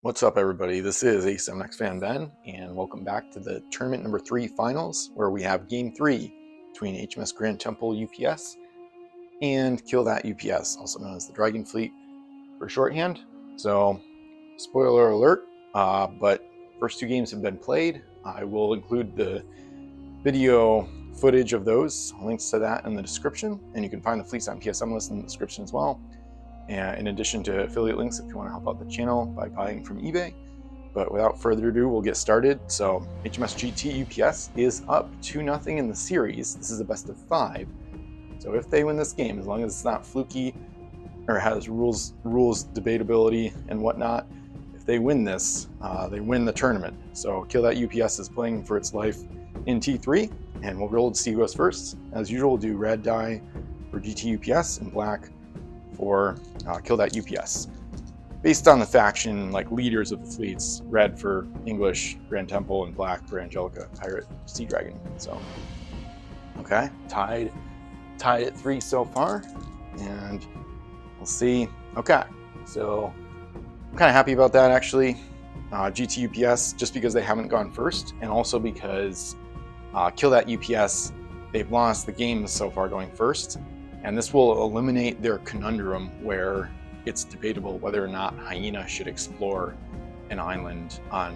What's up, everybody? This is HMS fan Ben, and welcome back to the tournament number 3 finals, where we have game 3 between HMS Grand Temple UPS and Kill That UPS, also known as the Dragon Fleet for shorthand. So, spoiler alert, but first 2 games have been played. I will include the video footage of those, links to that in the description, and you can find the Fleets on PSM list in the description as well. And in addition to affiliate links if you want to help out the channel by buying from eBay. But without further ado, we'll get started. So HMS GT UPS is up 2-0 in the series. This is a best of 5. So if they win this game, as long as it's not fluky or has rules debatability and whatnot, if they win this, they win the tournament. So Kill That UPS is playing for its life in T3, and we'll roll to see who goes first. As usual, we'll do red die for GT UPS and black for Kill That UPS. Based on the faction, like leaders of the fleets, red for English Grand Temple and black for Angelica Pirate Sea Dragon. So, okay, tied at 3 so far, and we'll see. Okay, so I'm kind of happy about that actually. GT UPS, just because they haven't gone first, and also because Kill That UPS, they've lost the games so far going first. And this will eliminate their conundrum where it's debatable whether or not Hyena should explore an island on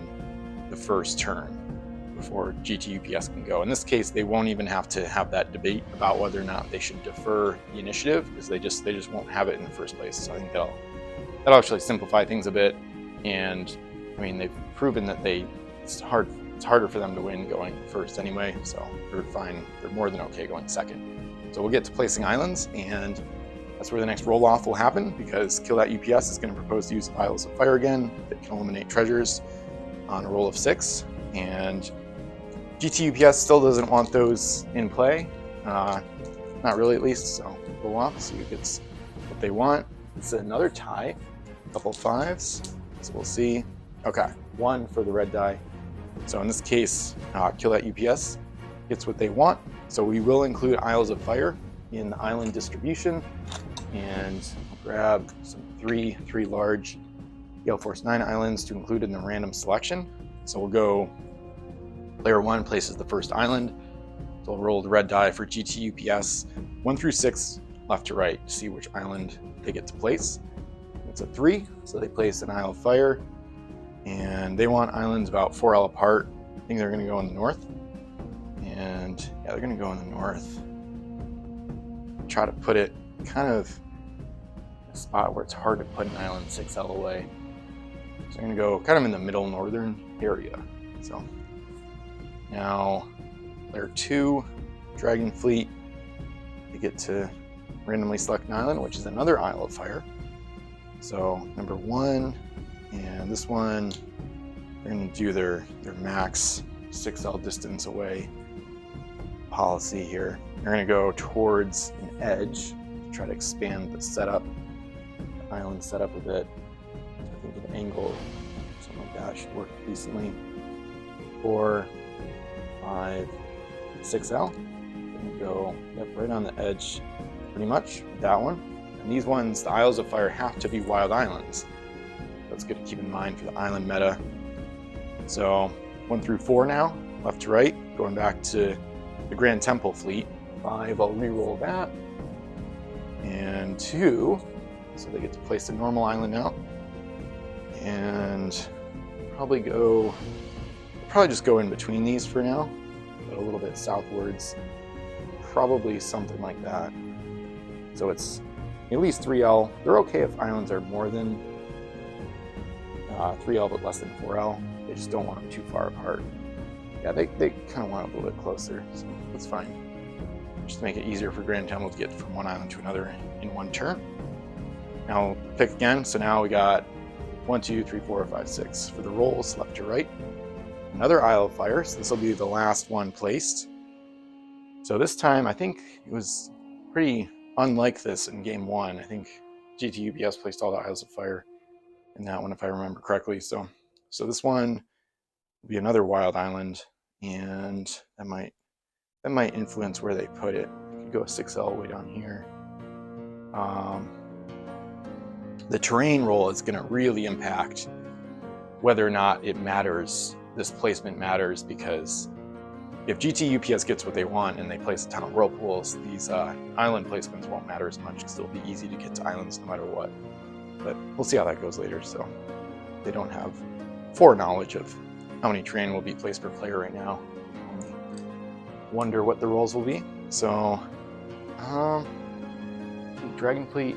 the first turn before GT UPS can go. In this case, they won't even have to have that debate about whether or not they should defer the initiative, because they just won't have it in the first place. So I think that'll actually simplify things a bit. And I mean, they've proven that it's harder for them to win going first anyway. So they're fine. They're more than okay going second. So we'll get to placing islands, and that's where the next roll-off will happen, because Kill That UPS is going to propose to use Isles of Fire again that can eliminate treasures on a roll of 6, and GT UPS still doesn't want those in play, not really at least, so roll off, see who gets what they want. It's another tie, a couple 5s, so we'll see. Okay, 1 for the red die. So in this case, Kill That UPS gets what they want. So we will include Isles of Fire in the island distribution, and I'll grab some three large Gale Force 9 islands to include in the random selection. So we'll go, player 1 places the first island. So we'll roll the red die for GT UPS, 1 through 6, left to right, to see which island they get to place. It's a 3, so they place an Isle of Fire, and they want islands about 4L apart. I think they're going to go in the north. And yeah, they're going to go in the north. Try to put it kind of in a spot where it's hard to put an island 6L away. So I'm going to go kind of in the middle northern area. So now player 2, Dragon Fleet, they get to randomly select an island, which is another Isle of Fire. So number 1, and this one, they're going to do their max 6L distance away policy here. They're going to go towards an edge to try to expand the setup, the island setup a bit. So I think an angle, something like that, should work decently. 4, 5, 6L. They're going to go right on the edge, pretty much, with that one. And these ones, the Isles of Fire, have to be wild islands. That's good to keep in mind for the island meta. So 1 through 4 now, left to right, going back to the Grand Temple fleet. 5, I'll re-roll that. And 2, so they get to place a normal island now. And probably just go in between these for now, but a little bit southwards. Probably something like that. So it's at least 3L. They're okay if islands are more than 3L but less than 4L. They just don't want them too far apart. Yeah, they kind of want it a little bit closer, so that's fine. Just to make it easier for Grand Temple to get from one island to another in one turn. Now pick again, so now we got 1, 2, 3, 4, 5, 6 for the rolls, left to right. Another Isle of Fire, so this will be the last one placed. So this time, I think it was pretty unlike this in game 1. I think GT UPS placed all the Isles of Fire in that one, if I remember correctly. So this one will be another wild island, and that might influence where they put it. It could go a 6L way down here. the terrain role is going to really impact whether or not it matters, this placement matters, because if GT UPS gets what they want and they place a ton of whirlpools, these island placements won't matter as much because it'll be easy to get to islands no matter what. But we'll see how that goes later. So they don't have foreknowledge of how many terrain will be placed per player right now. Only wonder what the roles will be. So Dragon Fleet,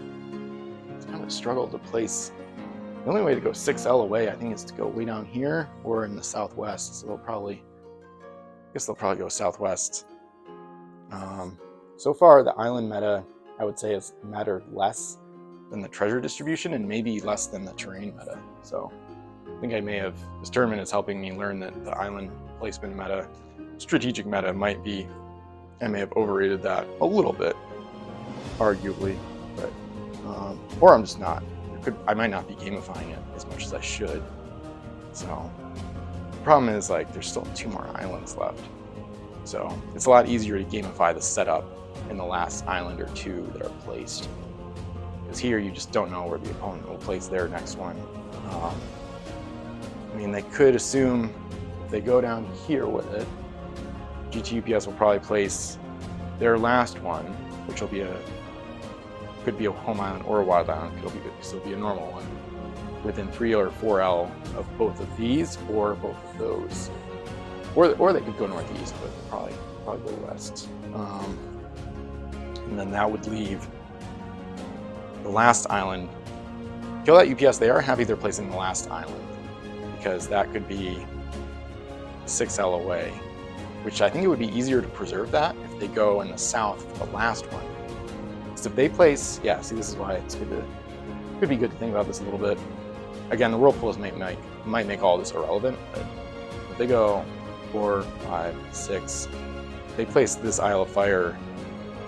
it's kind of a struggle to place. The only way to go 6L away, I think, is to go way down here or in the southwest. So I guess they'll probably go southwest. So far, the island meta, I would say, has mattered less than the treasure distribution and maybe less than the terrain meta. So I think this tournament is helping me learn that the island placement meta, strategic meta might be, I may have overrated that a little bit, arguably, but, or I'm just not. I might not be gamifying it as much as I should. So the problem is, like, there's still 2 more islands left. So it's a lot easier to gamify the setup in the last island or 2 that are placed. Because here you just don't know where the opponent will place their next one. I mean, they could assume if they go down here with it, GTUPS will probably place their last one, which will be could be a home island or a wild island. It'll be a normal one within 3 or 4L of both of these or both of those. Or they could go northeast, but probably go west. And then that would leave the last island. Kill that UPS. They are happy they're placing the last island because that could be 6L away, which I think it would be easier to preserve that if they go in the south for the last one. So if they place, yeah, see, this is why it's could be good to think about this a little bit. Again, the whirlpools might make all this irrelevant, but if they go 4, 5, 6, they place this Isle of Fire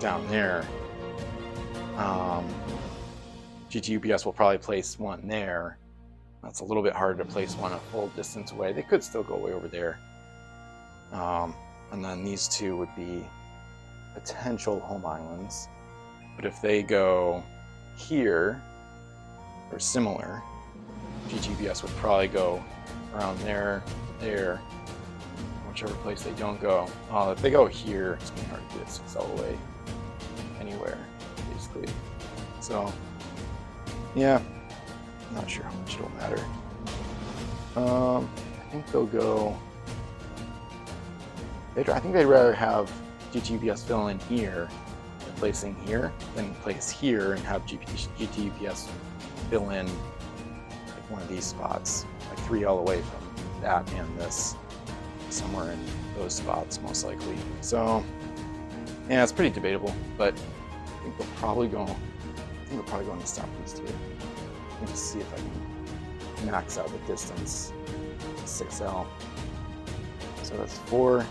down there. GTUPS will probably place one there. That's a little bit harder to place one a full distance away. They could still go way over there. And then these 2 would be potential home islands. But if they go here, or similar, GTUPS would probably go around there, whichever place they don't go. If they go here, it's going to be hard to get 6L away anywhere, basically. So, yeah, I'm not sure how much it'll matter. I think they'll go. I think they'd rather have GTUPS fill in here, than placing here, than place here and have GTUPS fill in like one of these spots, like 3L away from that and this, somewhere in those spots, most likely. So, yeah, it's pretty debatable, but I think they'll probably go. in the southeast here. Let me see if I can max out the distance. 6L. So that's 4,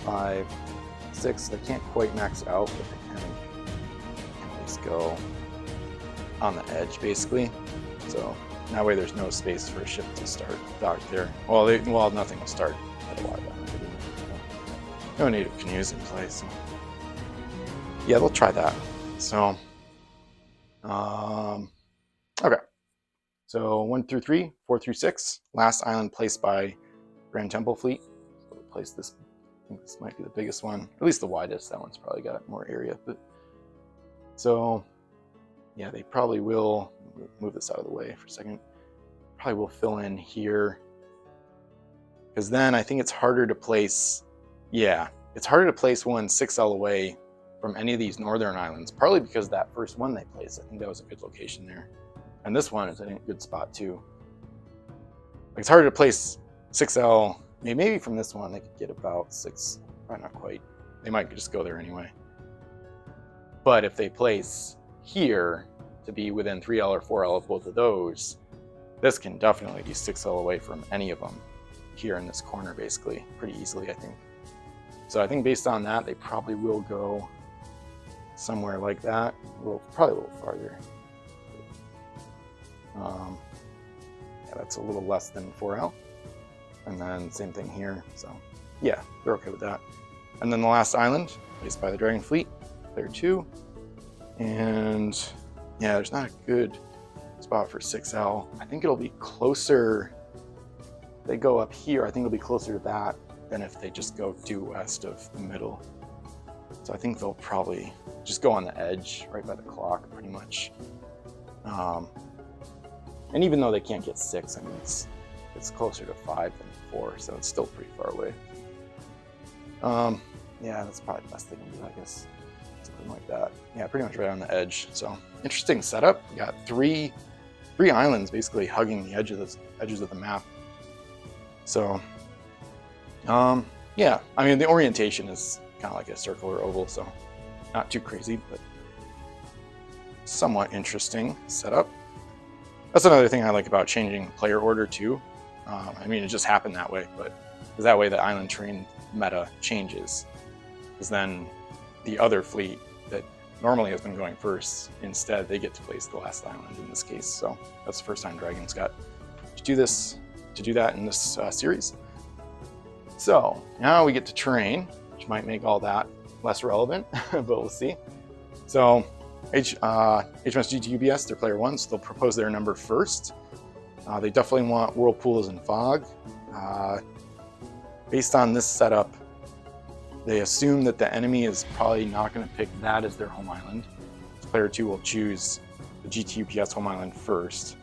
5, 6. They can't quite max it out, but they can at least go on the edge, basically. So that way there's no space for a ship to start docked there. Well, nothing will start at a lot of that. No native canoes in place. So. Yeah, they'll try that. So, okay. So 1 through 3, 4 through 6, last island placed by Grand Temple Fleet. So we'll place this. I think this might be the biggest one, at least the widest. That one's probably got more area. But so, yeah, they probably will move this out of the way for a second. Probably will fill in here because then I think it's harder to place. Yeah, it's harder to place one 6L away from any of these northern islands, partly because that first one they placed, I think that was a good location there. And this one is, I think, a good spot too. Like, it's harder to place 6L, maybe from this one they could get about 6, probably not quite. They might just go there anyway. But if they place here to be within 3L or 4L of both of those, this can definitely be 6L away from any of them here in this corner, basically, pretty easily, I think. So I think based on that, they probably will go somewhere like that, probably a little farther. Yeah, that's a little less than 4L. And then same thing here. So yeah, they're okay with that. And then the last island, placed by the Dragon Fleet, player 2. And yeah, there's not a good spot for 6L. I think it'll be closer, if they go up here, I think it'll be closer to that than if they just go due west of the middle. So I think they'll probably just go on the edge right by the clock pretty much. And even though they can't get 6, I mean, it's closer to 5 than 4, so it's still pretty far away. Yeah, that's probably the best they can do, I guess. Something like that. Yeah, pretty much right on the edge. So interesting setup. We got three islands basically hugging the edges of the map. So, yeah, I mean, the orientation is kind of like a circle or oval, so not too crazy, but somewhat interesting setup. That's another thing I like about changing player order too. I mean, it just happened that way, but because that way the island terrain meta changes. Because then the other fleet that normally has been going first, instead they get to place the last island in this case. So that's the first time Dragons got to do that in this series. So now we get to terrain, which might make all that less relevant, but we'll see. So HMS GTUBS, they're player 1, so they'll propose their number first. They definitely want whirlpools and fog. Based on this setup, they assume that the enemy is probably not going to pick that as their home island. Player 2 will choose the GTUBS home island first.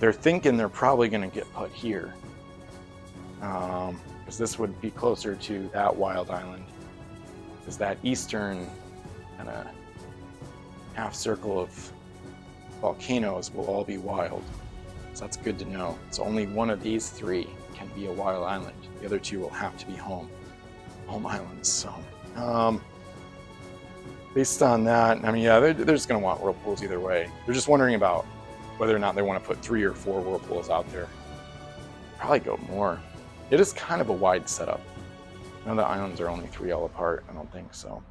They're thinking they're probably going to get put here, because this would be closer to that wild island, because that eastern kind of half circle of volcanoes will all be wild. So that's good to know. So only one of these 3 can be a wild island. The other 2 will have to be home islands. So based on that, I mean, yeah, they're just going to want whirlpools either way. They're just wondering about whether or not they want to put 3 or 4 whirlpools out there. Probably go more. It is kind of a wide setup. None of the islands are only 3L apart, I don't think so.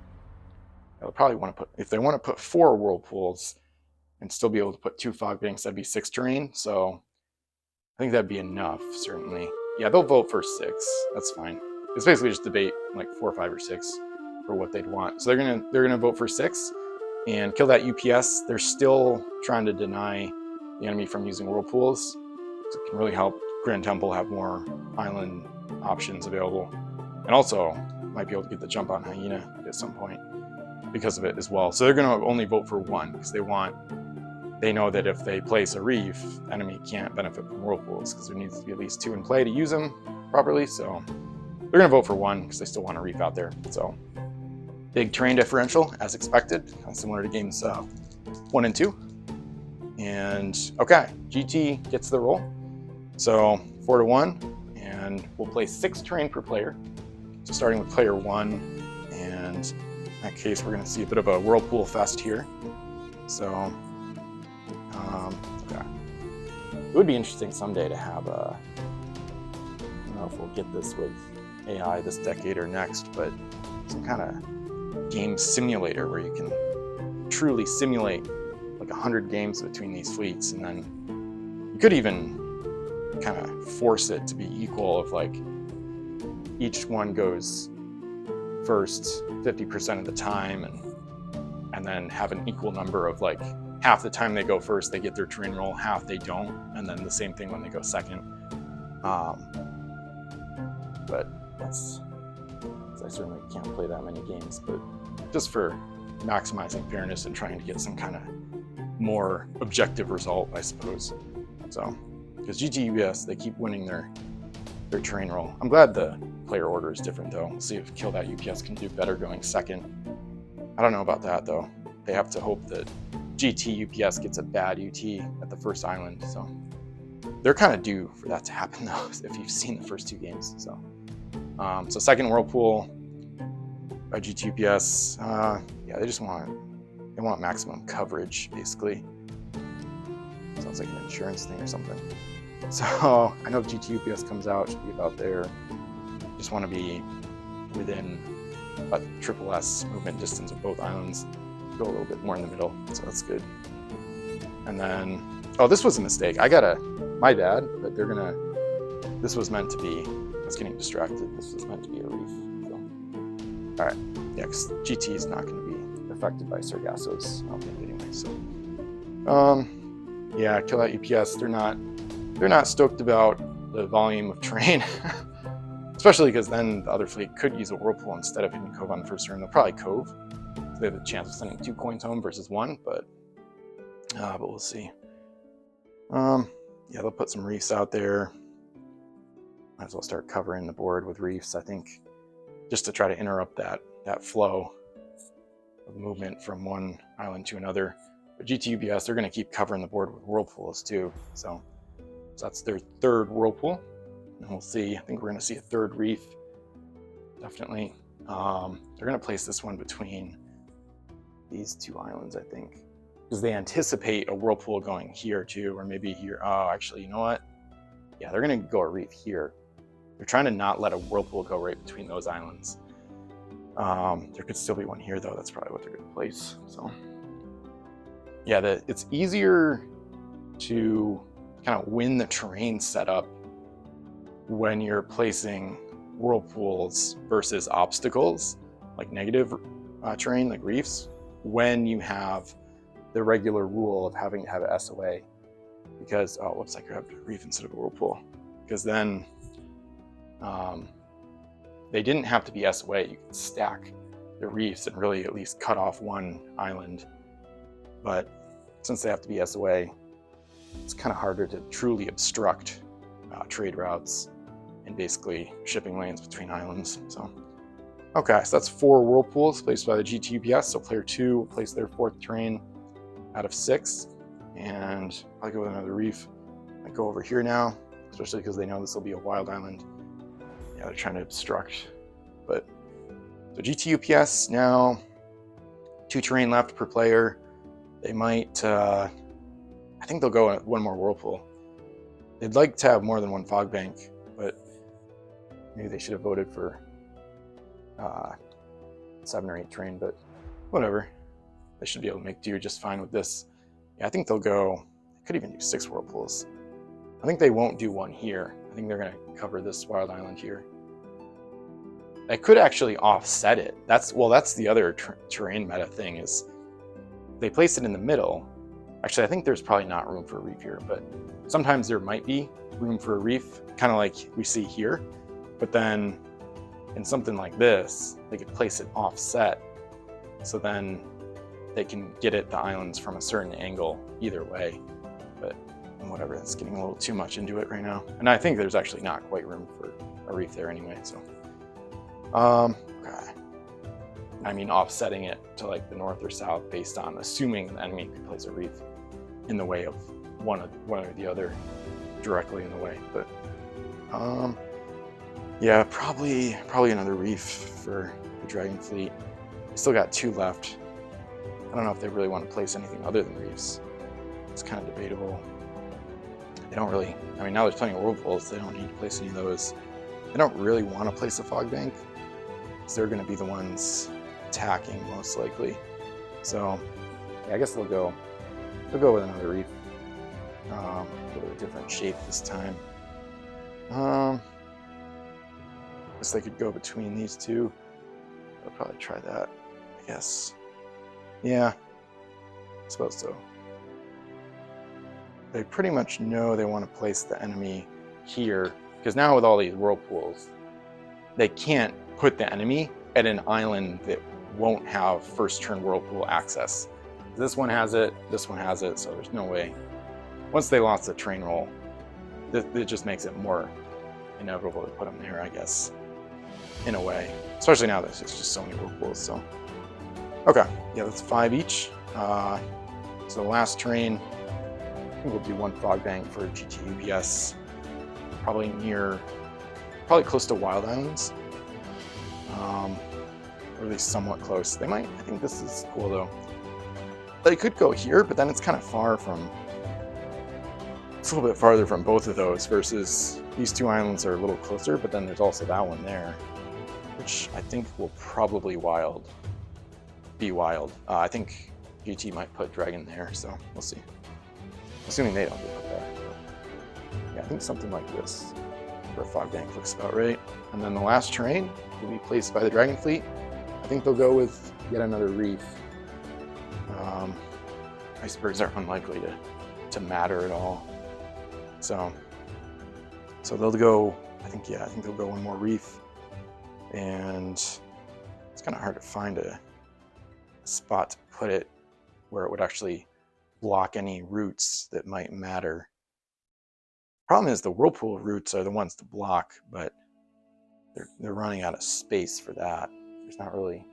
They'll probably want to put, if they want to put 4 whirlpools and still be able to put 2 fog banks, that'd be 6 terrain. So I think that'd be enough, certainly. Yeah, they'll vote for 6. That's fine. It's basically just debate like 4, 5, or 6 for what they'd want. So they're gonna vote for 6 and kill that UPS. They're still trying to deny the enemy from using whirlpools. So it can really help Grand Temple have more island options available, and also might be able to get the jump on Hyena at some point because of it as well. So they're going to only vote for 1 because they know that if they place a reef, the enemy can't benefit from whirlpools because there needs to be at least 2 in play to use them properly. So they're going to vote for 1 because they still want a reef out there. So big terrain differential as expected, kind of similar to games 1 and 2. And okay, GT gets the roll. So 4-1, and we'll play 6 terrain per player. So starting with player 1, and in that case, we're going to see a bit of a whirlpool fest here. So, okay. It would be interesting someday to have a, I don't know if we'll get this with AI this decade or next, but some kind of game simulator where you can truly simulate like 100 games between these fleets, and then you could even kind of force it to be equal of like each one goes first 50% of the time, and then have an equal number of like half the time they go first they get their terrain roll, half they don't, and then the same thing when they go second. But I certainly can't play that many games, but just for maximizing fairness and trying to get some kind of more objective result, I suppose. So because GTUBS, they keep winning their terrain roll. I'm glad the player order is different though. We'll see if Kill That UPS can do better going second. I don't know about that though. They have to hope that GTUPS gets a bad UT at the first island. So they're kind of due for that to happen though, if you've seen the first 2 games. So, so second whirlpool by GTUPS. Yeah, they want maximum coverage basically. Sounds like an insurance thing or something. So I know if GTUPS comes out, it should be about there. Just want to be within a triple S movement distance of both islands. Go a little bit more in the middle, so that's good. And then, oh, this was a mistake. My bad, but this was meant to be, I was getting distracted. This was meant to be a reef. So. All right, yeah, because GT is not going to be affected by Sargasso's, I don't think anyway. So, Yeah, kill that UPS. They're not stoked about the volume of terrain, especially because then the other fleet could use a whirlpool instead of hitting Cove on the first turn. They'll probably Cove, so they have a chance of sending 2 coins home versus 1, but we'll see. Yeah, they'll put some reefs out there. Might as well start covering the board with reefs, I think, just to try to interrupt that flow of movement from one island to another. But GTUPS, they're going to keep covering the board with whirlpools too. So that's their 3rd whirlpool. And we'll see. I think we're going to see a 3rd reef. Definitely. They're going to place this one between these 2 islands, I think. Because they anticipate a whirlpool going here too, or maybe here. Oh, actually, you know what? Yeah, they're going to go a reef here. They're trying to not let a whirlpool go right between those islands. There could still be one here, though. That's probably what they're going to place. So, yeah, it's easier to kind of win the terrain setup when you're placing whirlpools versus obstacles, like negative terrain, like reefs, when you have the regular rule of having to have an SOA. Because, oh, whoops, I grabbed a reef instead of a whirlpool. Because then they didn't have to be SOA. You could stack the reefs and really at least cut off one island. But since they have to be SOA, it's kind of harder to truly obstruct trade routes and basically shipping lanes between islands. So, okay, so that's 4 whirlpools placed by the GTUPS. So player 2 will place their 4th terrain out of 6. And I'll go with another reef. I go over here now, especially because they know this will be a wild island. Yeah, they're trying to obstruct. But so GTUPS now, 2 terrain left per player. They might, I think they'll go 1 more whirlpool. They'd like to have more than 1 fog bank, but maybe they should have voted for 7 or 8 terrain, but whatever. They should be able to make do just fine with this. Yeah, I think they'll go, they could even do 6 whirlpools. I think they won't do 1 here. I think they're going to cover this wild island here. I could actually offset it. That's the other terrain meta thing is they place it in the middle. Actually, I think there's probably not room for a reef here, but sometimes there might be room for a reef, kind of like we see here. But then in something like this, they could place it offset. So then they can get at the islands from a certain angle either way. But whatever, that's getting a little too much into it right now. And I think there's actually not quite room for a reef there anyway, so. Okay. I mean, offsetting it to like the north or south based on assuming the enemy could place a reef in the way of one or the other, directly in the way. But yeah, probably another reef for the Dragon Fleet. They still got 2 left. I don't know if they really want to place anything other than reefs. It's kind of debatable. They don't really, I mean, now there's plenty of whirlpools, they don't need to place any of those. They don't really want to place a fog bank, because they're going to be the ones attacking most likely. So yeah, I guess they'll go with another reef. With a different shape this time. Guess they could go between these 2. I'll probably try that, I guess. Yeah, I suppose so. They pretty much know they want to place the enemy here, because now with all these whirlpools, they can't put the enemy at an island that won't have first turn whirlpool access. This one has it, this one has it, so there's no way. Once they lost the train roll, it just makes it more inevitable to put them there, I guess, in a way. Especially now that there's just so many whirlpools, so. Okay, yeah, that's 5 each. So the last terrain, I think we'll do 1 fog bank for GTUPS. Probably close to Wild Islands. Or at least somewhat close. They might, I think this is cool though. They could go here, but then it's kind of far from, it's a little bit farther from both of those versus these 2 islands are a little closer, but then there's also that one there, which I think will probably be wild. I think GT might put Dragon there, so we'll see. Assuming they don't get put there. Yeah, I think something like this for a fog bank looks about right. And then the last terrain will be placed by the Dragon Fleet. I think they'll go with yet another reef. Icebergs are unlikely to to matter at all. So they'll go, I think they'll go one more reef, and it's kind of hard to find a spot to put it where it would actually block any routes that might matter. Problem is the whirlpool routes are the ones to block, but they're running out of space for that. There's not really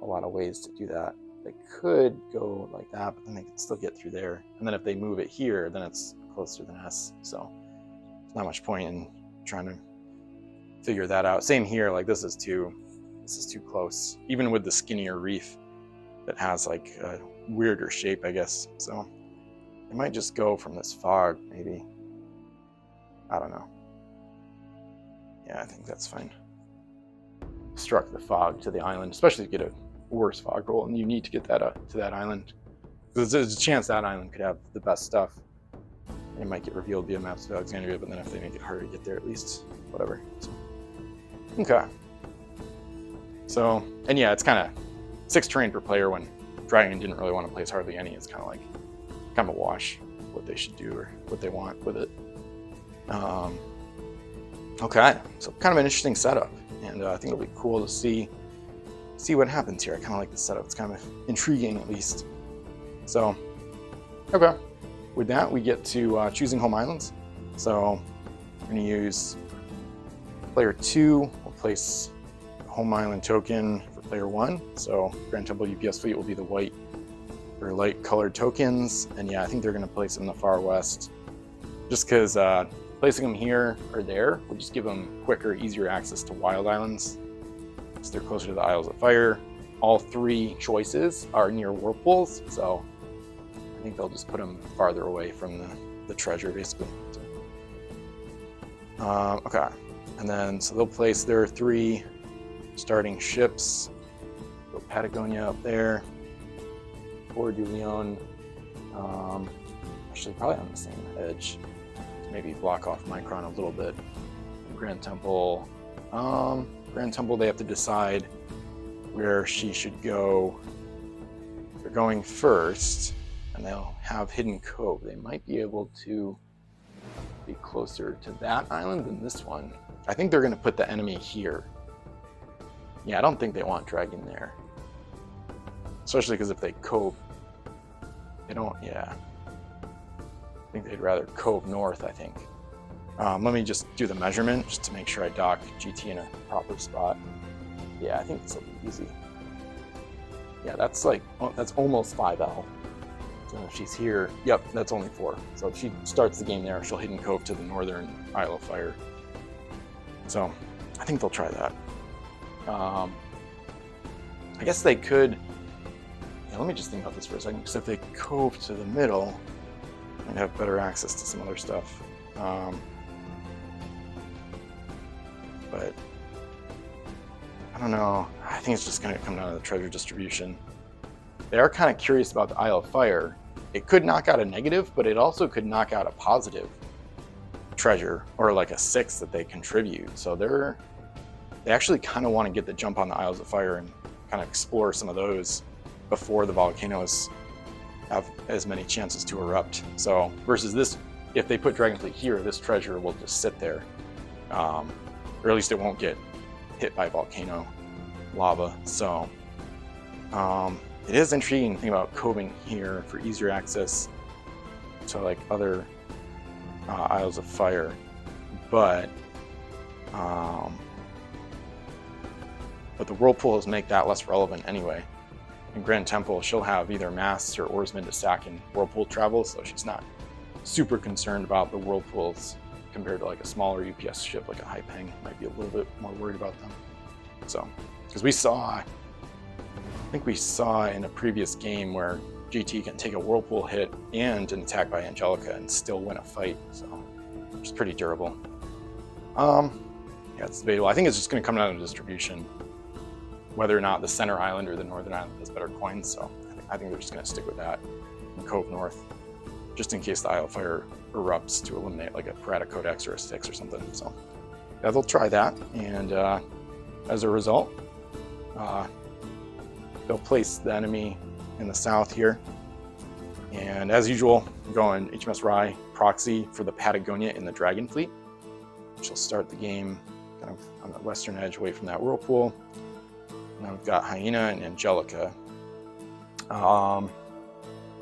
a lot of ways to do that. They could go like that, but then they can still get through there. And then if they move it here, then it's closer than us. So there's not much point in trying to figure that out. Same here, like this is too close. Even with the skinnier reef that has like a weirder shape, I guess. So it might just go from this fog, maybe. I don't know. Yeah, I think that's fine. Struck the fog to the island, especially to get a worse fog roll, and you need to get that to that island. Because there's a chance that island could have the best stuff. And it might get revealed via maps of Alexandria, but then if they make it harder to get there, at least, whatever. So, okay. So, and yeah, it's kind of 6 terrain per player when Dragon didn't really want to place hardly any. It's kind of a wash what they should do or what they want with it. Okay, so kind of an interesting setup, and I think it'll be cool to see what happens here. I kind of like the setup. It's kind of intriguing, at least. So, okay, with that we get to choosing home islands. So we're going to use player 2. We'll place a home island token for player 1. So Grand Temple UPS fleet will be the white or light colored tokens, and yeah, I think they're going to place them in the far west, just because placing them here or there will just give them quicker, easier access to wild islands. So they're closer to the Isles of Fire. All 3 choices are near whirlpools, so I think they'll just put them farther away from the treasure, basically. So, okay, and then so they'll place their 3 starting ships. Go Patagonia up there, Port du Lion, actually probably on the same edge. Maybe block off Micron a little bit. Grand Temple. Grand Temple, they have to decide where she should go. They're going first, and they'll have Hidden Cove. They might be able to be closer to that island than this one. I think they're going to put the enemy here. Yeah, I don't think they want Dragon there. Especially because if they cove, they don't, yeah. I think they'd rather cove north, I think. Let me just do the measurement just to make sure I dock GT in a proper spot. Yeah, I think this will be easy. Yeah, that's like, oh, that's almost 5L. So if she's here, yep, that's only 4. So if she starts the game there, she'll Hidden Cove to the northern Isle of Fire. So I think they'll try that. I guess they could, yeah, let me just think about this for a second, because if they cove to the middle, and have better access to some other stuff. But I don't know. I think it's just going to come down to the treasure distribution. They are kind of curious about the Isle of Fire. It could knock out a negative, but it also could knock out a positive treasure, or like a 6 that they contribute. So they actually kind of want to get the jump on the Isles of Fire and kind of explore some of those before the volcanoes have as many chances to erupt. So versus this, if they put Dragonfleet here, this treasure will just sit there, or at least it won't get hit by volcano lava. So it is intriguing to think about coving here for easier access to like other Isles of Fire, but the whirlpools make that less relevant anyway. In Grand Temple, she'll have either masts or oarsmen to sack in whirlpool travel, so she's not super concerned about the whirlpools compared to like a smaller UPS ship like a Haipeng. Might be a little bit more worried about them. So, because I think we saw in a previous game where GT can take a whirlpool hit and an attack by Angelica and still win a fight, so it's pretty durable. Yeah, it's debatable. I think it's just going to come down to distribution, whether or not the center island or the northern island has better coins. So I think they're just going to stick with that and cove north, just in case the Isle of Fire erupts to eliminate like a Pirata Codex or a 6 or something. So yeah, they'll try that, and as a result, they'll place the enemy in the south here. And as usual, I'm going HMS Rye proxy for the Patagonia in the Dragon Fleet, which will start the game kind of on the western edge away from that whirlpool. And then we've got Hyena and Angelica.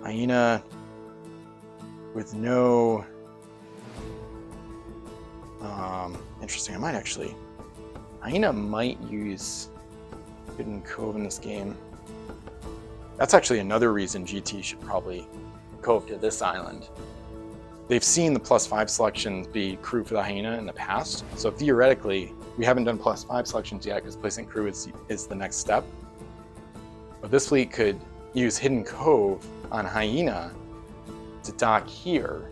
Hyena with no... interesting, I might actually... Hyena might use Hidden Cove in this game. That's actually another reason GT should probably cove to this island. They've seen the +5 selections be crew for the Hyena in the past, so theoretically, we haven't done +5 selections yet because placing crew is the next step. But this fleet could use Hidden Cove on Hyena to dock here.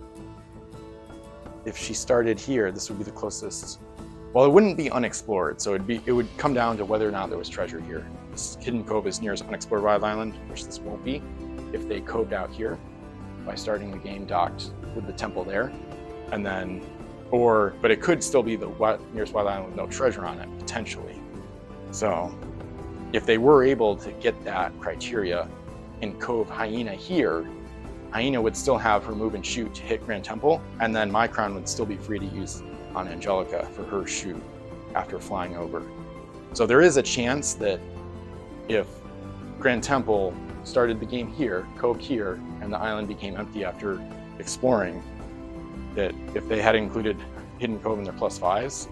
If she started here, this would be the closest. Well, it wouldn't be unexplored, so it would come down to whether or not there was treasure here. This Hidden Cove is nearest unexplored wild island, which this won't be if they coved out here by starting the game docked with the temple there, and then, but it could still be the nearest wild island with no treasure on it, potentially. So if they were able to get that criteria and cove Hyena here, Hyena would still have her move and shoot to hit Grand Temple, and then my crown would still be free to use on Angelica for her shoot after flying over. So there is a chance that if Grand Temple started the game here, coved here, and the island became empty after exploring, that if they had included Hidden Cove in their +5s,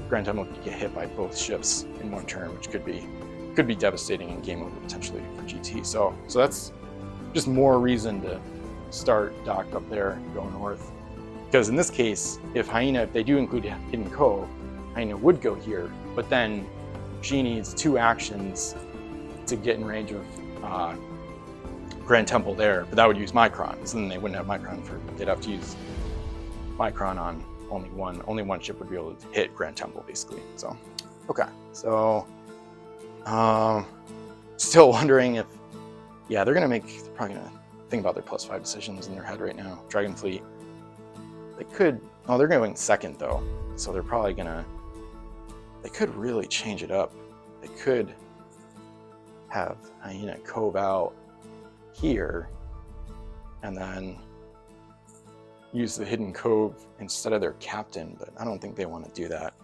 Grand Temple could get hit by both ships in one turn, which could be devastating in game over potentially for GT. So that's just more reason to start docked up there, go north. Because in this case, if they do include Hidden Cove, Hyena would go here, but then she needs 2 actions to get in range of Grand Temple there, but that would use Micron, so then they wouldn't have Micron they'd have to use Micron on only one ship would be able to hit Grand Temple, basically. So, okay, so still wondering if, they're probably gonna think about their +5 decisions in their head right now. Dragon Fleet, they're going second though, so they're probably they could really change it up. They could have Hyena cove out here and then use the Hidden Cove instead of their captain, but I don't think they want to do that.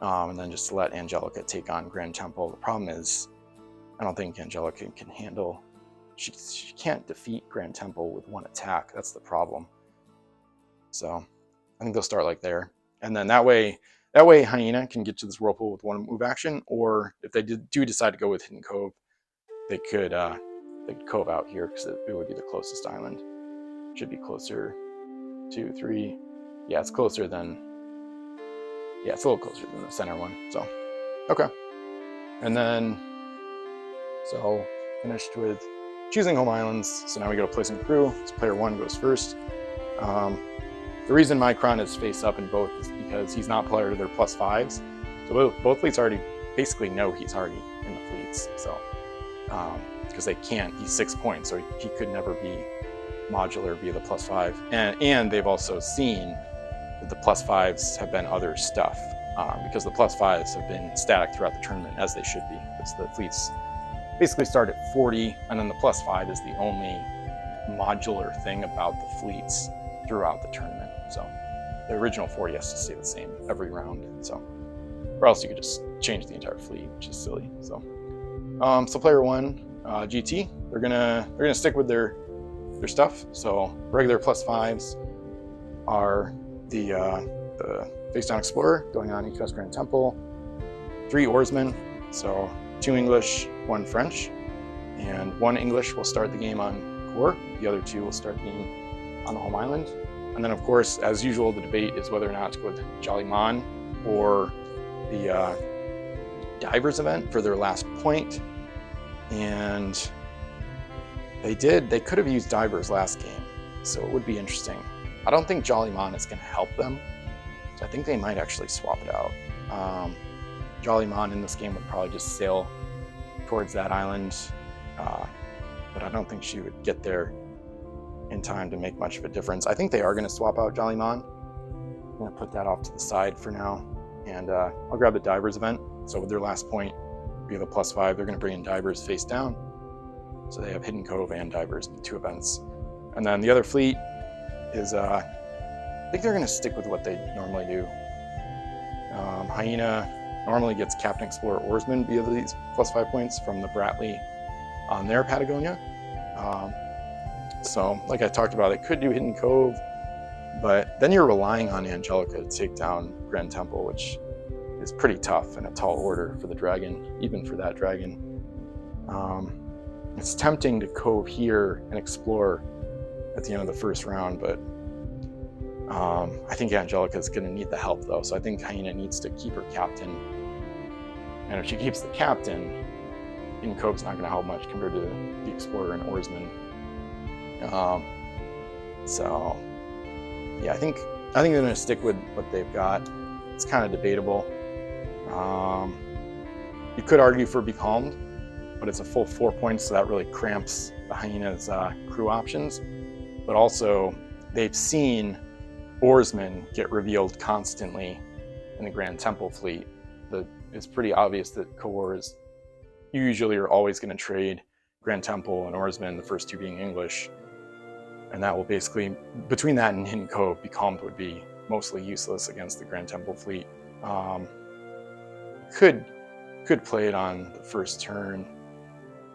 And then just let Angelica take on Grand Temple. The problem is, I don't think Angelica can handle, she can't defeat Grand Temple with one attack. That's the problem. So I think they'll start like there. And then that way Hyena can get to this whirlpool with 1 move action, or if they do decide to go with Hidden Cove, they could cove out here because it would be the closest island. Should be closer, 2, 3. Yeah, it's closer than, it's a little closer than the center one. So, okay. And then, so finished with choosing home islands. So now we go to placing crew. So player 1 goes first. The reason Micron is face up in both is because he's not player to their +5s. So both fleets already basically know he's already in the fleets. So, because they can't, he's 6 points, so he could never be modular via the +5. And they've also seen that the +5s have been other stuff, because the +5s have been static throughout the tournament, as they should be, because the fleets basically start at 40, and then the +5 is the only modular thing about the fleets throughout the tournament. So the original 40 has to stay the same every round. So, or else you could just change the entire fleet, which is silly. So, so player 1, GT, they're gonna stick with their stuff. So regular +5s are the face down explorer going on HMS Grand Temple, 3 oarsmen, so 2 English, 1 French, and 1 English will start the game on core. The other 2 will start the game on the home island. And then, of course, as usual, the debate is whether or not to go with Jolly Mon or the Divers event for their last point. And they could have used Divers last game, so it would be interesting. I don't think Jolly Mon is going to help them, so I think they might actually swap it out. Jolly Mon in this game would probably just sail towards that island, but I don't think she would get there in time to make much of a difference. I think they are going to swap out Jolly Mon. I'm going to put that off to the side for now, and I'll grab the Divers event. So with their last point, via the +5, they're going to bring in Divers face down. So they have Hidden Cove and Divers, 2 events. And then the other fleet, is I think they're going to stick with what they normally do. Hyena normally gets Captain, Explorer, Oarsman via these +5 points from the Bratley on their Patagonia. So like I talked about, it could do Hidden Cove, but then you're relying on Angelica to take down Grand Temple, which is pretty tough and a tall order for the dragon, even for that dragon. It's tempting to cove here and explore at the end of the first round, but I think Angelica is going to need the help though, so I think Hyena needs to keep her captain. And if she keeps the captain, Hidden Cove's not going to help much compared to the Explorer and Oarsman. So yeah, I think they're going to stick with what they've got. It's kind of debatable. You could argue for Becalmed, but it's a full 4 points, so that really cramps the Hyena's crew options. But also, they've seen Oarsmen get revealed constantly in the Grand Temple fleet. It's pretty obvious that Coors usually are always going to trade Grand Temple and Oarsmen, the first two being English. And that will basically, between that and Hidden Cove, Becalmed would be mostly useless against the Grand Temple fleet. Could play it on the first turn.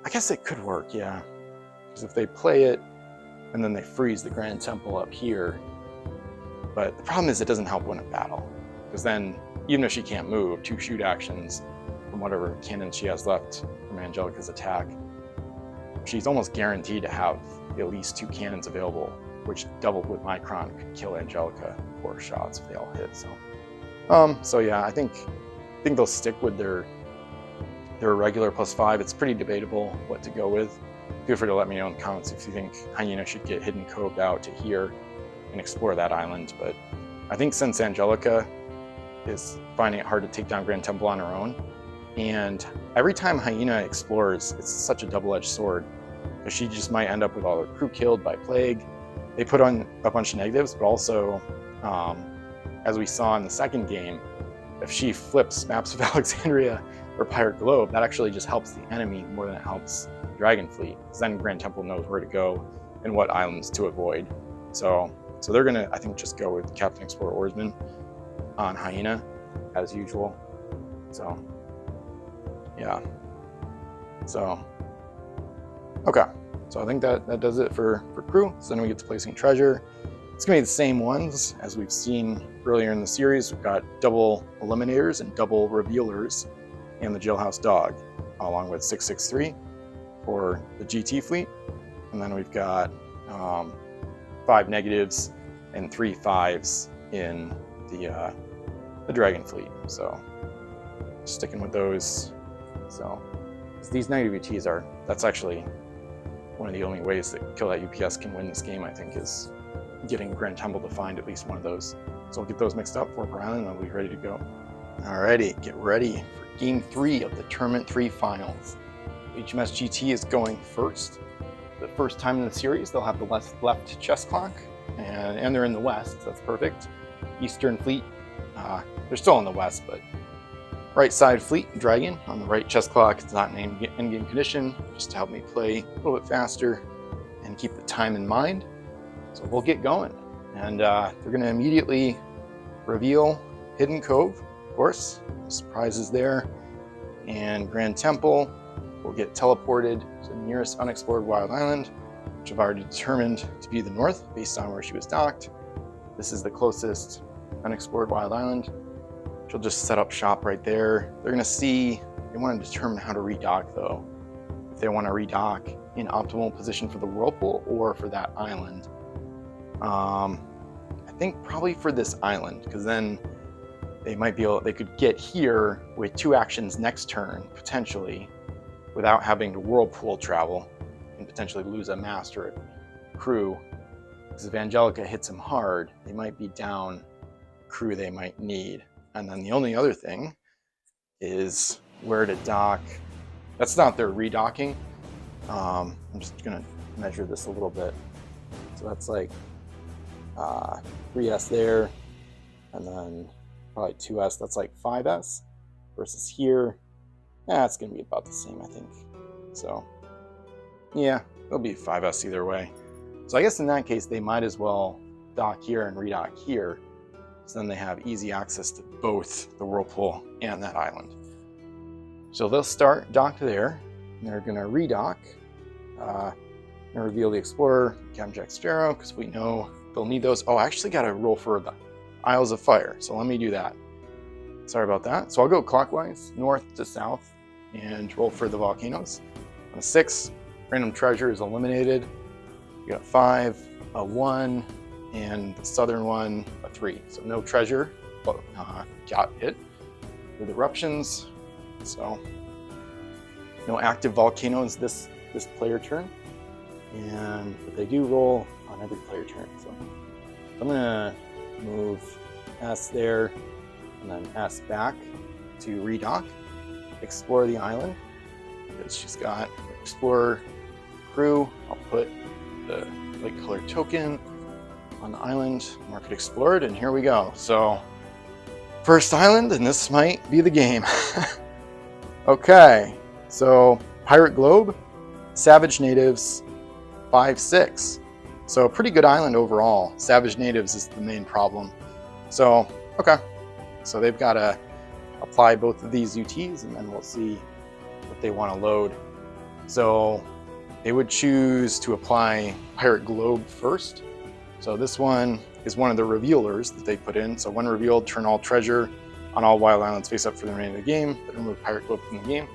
I guess it could work, yeah. Because if they play it and then they freeze the Grand Temple up here, but the problem is it doesn't help win a battle. Because then, even if she can't move, 2 shoot actions from whatever cannons she has left from Angelica's attack, she's almost guaranteed to have at least 2 cannons available, which doubled with Micron could kill Angelica 4 shots if they all hit. So yeah, I think they'll stick with their regular +5. It's pretty debatable what to go with. Feel free to let me know in the comments if you think Hyena should get Hidden Coved out to here and explore that island. But I think since Angelica is finding it hard to take down Grand Temple on her own, and every time Hyena explores, it's such a double-edged sword, because she just might end up with all her crew killed by plague. They put on a bunch of negatives, but also, as we saw in the second game, if she flips Maps of Alexandria or Pirate Globe, that actually just helps the enemy more than it helps the Dragon Fleet, because then Grand Temple knows where to go and what islands to avoid. So they're gonna, I think, just go with Captain, Explorer, Oarsman on Hyena as usual. So yeah. So okay. So I think that does it for crew. So then we get to placing treasure. It's gonna be the same ones as we've seen earlier in the series. We've got double eliminators and double revealers and the Jailhouse Dog, along with 663 for the GT fleet. And then we've got 5 negatives and 3 5s in the Dragon fleet. So sticking with those. So these negative UTs that's actually one of the only ways that Kill That UPS can win this game, I think, is getting Grand Temple to find at least one of those. So we'll get those mixed up, 4 per island, and then we'll be ready to go. Alrighty, get ready for Game 3 of the Tournament 3 Finals. HMS GT is going first. For the first time in the series, they'll have the left chess clock, and they're in the west, so that's perfect. Eastern Fleet, they're still in the west, but right side Fleet, Dragon, on the right chess clock. It's not in in-game condition, just to help me play a little bit faster and keep the time in mind. So we'll get going. And they're going to immediately reveal Hidden Cove, of course. No surprises there. And Grand Temple will get teleported to the nearest unexplored wild island, which I've already determined to be the north based on where she was docked. This is the closest unexplored wild island. She'll just set up shop right there. They're going to see, they want to determine how to redock though. If they want to redock in optimal position for the whirlpool or for that island. I think probably for this island, because then they could get here with 2 actions next turn, potentially, without having to whirlpool travel and potentially lose a master crew. Because if Angelica hits them hard, they might be down crew they might need. And then the only other thing is where to dock. That's not their redocking. I'm just gonna measure this a little bit. So that's like 3S there, and then probably 2S, that's like 5S, versus here, it's gonna be about the same, I think. So yeah, it'll be 5S either way. So I guess in that case, they might as well dock here and redock here. So then they have easy access to both the whirlpool and that island. So they'll start docked there, and they're going to redock. And reveal the Explorer, Captain Jack Sparrow, because we know they'll need those. Oh, I actually got to roll for the Isles of Fire, so let me do that. Sorry about that. So I'll go clockwise, north to south, and roll for the volcanoes. On a 6, random treasure is eliminated. You got 5, a 1, and the southern one, a 3. So no treasure, but got hit with eruptions. So no active volcanoes this player turn. But they do roll on every player turn. So I'm gonna move S there and then S back to redock, explore the island, because she's got Explorer crew. I'll put the light color token on the island, mark it explored, and here we go. So first island, and this might be the game. Okay, so Pirate Globe, Savage Natives, 5/6. So a pretty good island overall. Savage Natives is the main problem. So, okay. So they've got to apply both of these UTs, and then we'll see what they want to load. So they would choose to apply Pirate Globe first. So this one is one of the revealers that they put in. So when revealed, turn all treasure on all wild islands face up for the remainder of the game, then remove Pirate Globe from the game.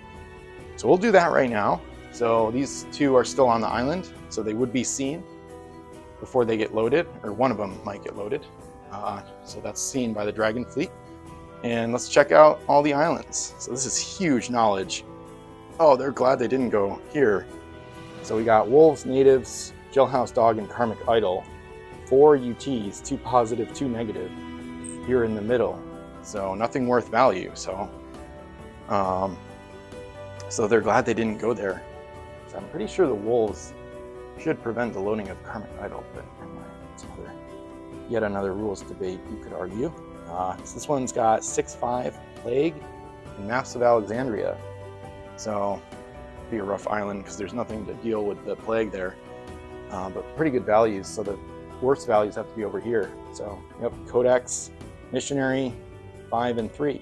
So we'll do that right now. So these two are still on the island, so they would be seen before they get loaded, or one of them might get loaded. So that's seen by the Dragon Fleet. And let's check out all the islands. So this is huge knowledge. Oh, they're glad they didn't go here. So we got Wolves, Natives, Jailhouse Dog, and Karmic Idol. 4 UTs, 2 positive, 2 negative, here in the middle. So nothing worth value. So they're glad they didn't go there. So I'm pretty sure the Wolves should prevent the loading of Karmic Idol, but anyway, it's yet another rules debate, you could argue. So this one's got 6/5 Plague and Maps of Alexandria. So it'll be a rough island because there's nothing to deal with the Plague there, but pretty good values. So the worst values have to be over here. So yep, Codex, Missionary, 5 and 3.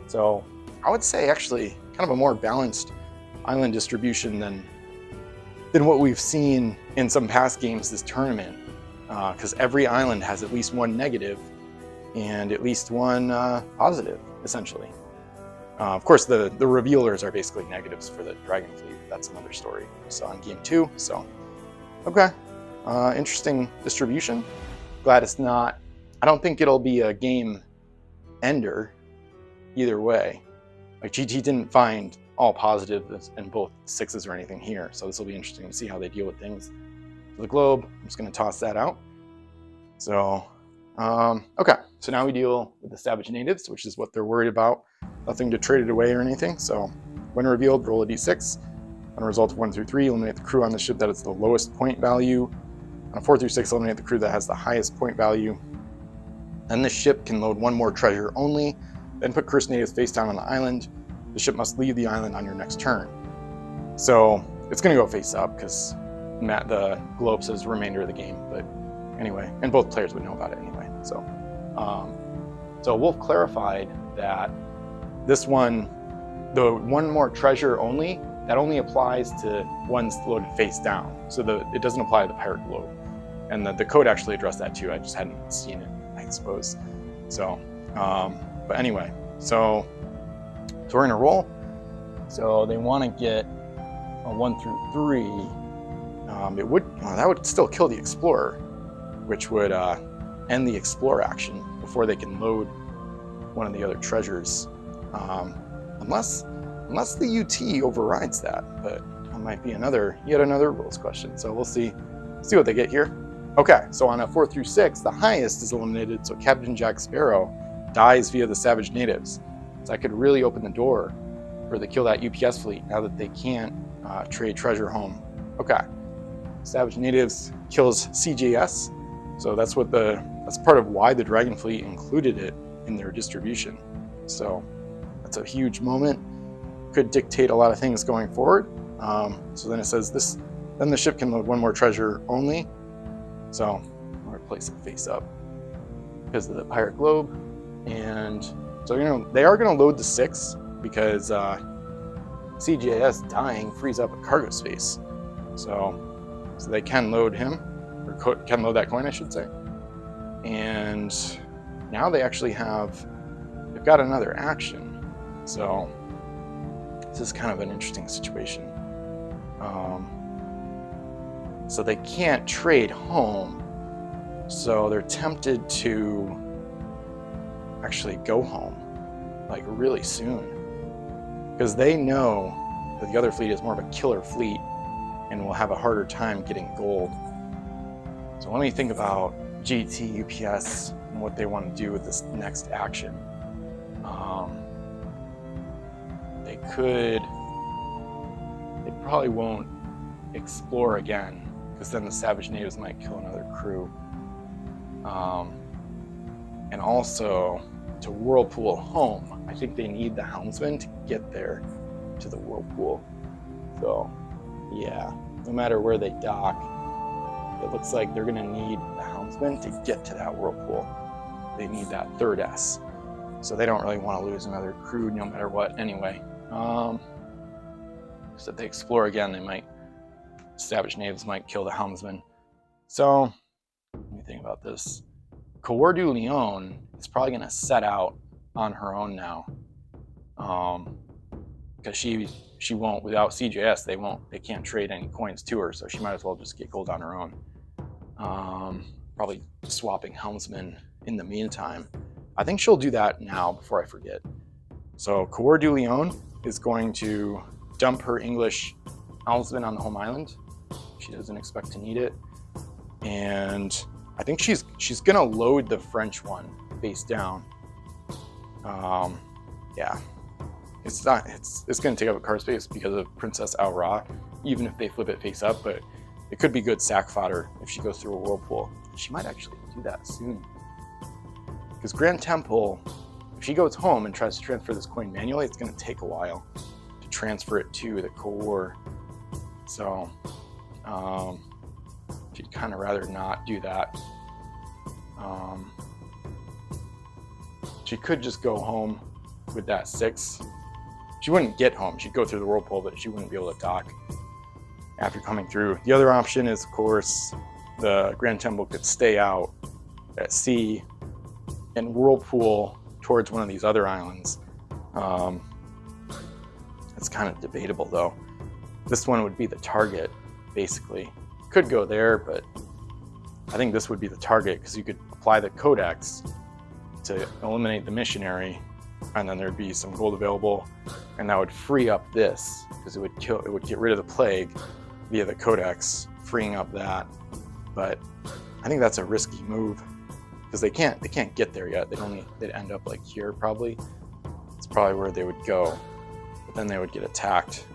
So I would say actually kind of a more balanced island distribution than what we've seen in some past games this tournament, because every island has at least 1 negative and at least 1 positive, essentially. Of course, the revealers are basically negatives for the Dragon Fleet. That's another story. So on game 2, so okay, interesting distribution. Glad it's not. I don't think it'll be a game ender either way. Like GT didn't find all positives in both 6s or anything here, so this will be interesting to see how they deal with things. So the globe, I'm just going to toss that out. So okay, so now we deal with the Savage Natives, which is what they're worried about. Nothing to trade it away or anything. So when revealed, roll a d6. On a result of 1 through 3, eliminate the crew on the ship that has the lowest point value. On a 4 through 6, eliminate the crew that has the highest point value. Then the ship can load 1 more treasure only. Then put cursed natives face down on the island. The ship must leave the island on your next turn. So it's going to go face up because the globe says remainder of the game. But anyway, and both players would know about it anyway. So, so Wolf clarified that this one, the 1 more treasure only, that only applies to ones loaded face down. So it doesn't apply to the Pirate Globe. And the code actually addressed that too. I just hadn't seen it, I suppose. So, but anyway, so we're gonna roll. So they want to get a 1 through 3. That would still kill the Explorer, which would end the Explorer action before they can load one of the other treasures, unless the UT overrides that. But that might be yet another rules question. So we'll see what they get here. Okay, so on a 4 through 6, the highest is eliminated. So Captain Jack Sparrow dies via the Savage Natives. So that could really open the door for the kill that UPS fleet now that they can't trade treasure home. Okay, Savage Natives kills CJS. So that's part of why the Dragon Fleet included it in their distribution. So that's a huge moment. Could dictate a lot of things going forward. So then it says then the ship can load 1 more treasure only. So place it face up because of the pirate globe. And so they are going to load the 6 because CGIS dying frees up a cargo space. So they can load him, or can load that coin, I should say. And now they actually they've got another action. So this is kind of an interesting situation. So they can't trade home. So they're tempted to actually go home, like really soon. Because they know that the other fleet is more of a killer fleet and will have a harder time getting gold. So let me think about GT, UPS, and what they want to do with this next action. They probably won't explore again, because then the Savage Natives might kill another crew. And also, to Whirlpool home, I think they need the helmsman to get there to the Whirlpool. So, yeah, no matter where they dock, it looks like they're going to need the helmsman to get to that Whirlpool. They need that third S. So they don't really want to lose another crew no matter what anyway. So if they explore again, Savage Natives might kill the helmsman. So, let me think about this. Coeur du Lion is probably going to set out on her own now. Because she won't, without CJS, they can't trade any coins to her, so she might as well just get gold on her own. Probably swapping helmsman in the meantime. I think she'll do that now before I forget. So Coeur du Lion is going to dump her English helmsman on the home island. She doesn't expect to need it. And I think she's gonna load the French one face down. Yeah, it's gonna take up a card space because of Princess Al Ra, even if they flip it face up, but it could be good sack fodder if she goes through a Whirlpool. She might actually do that soon. Because Grand Temple, if she goes home and tries to transfer this coin manually, it's gonna take a while to transfer it to the core. So, she'd kind of rather not do that. She could just go home with that 6. She wouldn't get home. She'd go through the Whirlpool, but she wouldn't be able to dock after coming through. The other option is, of course, the Grand Temple could stay out at sea and Whirlpool towards one of these other islands. It's kind of debatable, though. This one would be the target, basically. Could go there, but I think this would be the target because you could apply the codex to eliminate the missionary, and then there'd be some gold available, and that would free up this because it would get rid of the plague via the codex, freeing up that. But I think that's a risky move because they can't get there yet. They'd end up like here probably. It's probably where they would go, but then they would get attacked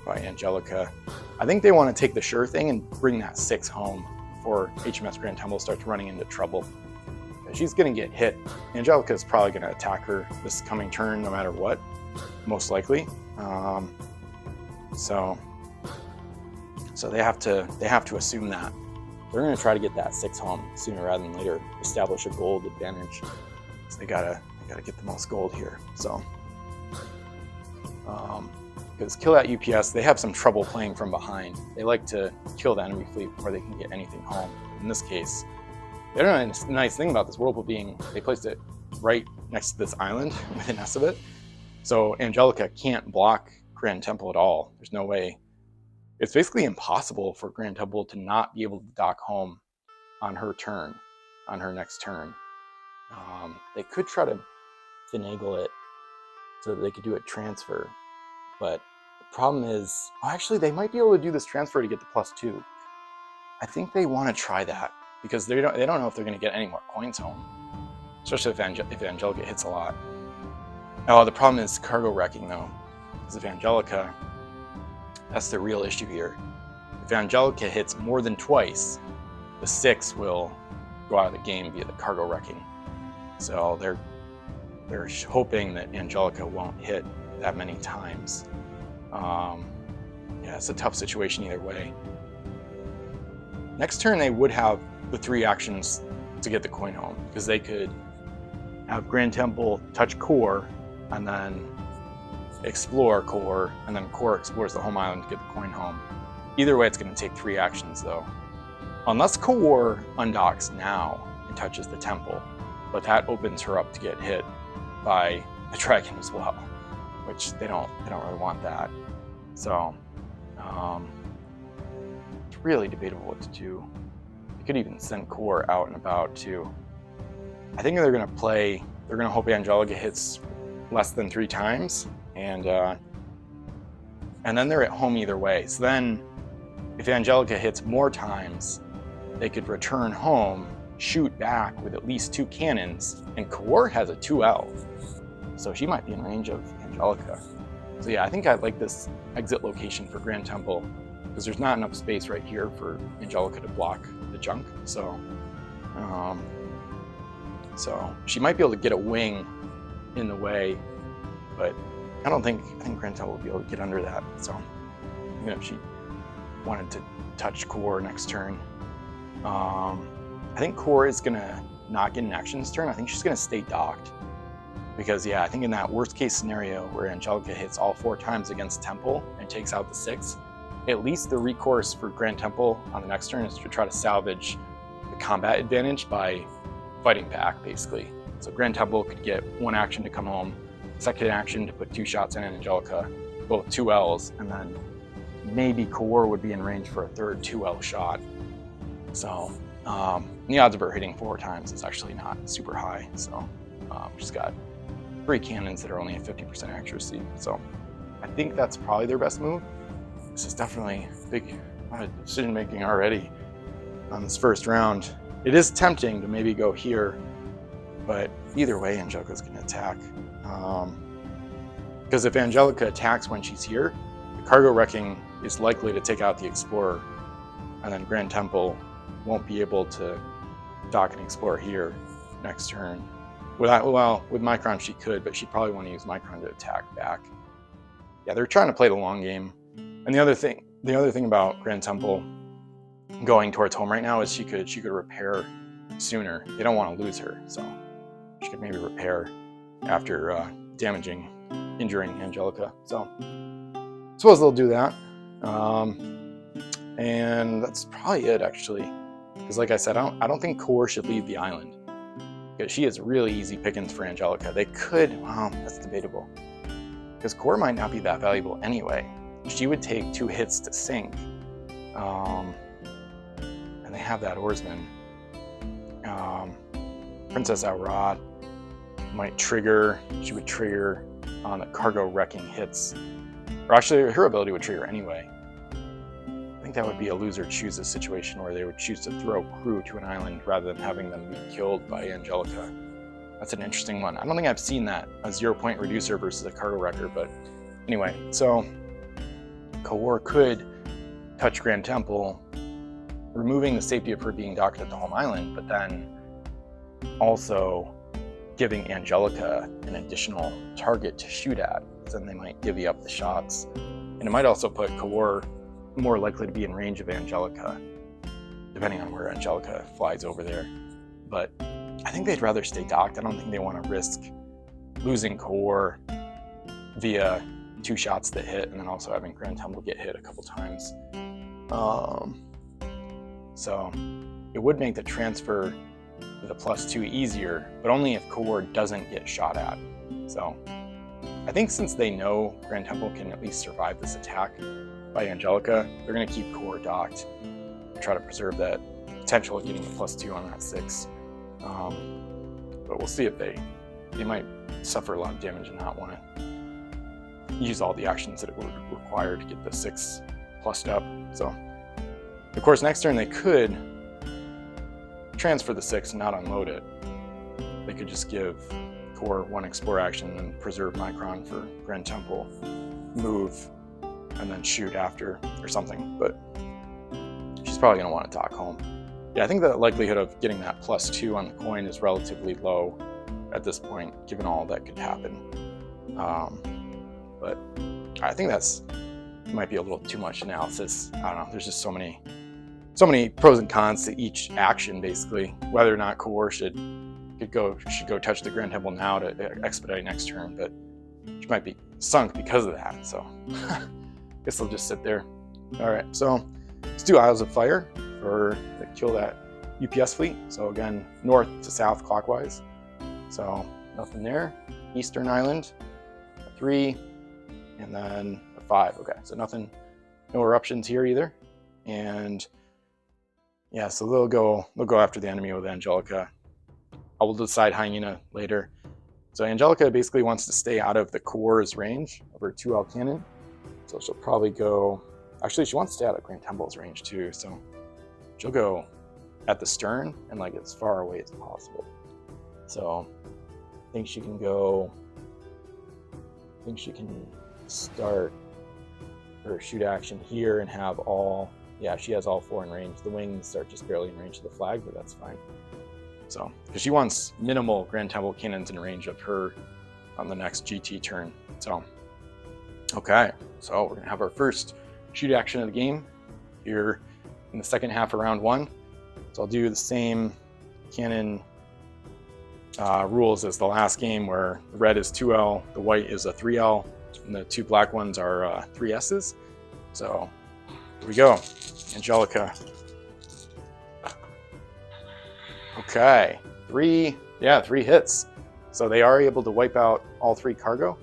by Angelica. I think they want to take the sure thing and bring that 6 home before HMS Grand Temple starts running into trouble. She's going to get hit. Angelica is probably going to attack her this coming turn no matter what, most likely. So they have to assume that. They're going to try to get that 6 home sooner rather than later, establish a gold advantage. So they gotta get the most gold here. So because kill that UPS, they have some trouble playing from behind. They like to kill the enemy fleet before they can get anything home. In this case, the other nice thing about this Whirlpool being they placed it right next to this island within S of it. So Angelica can't block Grand Temple at all. There's no way. It's basically impossible for Grand Temple to not be able to dock home on her turn, on her next turn. They could try to finagle it so that they could do a transfer. But the problem is, actually, they might be able to do this transfer to get the +2. I think they want to try that because they don't know if they're going to get any more coins home, especially if Angelica hits a lot. Oh, the problem is cargo wrecking though, because if Angelica, that's the real issue here. If Angelica hits more than twice, the 6 will go out of the game via the cargo wrecking. So they're hoping that Angelica won't hit that many times. Yeah, it's a tough situation either way. Next turn they would have the 3 actions to get the coin home, because they could have Grand Temple touch core and then explore core, and then core explores the home island to get the coin home. Either way, it's going to take 3 actions though. Unless core undocks now and touches the temple, but that opens her up to get hit by the dragon as well, which they don't really want that. So it's really debatable what to do. They could even send core out and about too. I think they're going to hope Angelica hits less than 3 times, and then they're at home either way. So then if Angelica hits more times, they could return home, shoot back with at least 2 cannons, and core has a 2L, so she might be in range of Angelica. So yeah, I think I like this exit location for Grand Temple, because there's not enough space right here for Angelica to block the junk. So she might be able to get a wing in the way, but I think Grand Temple will be able to get under that. So even if she wanted to touch core next turn, I think core is gonna not get an action this turn. I think she's gonna stay docked, because yeah, I think in that worst case scenario where Angelica hits all 4 times against Temple and takes out the 6, at least the recourse for Grand Temple on the next turn is to try to salvage the combat advantage by fighting back, basically. So Grand Temple could get 1 action to come home, 2nd action to put 2 shots in Angelica, both 2Ls, and then maybe core would be in range for a 3rd 2L shot. So the odds of her hitting 4 times is actually not super high. So she's got 3 cannons that are only at 50% accuracy. So I think that's probably their best move. This is definitely big decision making already on this first round. It is tempting to maybe go here, but either way, Angelica's going to attack. Because if Angelica attacks when she's here, the cargo wrecking is likely to take out the Explorer, and then Grand Temple won't be able to dock and explore here next turn. With Micron she could, but she'd probably want to use Micron to attack back. Yeah, they're trying to play the long game. And the other thing about Grand Temple going towards home right now is she could repair sooner. They don't want to lose her, so she could maybe repair after injuring Angelica. So I suppose they'll do that. And that's probably it, actually. Because like I said, I don't think core should leave the island, because she is really easy pickings for Angelica. They could, well, that's debatable, because core might not be that valuable anyway. She would take 2 hits to sink, and they have that oarsman. Princess Aurad might trigger. She would trigger on the cargo wrecking hits, or actually her ability would trigger anyway. I think that would be a loser chooses situation where they would choose to throw crew to an island rather than having them be killed by Angelica. That's an interesting one. I don't think I've seen that, a 0-point reducer versus a cargo wrecker, but anyway, so core could touch Grand Temple, removing the safety of her being docked at the home island, but then also giving Angelica an additional target to shoot at. Then they might divvy up the shots, and it might also put core more likely to be in range of Angelica, depending on where Angelica flies over there. But I think they'd rather stay docked. I don't think they want to risk losing core via 2 shots that hit, and then also having Grand Temple get hit a couple times. So it would make the transfer to the +2 easier, but only if core doesn't get shot at. So I think since they know Grand Temple can at least survive this attack by Angelica, they're going to keep core docked, try to preserve that potential of getting a +2 on that 6. But we'll see if they might suffer a lot of damage and not want to use all the actions that it would require to get the 6 plussed up. So of course next turn they could transfer the 6 and not unload it. They could just give core 1 explore action and preserve Micron for Grand Temple, move, and then shoot after or something, but she's probably going to want to dock home. Yeah, I think the likelihood of getting that +2 on the coin is relatively low at this point, given all that could happen. But I think might be a little too much analysis. I don't know, there's just so many so many pros and cons to each action, basically. Whether or not Core should go touch the Grand Temple now to expedite next turn, but she might be sunk because of that. So guess they'll just sit there. All right, so let's do Isles of Fire to kill that UPS fleet. So again, north to south clockwise. So nothing there. Eastern Island, a 3, and then a 5. Okay, so nothing, no eruptions here either. And yeah, so they'll go after the enemy with Angelica. I will decide Hyena later. So Angelica basically wants to stay out of the Core's range of her 2L cannon. So she'll probably go, actually she wants to stay out of Grand Temple's range too. So she'll go at the stern and like as far away as possible. So I think she can start her shoot action here and have all, yeah, she has all 4 in range. The wings are just barely in range of the flag, but that's fine. So, because she wants minimal Grand Temple cannons in range of her on the next GT turn. So, okay, so we're gonna have our first shoot action of the game here in the second half of round 1. So I'll do the same cannon rules as the last game, where the red is 2L, the white is a 3L, and the 2 black ones are 3S's. So here we go, Angelica. Okay, 3 hits. So they are able to wipe out all 3 cargo.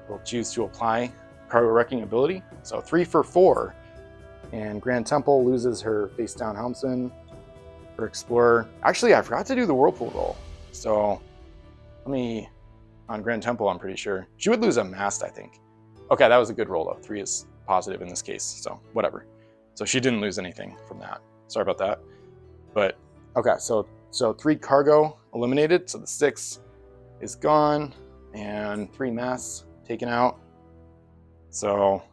We'll choose to apply cargo wrecking ability. So 3 for 4. And Grand Temple loses her face down helmsman. Her Explorer. Actually, I forgot to do the Whirlpool roll. So on Grand Temple, I'm pretty sure. She would lose a mast, I think. Okay, that was a good roll though. 3 is positive in this case, so whatever. So she didn't lose anything from that. Sorry about that. But okay, so 3 cargo eliminated. So the 6 is gone and 3 masts taken out. So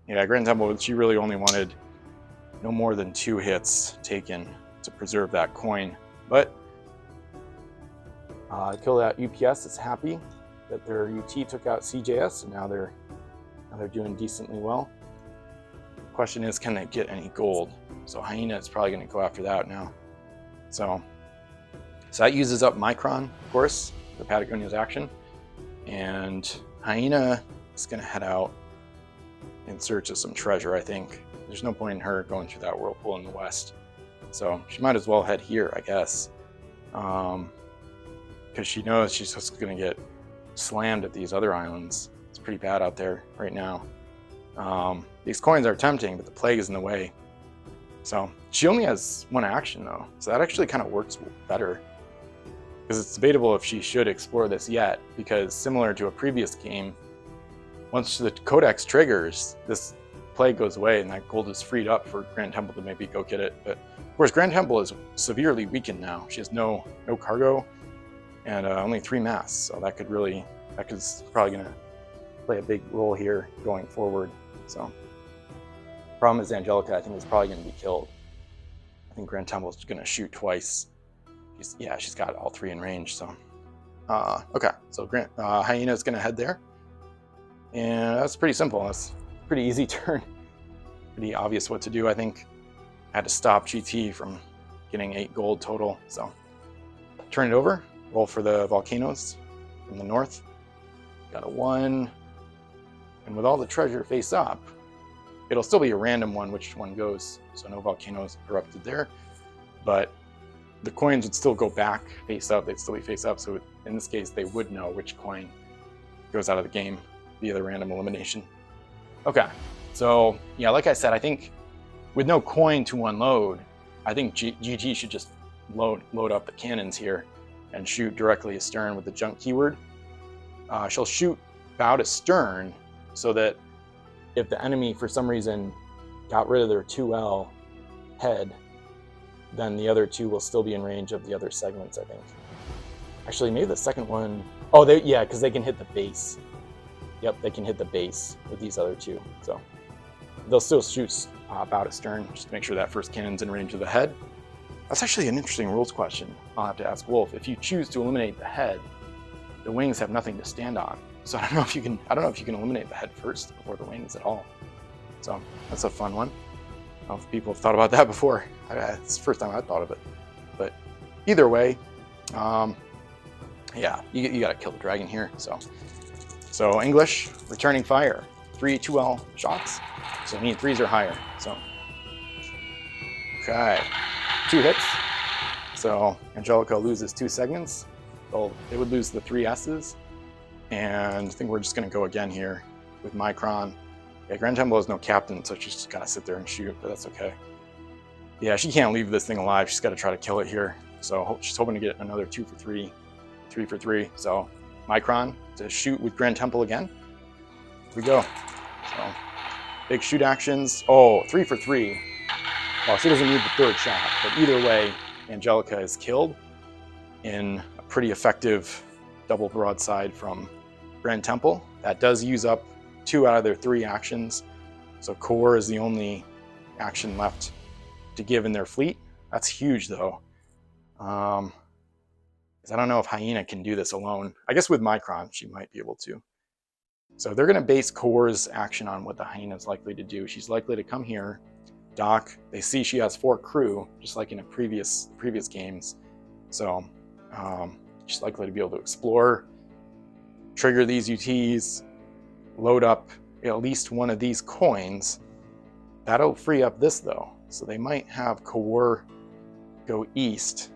yeah, Grand Temple, she really only wanted no more than 2 hits taken to preserve that coin. But kill that UPS is happy that their UT took out CJS, and now they're doing decently well. The question is, can they get any gold? So Hyena is probably going to go after that now. So that uses up Micron, of course, the Patagonia's action, and Hyena is going to head out in search of some treasure. I think there's no point in her going through that whirlpool in the west, so she might as well head here, I guess, because she knows she's just going to get slammed at these other islands. It's pretty bad out there right now. These coins are tempting, but the plague is in the way. So she only has 1 action though, so that actually kind of works better, because it's debatable if she should explore this yet, because similar to a previous game, once the Codex triggers, this plague goes away and that gold is freed up for Grand Temple to maybe go get it. But of course, Grand Temple is severely weakened now. She has no cargo and only 3 masts, so that could probably gonna play a big role here going forward. So problem is Angelica, I think, is probably gonna be killed. I think Grand Temple is gonna shoot twice. She's got all 3 in range. So okay, so Hyena is gonna head there, and that's pretty simple. That's a pretty easy turn. Pretty obvious what to do. I think I had to stop GT from getting 8 gold total. So turn it over. Roll for the volcanoes from the north. Got a 1, and with all the treasure face up, it'll still be a random one which one goes. So no volcanoes erupted there, but the coins would still go back face up. They'd still be face up. So in this case, they would know which coin goes out of the game via the random elimination. Okay, so yeah, like I said, I think with no coin to unload, I think GT should just load up the cannons here and shoot directly astern with the junk keyword. She'll shoot bow to stern, so that if the enemy for some reason got rid of their 2L head, then the other 2 will still be in range of the other segments, I think. Actually, maybe the second one, because they can hit the base. Yep, they can hit the base with these other 2. So they'll still shoot bow to stern, just to make sure that first cannon's in range of the head. That's actually an interesting rules question. I'll have to ask Wolf. If you choose to eliminate the head, the wings have nothing to stand on. So I don't know if you can eliminate the head first before the wings at all. So that's a fun one. I don't know if people have thought about that before. It's the first time I thought of it. But either way, yeah, you got to kill the dragon here. So English, returning fire. 3 2L shots. So I mean 3s or higher. So, okay, 2 hits. So Angelica loses 2 segments. They would lose the 3 S's. And I think we're just going to go again here with Micron. Yeah, Grand Temple has no captain, so she's just got to sit there and shoot, but that's okay. Yeah, she can't leave this thing alive. She's got to try to kill it here. So she's hoping to get another 2 for 3, 3 for 3. So Micron to shoot with Grand Temple again. Here we go. So big shoot actions. Oh, 3 for 3. Well, she doesn't need the 3rd shot, but either way, Angelica is killed in a pretty effective double broadside from Grand Temple. That does use up 2 out of their 3 actions. So core is the only action left to give in their fleet. That's huge though. Because I don't know if Hyena can do this alone. I guess with Micron, she might be able to. So they're going to base core's action on what the Hyena is likely to do. She's likely to come here, dock. They see she has 4 crew, just like in a previous games. So she's likely to be able to explore, trigger these UTs, load up at least one of these coins. That'll free up this though. So they might have core go east.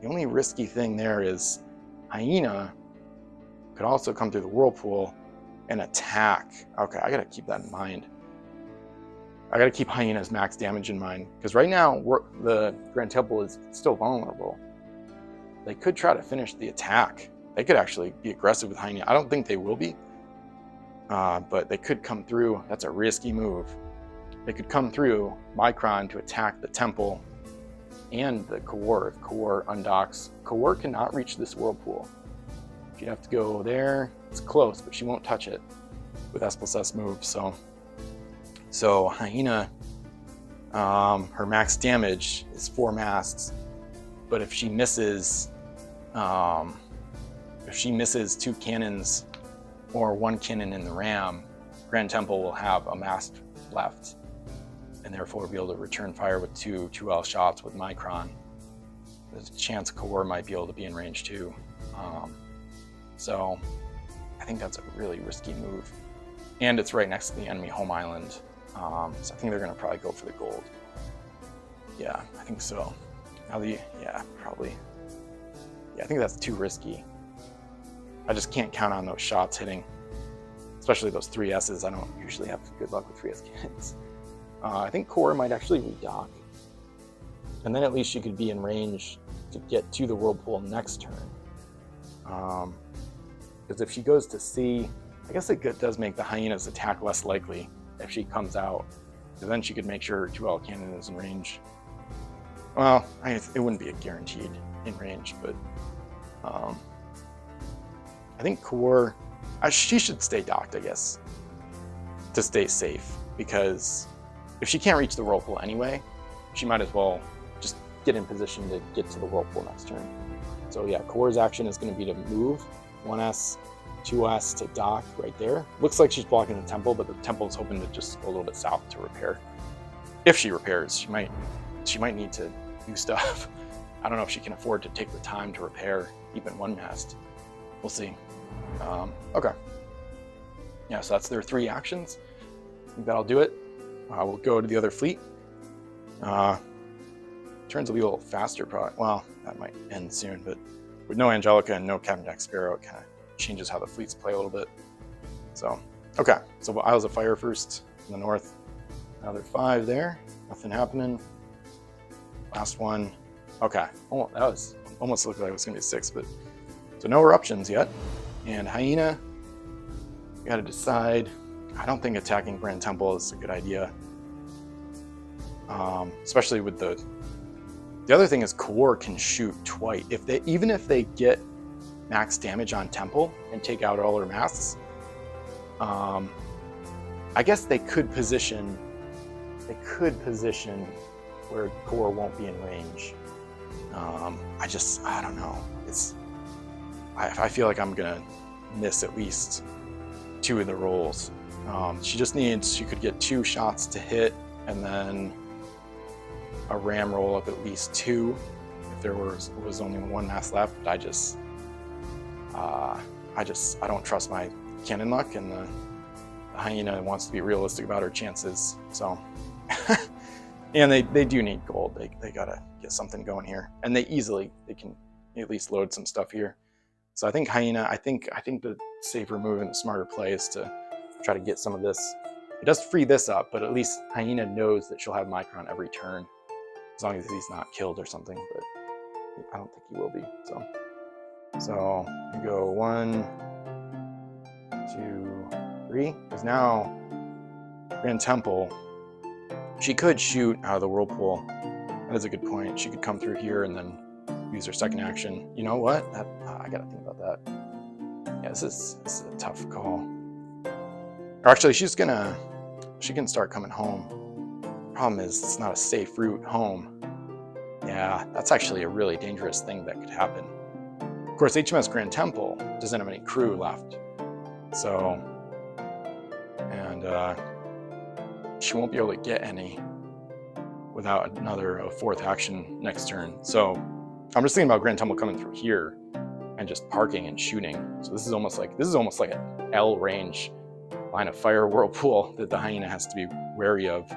The only risky thing there is Hyena could also come through the whirlpool and attack. Okay, I gotta keep that in mind. I gotta keep Hyena's max damage in mind, because right now the Grand Temple is still vulnerable. They could try to finish the attack. They could actually be aggressive with Hyena. I don't think they will be, but they could come through. That's a risky move. They could come through Micron to attack the temple and the core if core undocks. Core cannot reach this whirlpool. She'd have to go there. It's close, but she won't touch it with S+S moves. So Hyena, her max damage is 4 masts, but if she misses 2 cannons or 1 cannon in the ram, Grand Temple will have a mast left, and therefore be able to return fire with 2 2L shots with Micron. There's a chance core might be able to be in range too. So I think that's a really risky move. And it's right next to the enemy home island. So I think they're gonna probably go for the gold. Yeah, I think so. Yeah, probably. Yeah, I think that's too risky. I just can't count on those shots hitting, especially those 3 S's. I don't usually have good luck with 3S cannons. I think core might actually redock, and then at least she could be in range to get to the whirlpool next turn. Because if she goes to C, I guess it does make the Hyena's attack less likely if she comes out, because then she could make sure her 2L cannon is in range. Well, it wouldn't be a guaranteed in range, but I think core, she should stay docked, I guess, to stay safe, because if she can't reach the whirlpool anyway, she might as well just get in position to get to the whirlpool next turn. So yeah, core's action is going to be to move 1S, 2S to dock right there. Looks like she's blocking the temple, but the temple is hoping to just go a little bit south to repair. If she repairs, she might need to do stuff. I don't know if she can afford to take the time to repair even 1 mast. We'll see. Okay. Yeah, so that's their 3 actions. I think that'll do it. We'll go to the other fleet. Turns will be a little faster, probably. Well, that might end soon, but with no Angelica and no Captain Jack Sparrow, it kind of changes how the fleets play a little bit. So, okay. So Isles of Fire first in the north. Another 5 there. Nothing happening. Last one. Okay. Oh, that was almost looked like it was going to be 6, but so no eruptions yet. And Hyena, you got to decide. I don't think attacking Grand Temple is a good idea, especially with the other thing is core can shoot twice. Even if they get max damage on Temple and take out all her masts, I guess they could position where core won't be in range. I don't know. I feel like I'm gonna miss at least 2 of the rolls. She could get 2 shots to hit, and then a ram roll of at least 2 if there was only 1 mass left. But I don't trust my cannon luck, and the hyena wants to be realistic about her chances. So, and they do need gold. They gotta get something going here, and they can at least load some stuff here. So I think hyena. I think the safer move and the smarter play is to try to get some of this. It does free this up, but at least hyena knows that she'll have Micron every turn, as long as he's not killed or something. But I don't think he will be. So you go 1, 2, 3. Because now Grand Temple, she could shoot out of the whirlpool. That is a good point. She could come through here and then use her second action. You know what? I gotta think about that. Yeah, this is a tough call. Or actually, she can start coming home. Problem is, it's not a safe route home. Yeah, that's actually a really dangerous thing that could happen. Of course, HMS Grand Temple doesn't have any crew left, so, and she won't be able to get any without a 4th action next turn. So I'm just thinking about Grand Temple coming through here and just parking and shooting. So this is almost like an L range line of fire whirlpool that the hyena has to be wary of.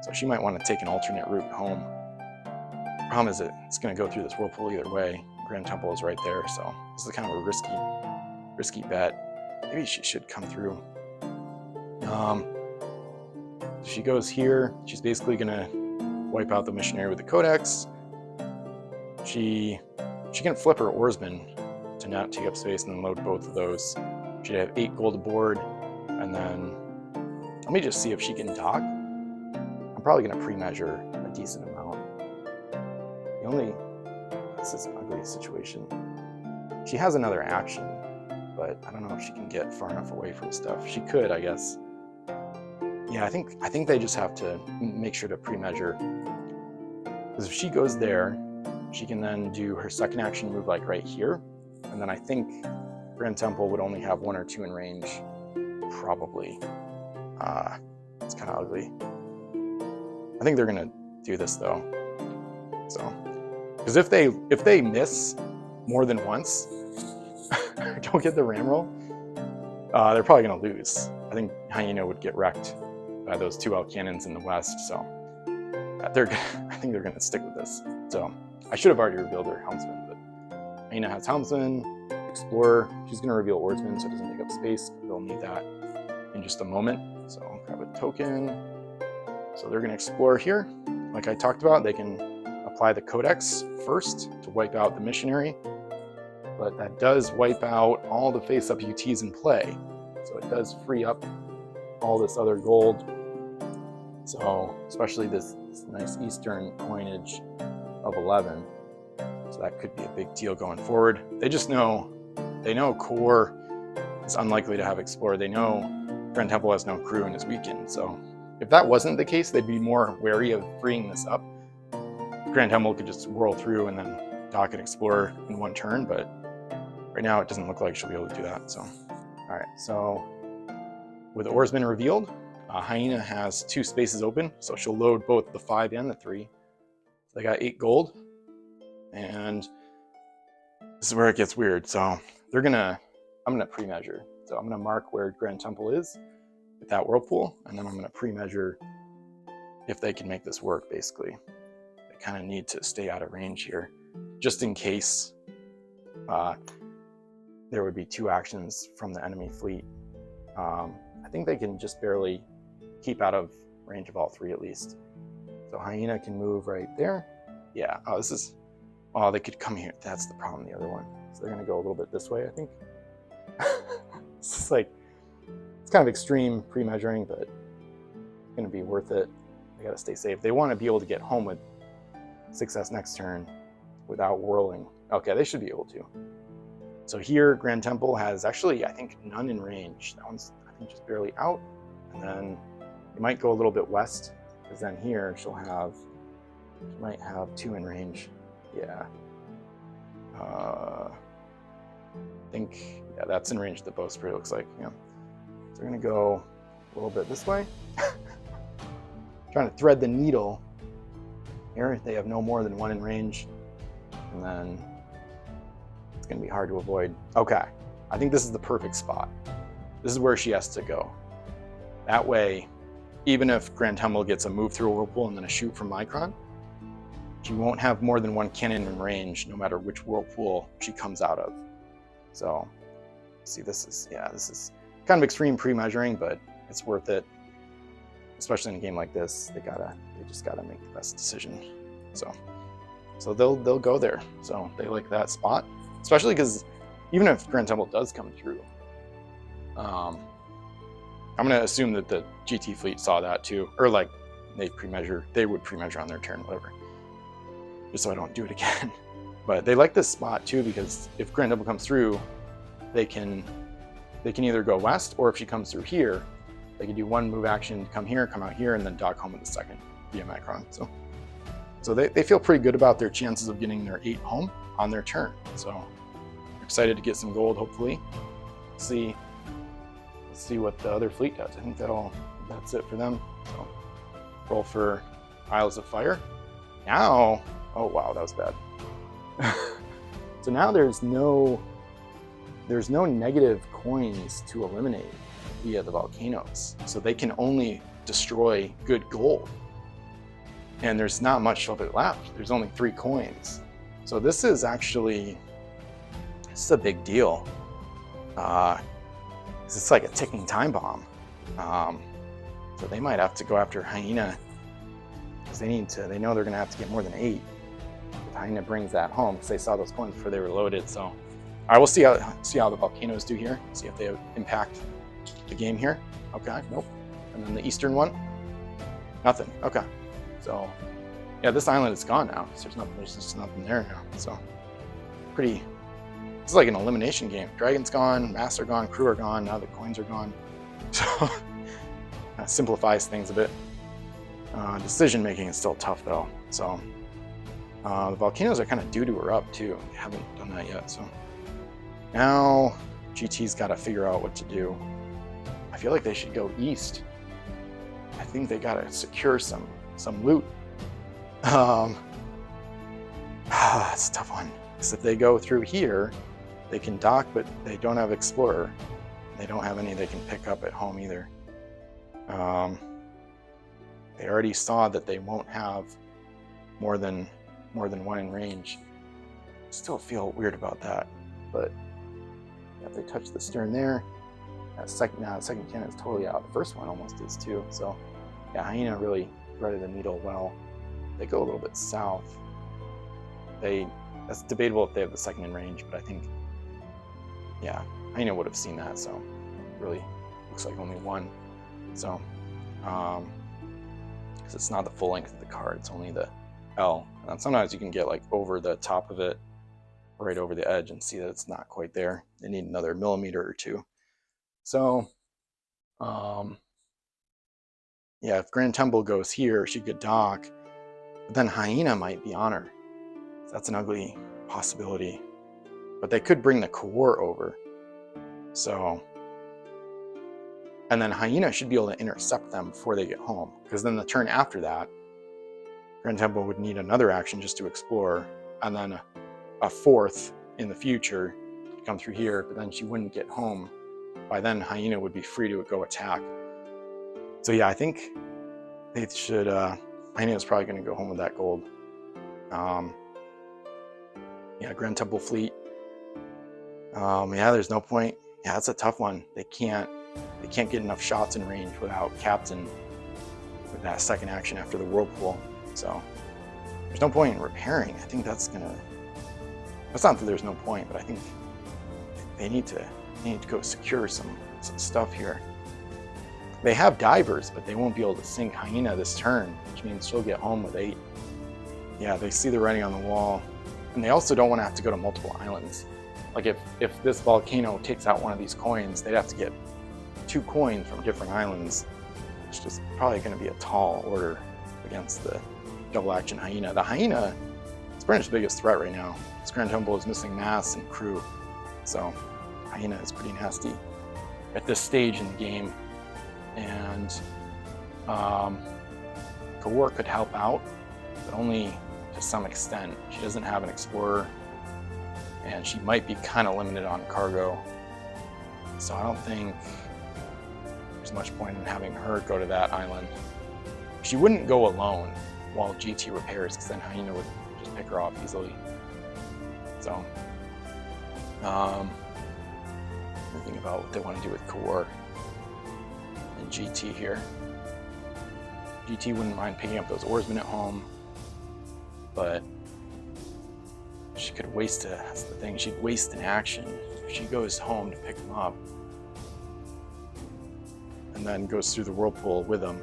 So she might want to take an alternate route home. Problem is it's going to go through this whirlpool either way. Grand Temple is right there, so this is kind of a risky bet. Maybe she should come through. She goes here. She's basically going to wipe out the missionary with the codex. She can flip her oarsman to not take up space and then load both of those. She'd have 8 gold aboard, and then let me just see if she can dock. I'm probably going to pre-measure a decent amount. This is an ugly situation. She has another action, but I don't know if she can get far enough away from stuff. She could, I guess. Yeah, I think they just have to make sure to pre-measure. Because if she goes there, she can then do her second action move like right here. And then I think Grand Temple would only have 1 or 2 in range, probably. It's kind of ugly. I think they're gonna do this though. So, because if they miss more than once, don't get the ram roll, they're probably gonna lose. I think hyena would get wrecked by those 2 L cannons in the west. So I think they're gonna stick with this. So I should have already revealed her helmsman, but hyena has helmsman, explorer. She's gonna reveal oarsman so it doesn't take up space. They'll need that in just a moment. So I'll grab a token. So they're gonna explore here. Like I talked about, they can apply the codex first to wipe out the missionary, but that does wipe out all the face-up UTs in play. So it does free up all this other gold. So especially this nice Eastern coinage of 11. So that could be a big deal going forward. They know core is unlikely to have explorer. They know Grand Temple has no crew and is weakened. So if that wasn't the case, they'd be more wary of freeing this up. Grand Temple could just whirl through and then dock and explore in 1 turn, but right now it doesn't look like she'll be able to do that. So, all right, so with oarsman revealed, hyena has 2 spaces open, so she'll load both the 5 and the 3. So they got 8 gold, and this is where it gets weird. So I'm gonna pre-measure. So I'm gonna mark where Grand Temple is with that whirlpool, and then I'm gonna pre-measure if they can make this work, basically. Kind of need to stay out of range here, just in case there would be 2 actions from the enemy fleet. I think they can just barely keep out of range of all 3 at least. So hyena can move right there. Yeah. Oh, they could come here. That's the problem. The other one. So they're gonna go a little bit this way, I think. It's just like, it's kind of extreme pre-measuring, but it's gonna be worth it. They gotta stay safe. They want to be able to get home with success next turn without whirling. Okay, they should be able to. So here, Grand Temple has actually, I think, none in range. That one's, I think, just barely out. And then it might go a little bit west, because then here she might have 2 in range. Yeah. I think, yeah, that's in range of the bowsprit, it looks like. Yeah. So we're gonna go a little bit this way. Trying to thread the needle Here they have no more than 1 in range, and then it's going to be hard to avoid. Okay, I think this is the perfect spot. This is where she has to go. That way, even if Grand Tumble gets a move through a whirlpool and then a shoot from Micron, she won't have more than 1 cannon in range, no matter which whirlpool she comes out of. So, see, this is kind of extreme pre-measuring, but it's worth it. Especially in a game like this, they just gotta make the best decision. So they'll go there. So they like that spot, especially because even if Grand Tumble does come through, I'm gonna assume that the GT fleet saw that too, or like they would pre-measure on their turn, whatever. Just so I don't do it again. But they like this spot too because if Grand Tumble comes through, they can either go west, or if she comes through here, they can do 1 move action, come here, come out here, and then dock home with the second via Micron. So they feel pretty good about their chances of getting their 8 home on their turn. So excited to get some gold, hopefully. Let's see what the other fleet does. I think that's it for them. So roll for Isles of Fire. Now, oh wow, that was bad. So now there's no negative coins to eliminate via the volcanoes. So they can only destroy good gold. And there's not much of it left. There's only 3 coins. So this is a big deal. It's like a ticking time bomb. So they might have to go after Hyena because they know they're gonna have to get more than 8 if Hyena brings that home, because they saw those coins before they were loaded. So I will see how the volcanoes do here, see if they impact the game here. Okay, nope. And then the eastern one, nothing. Okay, so yeah, this island is gone now. So there's just nothing there now. So pretty. It's like an elimination game. Dragon's gone, masts are gone, crew are gone. Now the coins are gone. So that simplifies things a bit. Decision making is still tough though. So the volcanoes are kind of due to her up too. They haven't done that yet. So now GT's got to figure out what to do. I feel like they should go east. I think they got to secure some loot. It's a tough one. Because if they go through here, they can dock, but they don't have Explorer. They don't have any they can pick up at home either. They already saw that they won't have more than 1 in range. Still feel weird about that, but if they touch the stern there, that second cannon is totally out. The first one almost is too. So yeah, Hyena really threaded the needle well. They go a little bit south. That's debatable if they have the second in range, but I think, yeah, Hyena would have seen that. So really looks like only 1. So because it's not the full length of the card, it's only the L. And sometimes you can get like over the top of it, right over the edge, and see that it's not quite there. They need another millimeter or 2. So yeah, if Grand Tumble goes here, she could dock, but then Hyena might be on her. So that's an ugly possibility. But they could bring the core over. So, and then Hyena should be able to intercept them before they get home, because then the turn after that, Grand Tumble would need another action just to explore, and then a 4th in the future to come through here, but then she wouldn't get home. By then, Hyena would be free to go attack. So yeah, I think they should, Hyena's probably going to go home with that gold. Yeah, Grand Temple fleet. Yeah, there's no point. Yeah, that's a tough one. They can't get enough shots in range without Captain with that second action after the whirlpool. So there's no point in repairing. I think that's not that there's no point, but I think they need to go secure some stuff here. They have divers, but they won't be able to sink Hyena this turn, which means she'll get home with 8. Yeah, they see the writing on the wall. And they also don't want to have to go to multiple islands. Like if this volcano takes out one of these coins, they'd have to get 2 coins from different islands, which is probably going to be a tall order against the double action Hyena. The Hyena is pretty much the biggest threat right now. This Grand Temple is missing mass and crew. So Hyena is pretty nasty at this stage in the game. And Kawar could help out. but only to some extent. She doesn't have an explorer, and she might be kind of limited on cargo. So I don't think there's much point in having her go to that island. She wouldn't go alone while GT repairs, because then Hyena would just pick her off easily. So, thinking about what they want to do with Core and GT here. GT wouldn't mind picking up those oarsmen at home, but she could waste that's the thing, she'd waste an action if she goes home to pick them up and then goes through the whirlpool with them.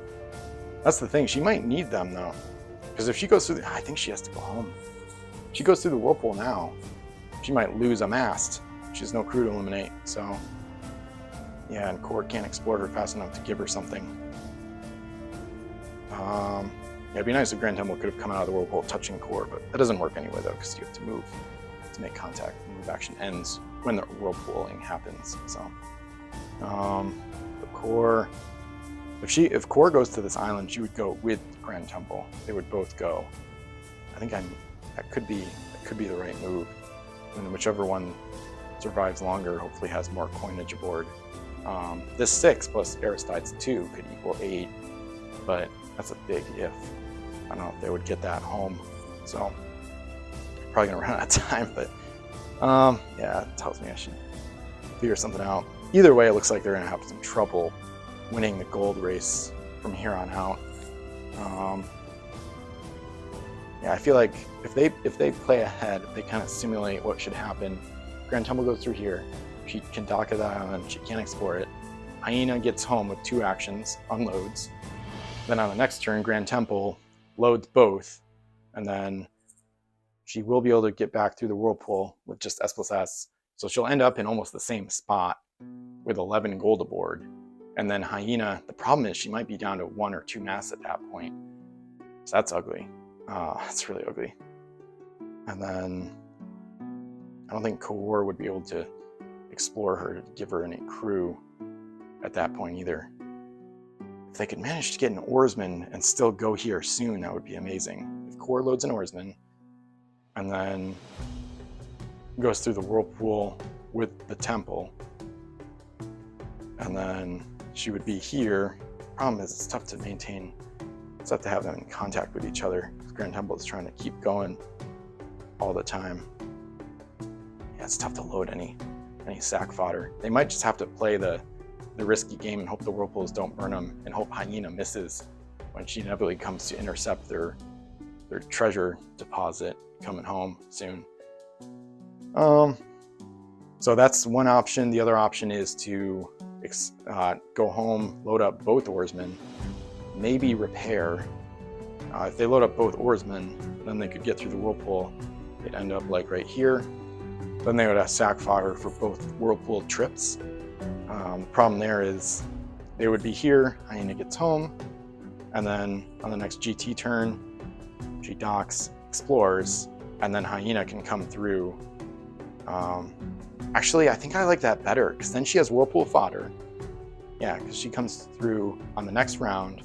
That's the thing, she might need them though, because if she goes through I think she has to go home. If she goes through the whirlpool now, she might lose a mast. She has no crew to eliminate, so yeah, and Core can't explore her fast enough to give her something. Yeah, it'd be nice if Grand Temple could have come out of the whirlpool touching Core, but that doesn't work anyway though, because you have to move to make contact. The move action ends when the whirlpooling happens. So, the Core, if Core goes to this island, she would go with Grand Temple. They would both go. I think that could be the right move. And whichever one survives longer hopefully has more coinage aboard. This 6 plus Aristides 2 could equal 8, but that's a big if. I don't know if they would get that home, so probably gonna run out of time, but yeah, it tells me I should figure something out. Either way, it looks like they're gonna have some trouble winning the gold race from here on out. Yeah, I feel like if they play ahead, if they kind of simulate what should happen, Grand Temple goes through here, she can dock at that island, she can't explore it. Hyena gets home with 2 actions, unloads. Then on the next turn, Grand Temple loads both, and then she will be able to get back through the whirlpool with just S+S. So she'll end up in almost the same spot with 11 gold aboard. And then Hyena, the problem is she might be down to 1 or 2 masts at that point. So that's ugly. That's really ugly. And then I don't think Core would be able to explore her to give her any crew at that point either. If they could manage to get an oarsman and still go here soon, that would be amazing. If Core loads an oarsman and then goes through the whirlpool with the temple, and then she would be here. Problem is, it's tough to maintain. It's tough to have them in contact with each other. Grand Temple is trying to keep going all the time. Yeah, it's tough to load any sack fodder. They might just have to play the risky game and hope the whirlpools don't burn them, and hope Hyena misses when she inevitably comes to intercept their treasure deposit coming home soon. So that's one option. The other option is to go home, load up both oarsmen, maybe repair. If they load up both oarsmen, then they could get through the whirlpool. They'd end up like right here. Then they would have sack fodder for both whirlpool trips. The problem there is they would be here, Hyena gets home, and then on the next GT turn, she docks, explores, and then Hyena can come through. Actually, I think I like that better, because then she has whirlpool fodder. Yeah, because she comes through on the next round.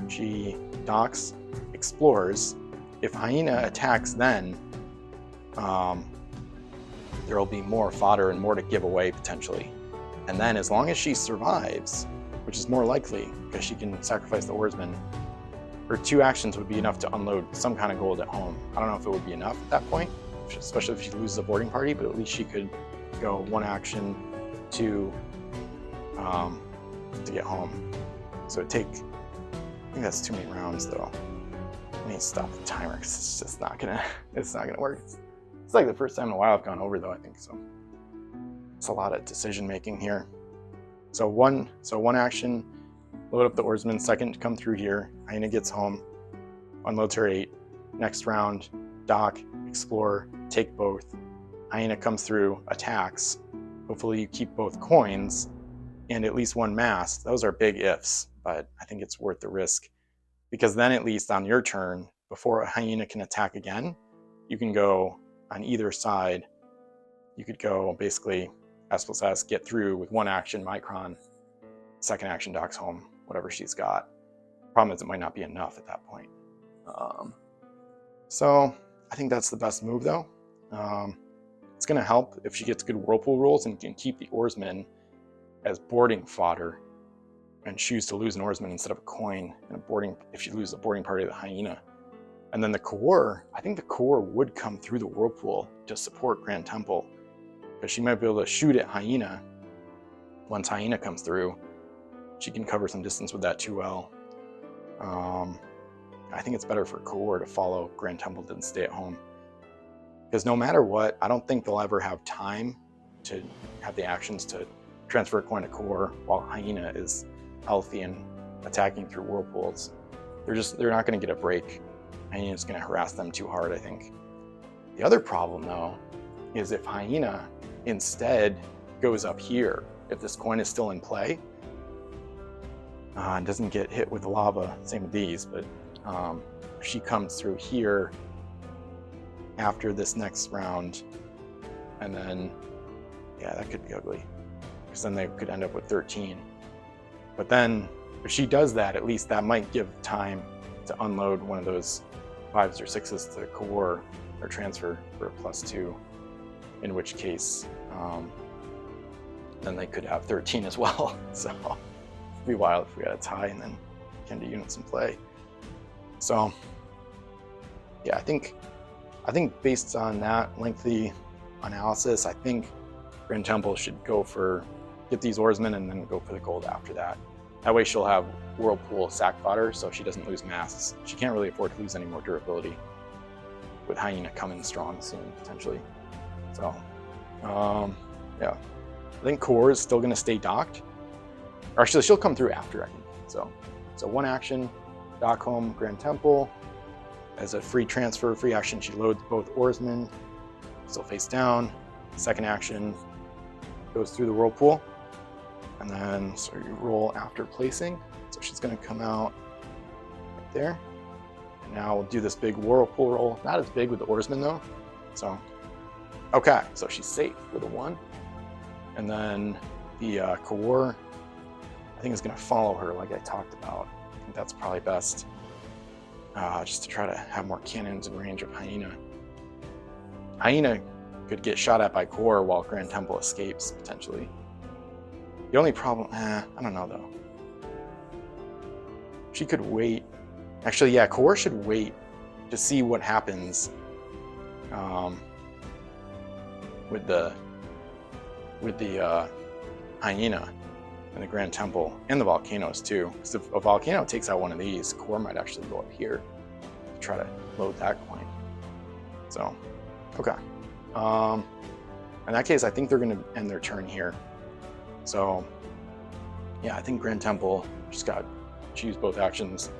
She docks, explores. If Hyena attacks then, there will be more fodder and more to give away potentially. And then as long as she survives, which is more likely because she can sacrifice the oarsman, her 2 actions would be enough to unload some kind of gold at home. I don't know if it would be enough at that point, especially if she loses a boarding party, but at least she could go 1 action to get home. So I think that's too many rounds though. I need to stop the timer because it's just not gonna work. It's like the first time in a while I've gone over though, I think so. It's a lot of decision making here. So one action, load up the oarsman, second to come through here. Hyena gets home, unloads her 8. Next round, dock, explore, take both. Hyena comes through, attacks. Hopefully you keep both coins and at least 1 mast. Those are big ifs, but I think it's worth the risk, because then at least on your turn, before a Hyena can attack again, you can go on either side. You could go basically S+S, get through with 1 action, Micron, second action docks home, whatever she's got. Problem is it might not be enough at that point. So I think that's the best move though. It's going to help if she gets good whirlpool rolls and can keep the oarsmen as boarding fodder and choose to lose an oarsman instead of a coin and a boarding if she loses the boarding party of the hyena. And then the core, I think the core would come through the whirlpool to support Grand Temple, because she might be able to shoot at hyena. Once hyena comes through, she can cover some distance with that too well. I think it's better for core to follow Grand Temple than stay at home, because no matter what, I don't think they'll ever have time to have the actions to transfer a coin to core while hyena is healthy and attacking through whirlpools. They're not going to get a break. Hyena's going to harass them too hard, I think. The other problem though is if hyena instead goes up here, if this coin is still in play and doesn't get hit with the lava, same with these, but if she comes through here after this next round, and then yeah, that could be ugly, because then they could end up with 13. But then if she does that, at least that might give time to unload one of those 5s or 6s to core or transfer for a +2, in which case then they could have 13 as well. So it'd be wild if we had a tie and then Kenda units in play. So yeah, I think based on that lengthy analysis, I think Grand Temple should get these oarsmen and then go for the gold after that. That way she'll have whirlpool sack fodder, so she doesn't lose mass. She can't really afford to lose any more durability with hyena coming strong soon, potentially. So yeah, I think core is still going to stay docked. Or actually, she'll come through after, I think. So one action, dock home Grand Temple. As a free transfer, free action, she loads both oarsmen, still face down. Second action, goes through the whirlpool. And then, so you roll after placing. So she's going to come out right there. And now we'll do this big whirlpool roll. Not as big with the oarsmen though. So, okay, so she's safe with a 1. And then the core, I think, is going to follow her like I talked about. I think that's probably best, just to try to have more cannons in range of hyena. Hyena could get shot at by core while Grand Temple escapes, potentially. The only problem, I don't know though. She could wait. Actually, yeah, core should wait to see what happens with the hyena and the Grand Temple and the volcanoes too. Because if a volcano takes out one of these, core might actually go up here to try to load that coin. So, okay. In that case, I think they're going to end their turn here. So, yeah, I think Grand Temple just got to choose both actions,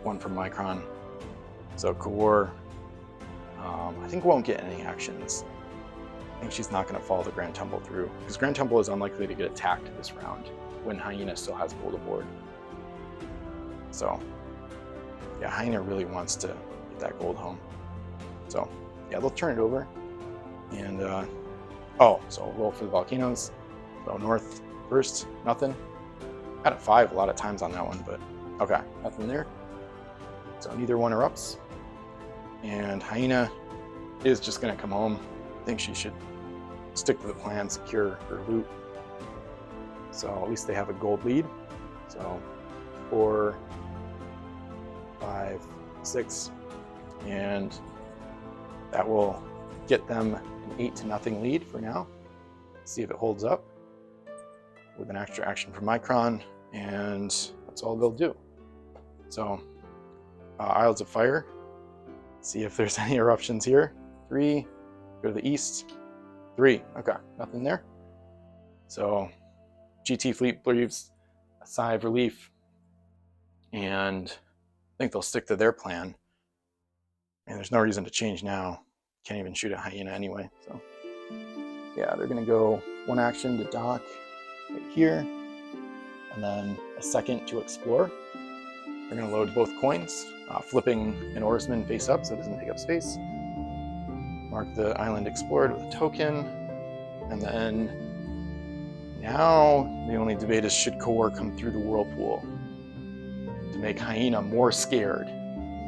one from Micron. So core, I think won't get any actions. I think she's not going to follow the Grand Temple through, because Grand Temple is unlikely to get attacked this round when Hyena still has gold aboard. So, yeah, Hyena really wants to get that gold home. So, yeah, they'll turn it over. And, so I'll roll for the volcanoes. So north first, nothing. Had a 5 a lot of times on that one, but okay, nothing there. So neither one erupts. And Hyena is just going to come home. I think she should stick to the plan, secure her loot. So at least they have a gold lead. So 4, 5, 6, and that will get them an 8-0 lead for now. See if it holds up with an extra action from Micron, and that's all they'll do. So Isles of Fire, see if there's any eruptions here. 3, go to the east. 3, okay, nothing there. So GT Fleet breathes a sigh of relief, and I think they'll stick to their plan. And there's no reason to change now. Can't even shoot a Hyena anyway. So yeah, they're gonna go one action to dock right here, and then a second to explore. They're gonna load both coins, flipping an oarsman face up so it doesn't take up space. Mark the island explored with a token, and then now the only debate is should core come through the whirlpool to make Hyena more scared.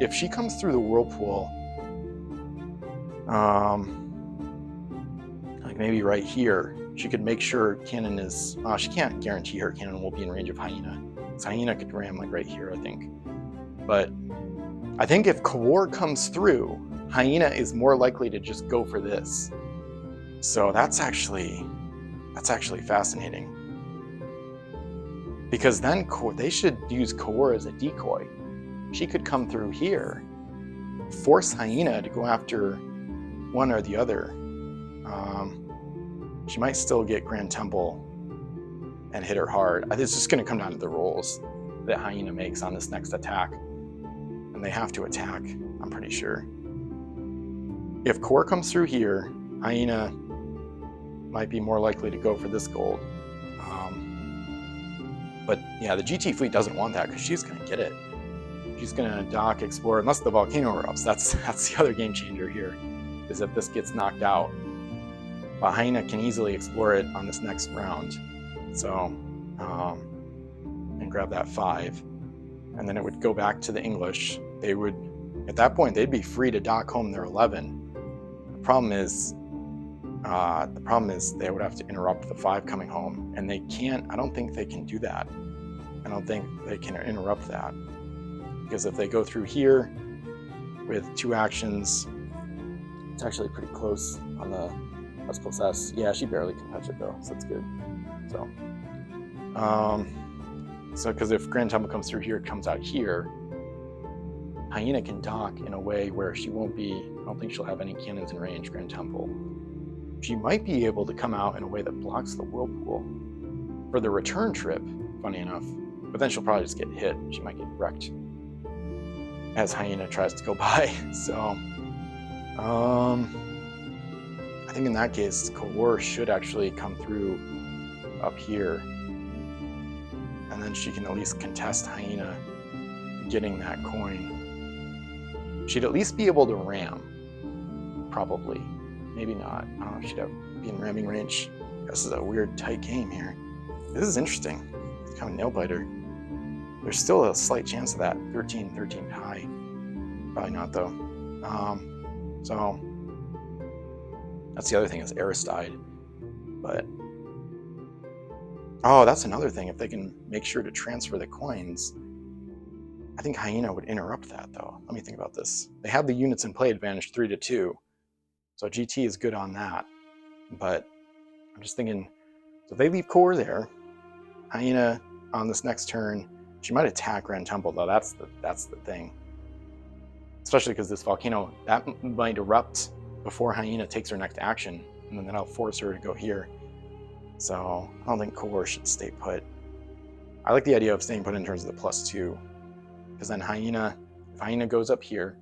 If she comes through the whirlpool, Like maybe right here, she could make sure cannon is, she can't guarantee her cannon will be in range of Hyena. So Hyena could ram like right here, I think. But I think if Kawar comes through, Hyena is more likely to just go for this. So that's actually fascinating. Because then they should use Kawar as a decoy. She could come through here, force Hyena to go after one or the other. She might still get Grand Temple and hit her hard. It's just going to come down to the rolls that Hyena makes on this next attack. And they have to attack, I'm pretty sure. If Kawar comes through here, Hyena might be more likely to go for this gold. But yeah, the GT fleet doesn't want that because she's going to get it. She's going to dock, explore, unless the volcano erupts. That's the other game changer here, is if this gets knocked out. But Hyena can easily explore it on this next round. So, and grab that 5. And then it would go back to the English. They would, at that point, they'd be free to dock home their 11. The problem is they would have to interrupt the 5 coming home, and they can't. I don't think they can do that. I don't think they can interrupt that, because if they go through here with 2 actions, it's actually pretty close on the S+S. Yeah, she barely can touch it though, so that's good. So because if Grand Temple comes through here, it comes out here, Hyena can dock in a way where she won't be. I don't think she'll have any cannons in range. Grand Temple. She might be able to come out in a way that blocks the whirlpool for the return trip, funny enough. But then she'll probably just get hit. She might get wrecked as Hyena tries to go by. So, I think in that case, Kawar should actually come through up here. And then she can at least contest Hyena getting that coin. She'd at least be able to ram, probably. Maybe not. I don't know if she'd be in ramming range. This is a weird tight game here. This is interesting. It's kind of a nail biter. There's still a slight chance of that. 13 high. Probably not though. So that's the other thing, is Aristide. But that's another thing. If they can make sure to transfer the coins, I think Hyena would interrupt that though. Let me think about this. They have the units in play advantage 3-2. So GT is good on that, but I'm just thinking, so if they leave Kawar there, Hyena on this next turn, she might attack Grand Temple though. That's the thing. Especially because this volcano, that might erupt before Hyena takes her next action, and then that'll force her to go here. So I don't think Kawar should stay put. I like the idea of staying put in terms of the +2, because then Hyena, if Hyena goes up here,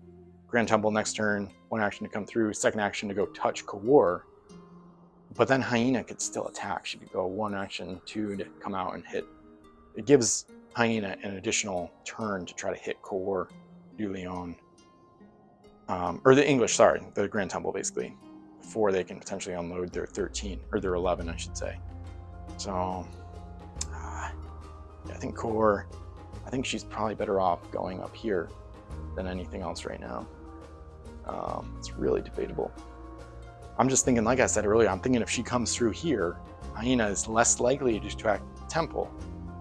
Grand Temple next turn, 1 action to come through, 2nd action to go touch Kawar. But then Hyena could still attack. She could go 1 action, 2 to come out and hit. It gives Hyena an additional turn to try to hit Kawar du Lion. Or the English, sorry, the Grand Temple basically, before they can potentially unload their 13, or their 11, I should say. So, yeah, I think Kawar, I think she's probably better off going up here than anything else right now. It's really debatable. I'm just thinking, like I said earlier, I'm thinking if she comes through here, Hyena is less likely to attract Temple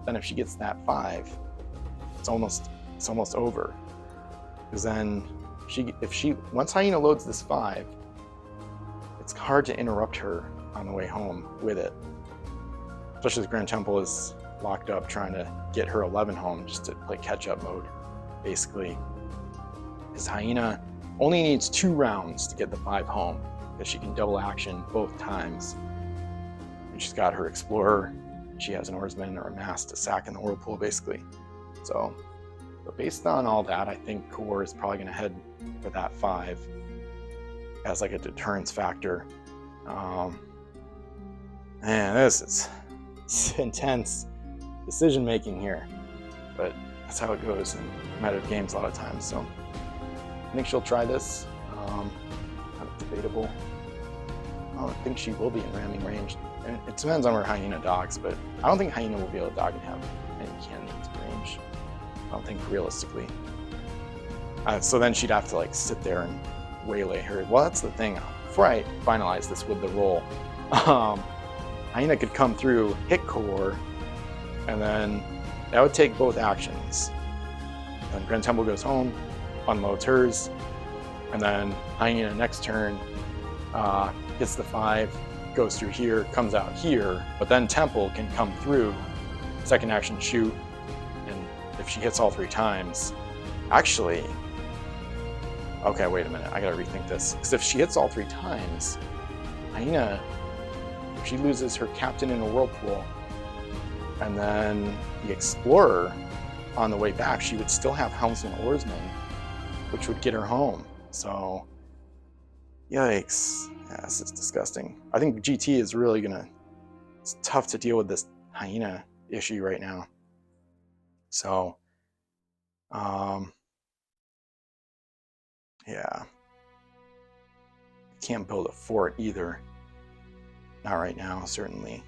than if she gets that 5. It's almost over. Because then once Hyena loads this 5, it's hard to interrupt her on the way home with it. Especially as Grand Temple is locked up trying to get her 11 home just to play catch-up mode, basically. Because Hyena only needs 2 rounds to get the 5 home, because she can double action both times. And she's got her Explorer, she has an Oarsman or a Mast to sack in the Whirlpool, basically. So based on all that, I think Kawar is probably going to head for that 5 as like a deterrence factor. Man, this is intense decision making here, but that's how it goes in competitive games a lot of times. So I think she'll try this. Kind of debatable. I don't think she will be in ramming range. And it depends on where Hyena docks, but I don't think Hyena will be able to dock and have any cannons in range. I don't think realistically. So then she'd have to like sit there and waylay her. Well, that's the thing. Before I finalize this with the roll, Hyena could come through, hit core, and then that would take both actions. Then Grand Temple goes home, unloads hers, and then Hyena next turn hits the 5, goes through here, comes out here, but then Temple can come through, second action shoot, and if she hits all 3 times, actually, okay, wait a minute, I gotta rethink this, because if she hits all 3 times, Hyena, if she loses her captain in a whirlpool, and then the Explorer on the way back, she would still have Helmsman Oarsman, which would get her home. So, yikes. Yeah, this is disgusting. I think GT is really it's tough to deal with this Hyena issue right now. So, yeah. Can't build a fort either. Not right now, certainly.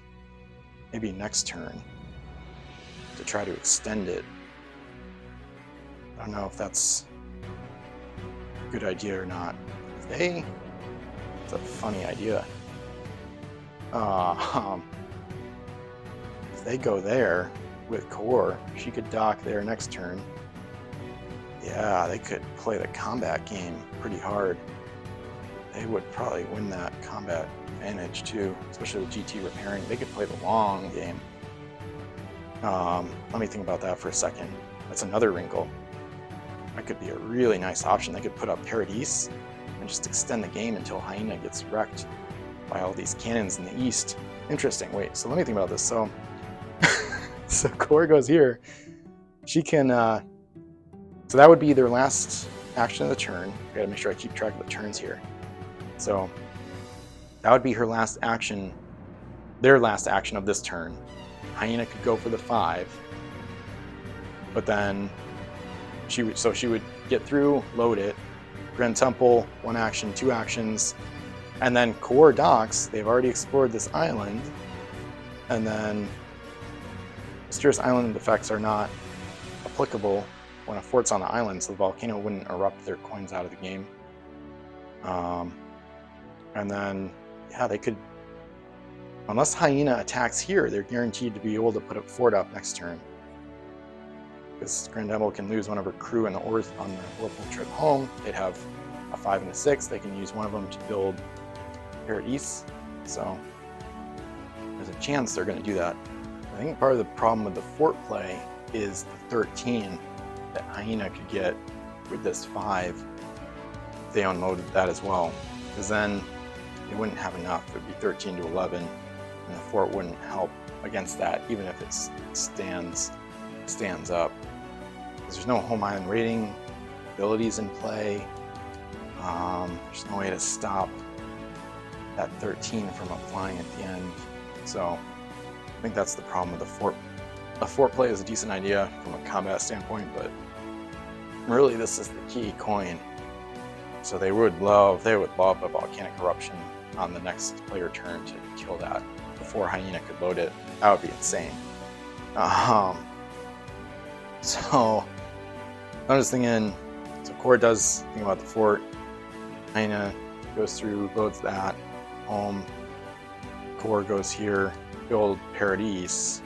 Maybe next turn to try to extend it. I don't know if that's a good idea or not. It's a funny idea. If they go there with core, she could dock there next turn. Yeah, they could play the combat game pretty hard. They would probably win that combat advantage too, especially with GT repairing. They could play the long game. Let me think about that for a second. That's another wrinkle. That could be a really nice option. They could put up Paradise and just extend the game until Hyena gets wrecked by all these cannons in the east. Interesting. Wait, so let me think about this. So, so core goes here. She can, so that would be their last action of the turn. I gotta make sure I keep track of the turns here. So that would be her last action, their last action of this turn. Hyena could go for the 5, but then she would get through, load it, Grand Temple, 1 action, 2 actions, and then core docks. They've already explored this island, and then mysterious island effects are not applicable when a fort's on the island, so the volcano wouldn't erupt their coins out of the game. And then, yeah, they could, unless Hyena attacks here, they're guaranteed to be able to put a fort up next turn. Because Grand Temple can lose one of her crew on the Whirlpool trip home. They'd have a 5 and a 6. They can use one of them to build Paradise. So there's a chance they're going to do that. I think part of the problem with the fort play is the 13 that Hyena could get with this 5 if they unloaded that as well. Because then they wouldn't have enough. It would be 13 to 11, and the fort wouldn't help against that, even if it stands up. Because there's no home island rating abilities in play. There's no way to stop that 13 from applying at the end. So I think that's the problem with the fort. A fort play is a decent idea from a combat standpoint, but really this is the key coin. So they would love a volcanic eruption on the next player turn to kill that before Hyena could load it. That would be insane. So I'm just thinking, so core does think about the fort. Hyena goes through, loads that, home. Core goes here, build Paradise.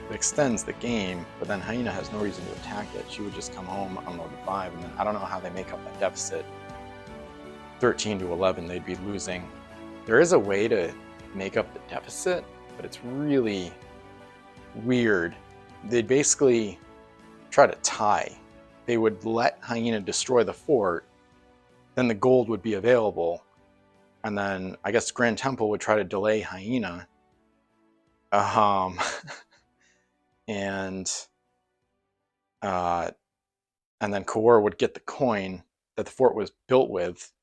It extends the game, but then Hyena has no reason to attack it. She would just come home, unload the 5, and then I don't know how they make up that deficit. 13 to 11, they'd be losing. There is a way to make up the deficit, but it's really weird. They'd basically try to tie. They would let Hyena destroy the fort, then the gold would be available, and then I guess Grand Temple would try to delay Hyena. And then Core would get the coin that the fort was built with,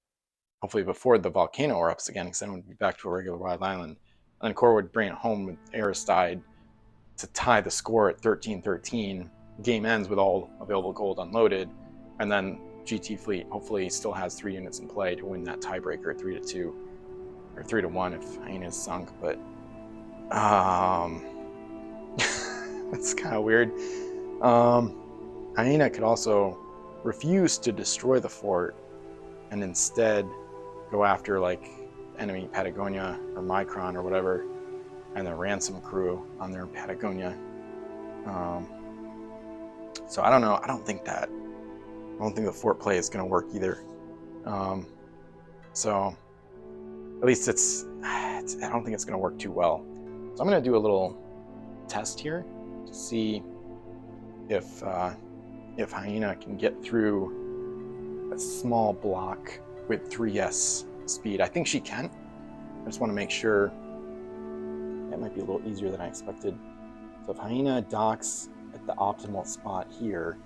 hopefully before the volcano erupts again, because then it would be back to a regular wild island. And then Core would bring it home with Aristide to tie the score at 13-13. Game ends with all available gold unloaded, and then GT Fleet hopefully still has 3 units in play to win that tiebreaker 3-2 or 3-1 if Hyena is sunk. But that's kind of weird. Hyena could also refuse to destroy the fort and instead go after like enemy Patagonia or Micron or whatever, and the ransom crew on their Patagonia. So I don't know. I don't think the fort play is going to work either. So at least I don't think it's going to work too well. So I'm going to do a little test here to see if Hyena can get through a small block with 3S speed. I think she can. I just want to make sure. It might be a little easier than I expected. So if Hyena docks at the optimal spot here,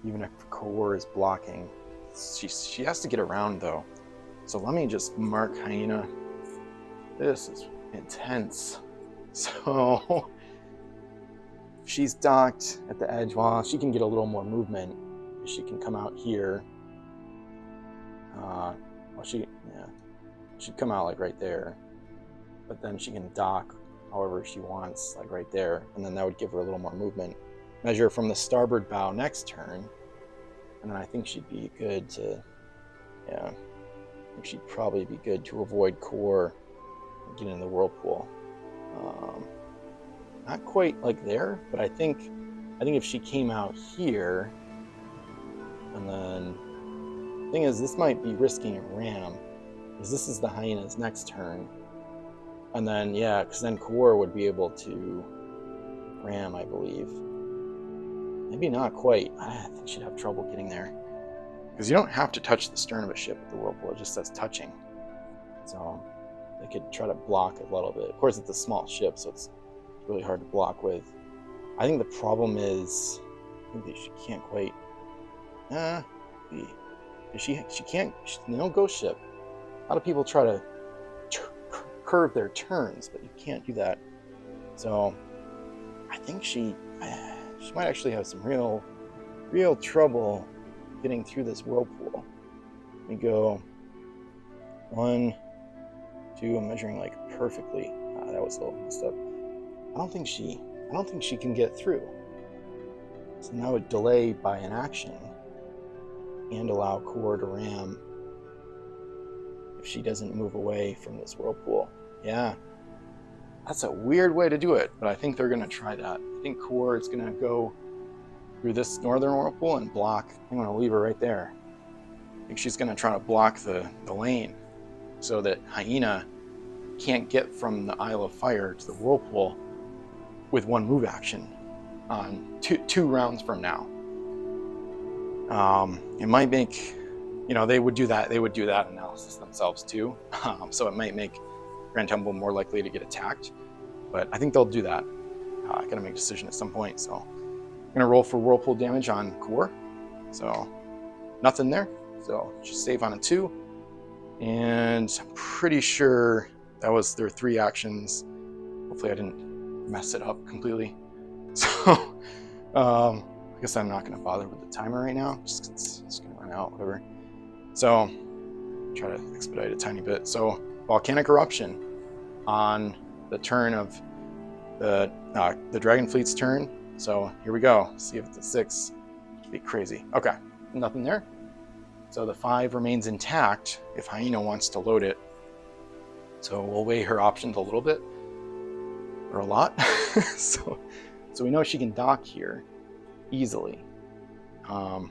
even if Core is blocking, she has to get around though. So let me just mark Hyena. This is intense. So she's docked at the edge. Well, she can get a little more movement. She can come out here. She'd come out like right there, but then she can dock however she wants, like right there, and then that would give her a little more movement. Measure from the starboard bow next turn, and then I think she'd be good to, I think she'd probably be good to avoid Core and get in the whirlpool. Not quite like there, but I think if she came out here, and then the thing is, this might be risking a ram, because this is the Hyena's next turn. And then, because then Core would be able to ram, I believe. Maybe not quite. I think she'd have trouble getting there. Because you don't have to touch the stern of a ship with the whirlpool, it just says touching. So they could try to block a little bit. Of course, it's a small ship, so it's really hard to block with. I think the problem is, she can't quite. She can't. No ghost ship. A lot of people try to curve their turns, but you can't do that. So I think she might actually have some real trouble getting through this whirlpool. Let me go 1, 2. I'm measuring like perfectly. That was a little messed up. I don't think she can get through. So now would delay by an action and allow Core to ram if she doesn't move away from this whirlpool. Yeah, that's a weird way to do it, but I think they're going to try that. I think Core is going to go through this northern whirlpool and block. I'm going to leave her right there. I think she's going to try to block the lane so that Hyena can't get from the Isle of Fire to the whirlpool with one move action on two rounds from now. It might make, they would do that analysis themselves too. So it might make Grand Temple more likely to get attacked, but I think they'll do that. I gotta make a decision at some point, so I'm gonna roll for whirlpool damage on Core. So nothing there, so just save on a 2, and I'm pretty sure that was their 3 actions. Hopefully I didn't mess it up completely. So I guess I'm not gonna bother with the timer right now. It's gonna run out, whatever. So try to expedite a tiny bit. So volcanic eruption on the turn of the Dragonfleet's turn. So here we go. See if it's a 6. It'd be crazy. Okay, nothing there. So the 5 remains intact if Hyena wants to load it. So we'll weigh her options a little bit, or a lot. So we know she can dock here easily. But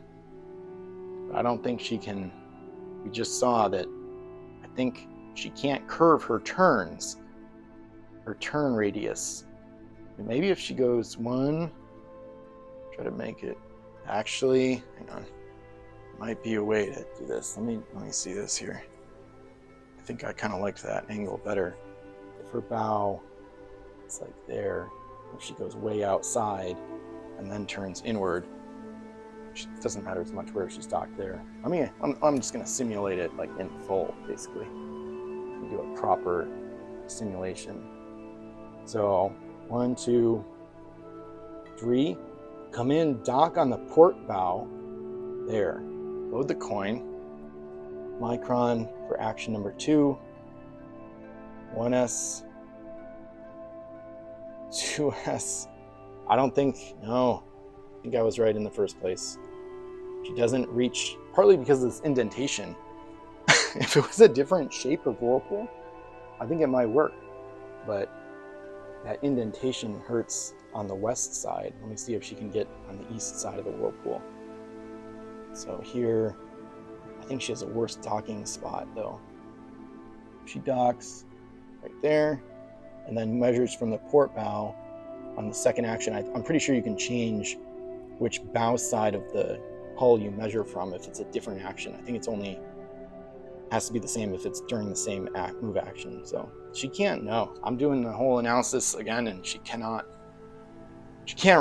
I don't think she can. We just saw that I think she can't curve her turns, her turn radius. And maybe if she goes 1, try to make it. Actually, hang on. Might be a way to do this. Let me see this here. I think I kind of liked that angle better. If her bow is like there, if she goes way outside and then turns inward, it doesn't matter as much where she's docked there. I'm just gonna simulate it like in full, basically. Do a proper simulation. So 1, 2, 3. Come in, dock on the port bow. There. Load the coin. Micron for action number 2. 1S. 2S. No. I think I was right in the first place. She doesn't reach, partly because of this indentation. If it was a different shape of whirlpool, I think it might work, but that indentation hurts on the west side. Let me see if she can get on the east side of the whirlpool. So here, I think she has a worse docking spot though. She docks right there, and then measures from the port bow on the second action. I'm pretty sure you can change which bow side of the hull you measure from if it's a different action. I think it's only has to be the same if it's during the same move action. So she can't know. I'm doing the whole analysis again, and she can't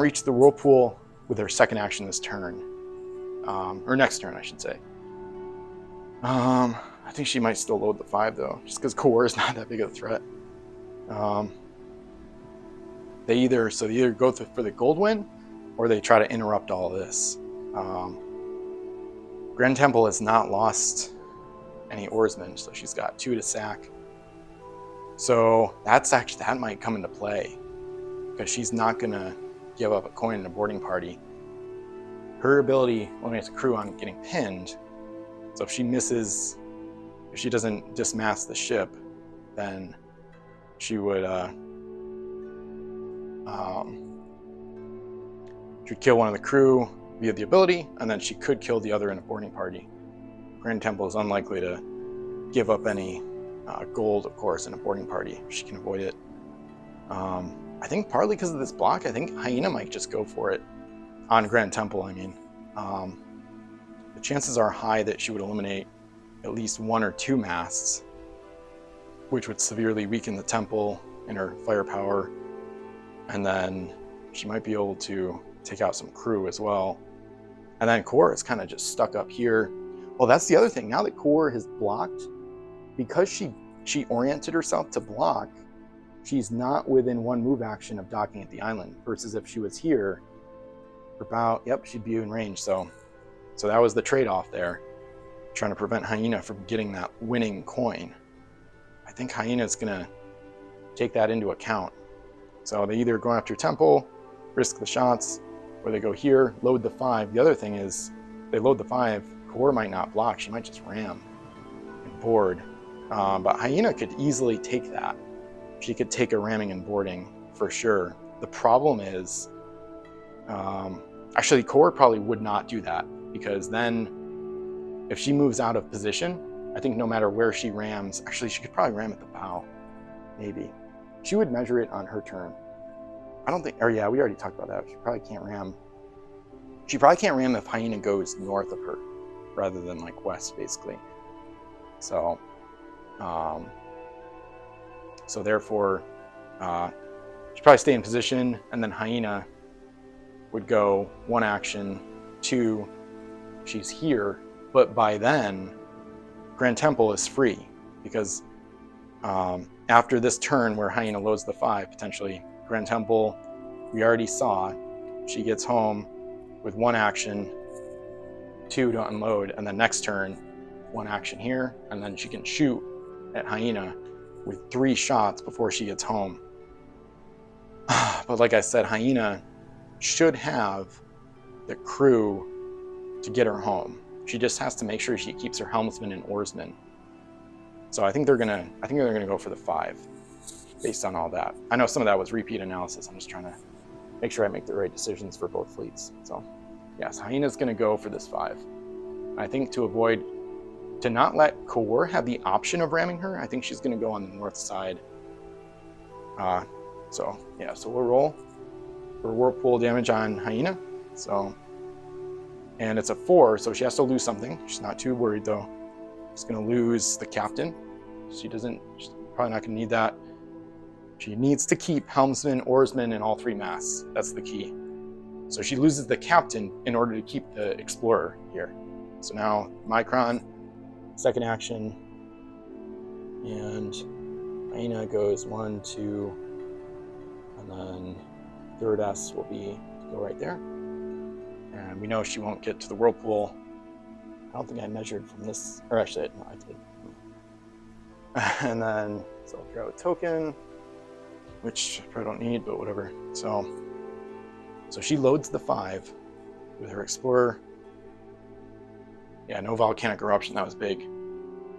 reach the whirlpool with her second action this turn, or next turn I should say. I think she might still load the 5 though, just because core is not that big of a threat. They either go for the gold win, or they try to interrupt all of this. Grand Temple has not lost any oarsmen, so she's got 2 to sack. So that might come into play, because she's not gonna give up a coin in a boarding party. Her ability eliminates a crew on getting pinned. So if she doesn't dismast the ship, then she would she'd kill one of the crew via the ability, and then she could kill the other in a boarding party. Grand Temple is unlikely to give up any gold, of course, in a boarding party. She can avoid it. I think partly because of this block, I think Hyena might just go for it on Grand Temple. I mean, the chances are high that she would eliminate at least 1 or 2 masts, which would severely weaken the temple and her firepower. And then she might be able to take out some crew as well. And then core is kind of just stuck up here. Well, that's the other thing. Now that core has blocked, because she oriented herself to block, she's not within 1 move action of docking at the island, versus if she was here, she'd be in range. So that was the trade-off there, trying to prevent Hyena from getting that winning coin. I think Hyena's gonna take that into account. So they either go after Temple, risk the shots, or they go here, load the 5. The other thing is, they load the 5, core might not block, she might just ram and board. But Hyena could easily take that. She could take a ramming and boarding for sure. The problem is, actually core probably would not do that, because then if she moves out of position, I think no matter where she rams, actually she could probably ram at the bow, maybe. She would measure it on her turn. I don't think, we already talked about that. She probably can't ram. She probably can't ram if Hyena goes north of her rather than like west, basically. So, therefore, she'd probably stay in position, and then Hyena would go 1 action, 2, she's here, but by then, Grand Temple is free, because after this turn where Hyena loads the 5, potentially, Grand Temple, we already saw, she gets home with 1 action, 2 to unload, and then next turn, 1 action here, and then she can shoot at Hyena with 3 shots before she gets home. But like I said, Hyena should have the crew to get her home. She just has to make sure she keeps her helmsman and oarsmen. So I think they're gonna go for the 5 based on all that. I know some of that was repeat analysis. I'm just trying to make sure I make the right decisions for both fleets. So yes, Hyena's gonna go for this 5. I think to not let core have the option of ramming her, I think she's gonna go on the north side. So we'll roll for whirlpool damage on Hyena. And it's a 4, so she has to lose something. She's not too worried though. She's gonna lose the captain. She's probably not gonna need that. She needs to keep helmsman, oarsman, and all 3 masts. That's the key. So she loses the captain in order to keep the explorer here. So now Micron, second action, and Hyena goes 1, 2, and then third S will go right there. And we know she won't get to the whirlpool. I don't think I measured from this, or actually, no, I did. And then, so I'll throw a token, which I probably don't need, but whatever. So she loads the 5 with her explorer, Yeah, no volcanic eruption. That was big.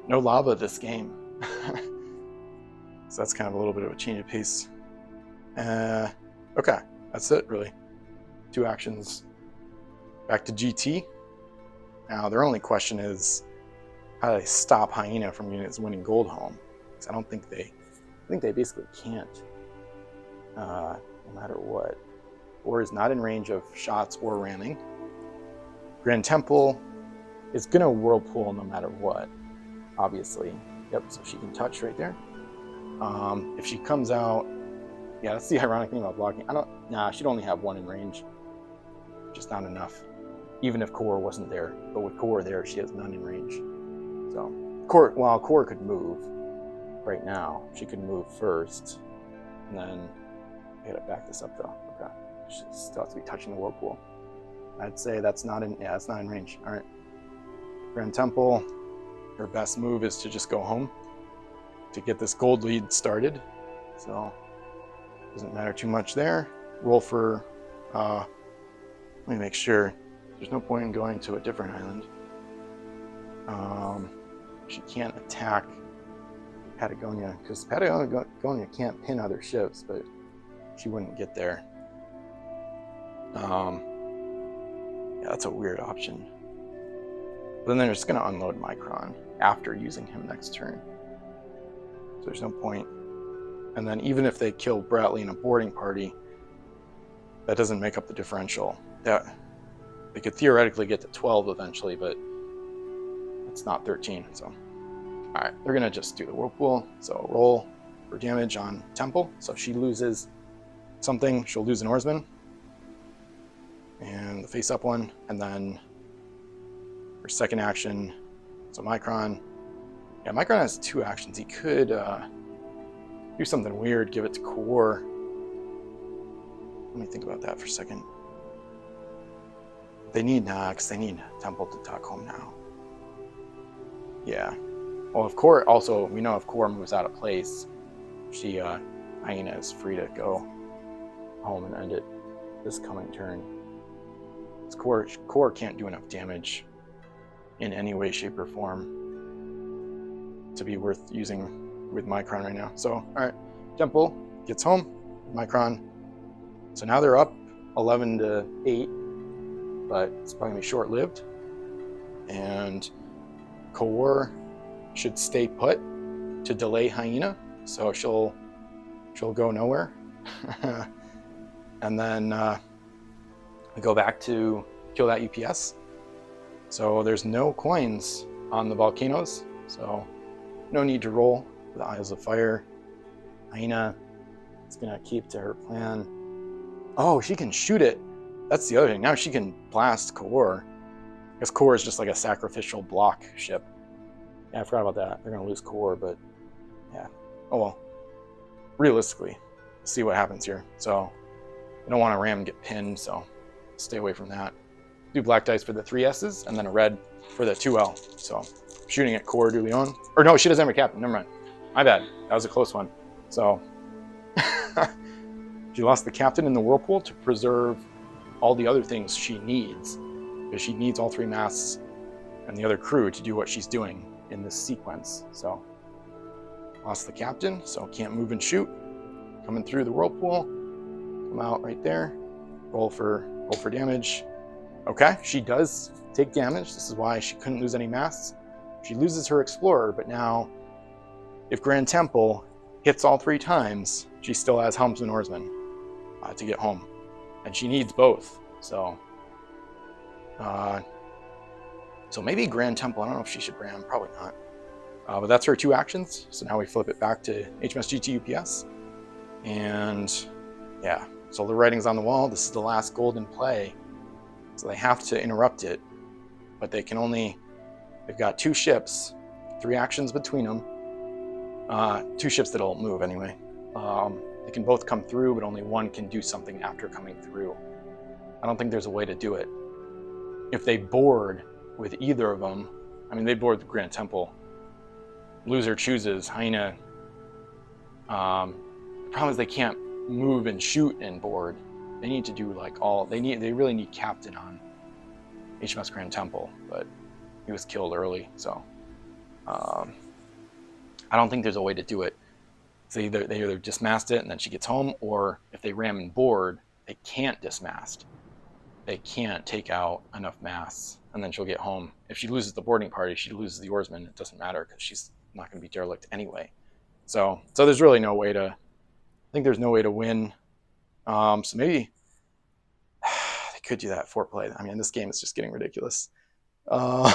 No lava this game. So that's kind of a little bit of a change of pace. Okay, that's it, really. 2 actions. Back to GT. Now, their only question is, how do they stop Hyena from getting its winning gold home? Because I think they basically can't, no matter what. Or is not in range of shots or ramming. Grand Temple is going to whirlpool no matter what, obviously. Yep, so she can touch right there. If she comes out, yeah, that's the ironic thing about blocking. She'd only have 1 in range. Just not enough. Even if Core wasn't there. But with Core there, she has none in range. So, Core could move right now. She could move first. And then, I gotta back this up though. Okay. She still has to be touching the whirlpool. I'd say that's not in range. All right. Grand Temple, her best move is to just go home to get this gold lead started. So, doesn't matter too much there. Roll for, let me make sure. There's no point in going to a different island. She can't attack Patagonia, because Patagonia can't pin other ships, but she wouldn't get there. Yeah, that's a weird option. But then they're just going to unload Micron after using him next turn. So there's no point. And then even if they kill Bradley in a boarding party, that doesn't make up the differential. They could theoretically get to 12 eventually, but it's not 13. So, all right, they're going to just do the whirlpool. So roll for damage on Temple. So if she loses something, she'll lose an oarsman. And the face-up one. And then her second action, so Micron. Yeah, Micron has 2 actions. He could do something weird, give it to Core. Let me think about that for a second. They need Nox. They need Temple to tuck home now. Yeah. Well, if Core also, we know if Core moves out of place, Hyena is free to go home and end it this coming turn. Core can't do enough damage in any way, shape, or form to be worth using with Micron right now. So, all right, Temple gets home, Micron. So now they're up 11-8, but it's probably gonna be short-lived. And Core should stay put to delay Hyena, so she'll go nowhere. And then we go back to kill that UPS. So there's no coins on the volcanoes, so no need to roll for the Isles of Fire. Hyena is gonna keep to her plan. Oh, she can shoot it. That's the other thing. Now she can blast Core. Because Core is just like a sacrificial block ship. Yeah, I forgot about that. They're gonna lose Core, but yeah. Oh well. Realistically, see what happens here. So I don't want to ram and get pinned, so stay away from that. Do black dice for the 3 S's and then a red for the 2L. So shooting at Core de Leon. Or no, she doesn't have a captain. Never mind. My bad. That was a close one. So she lost the captain in the whirlpool to preserve all the other things she needs. Because she needs all 3 masts and the other crew to do what she's doing in this sequence. So lost the captain, so can't move and shoot. Coming through the whirlpool. Come out right there. Roll for damage. Okay, she does take damage. This is why she couldn't lose any masts. She loses her explorer, but now if Grand Temple hits all 3 times, she still has helmsman oarsman to get home. And she needs both. So maybe Grand Temple, I don't know if she should ram, probably not. But that's her 2 actions. So now we flip it back to HMS GT UPS. And yeah, so the writing's on the wall. This is the last golden play. So they have to interrupt it, but they've got 2 ships, 3 actions between them. 2 ships that'll move anyway. They can both come through, but only one can do something after coming through. I don't think there's a way to do it. If they board with either of them, I mean, they board the Grand Temple. Loser chooses Hyena. The problem is they can't move and shoot and board. They need to do like they really need captain on HMS Grand Temple, but he was killed early. So I don't think there's a way to do it. So they either dismast it and then she gets home, or if they ram and board, they can't dismast. They can't take out enough mass, and then she'll get home. If she loses the boarding party, she loses the oarsman. It doesn't matter because she's not going to be derelict anyway. So there's really no way to. I think there's no way to win. So maybe they could do that foreplay. I mean, this game is just getting ridiculous. I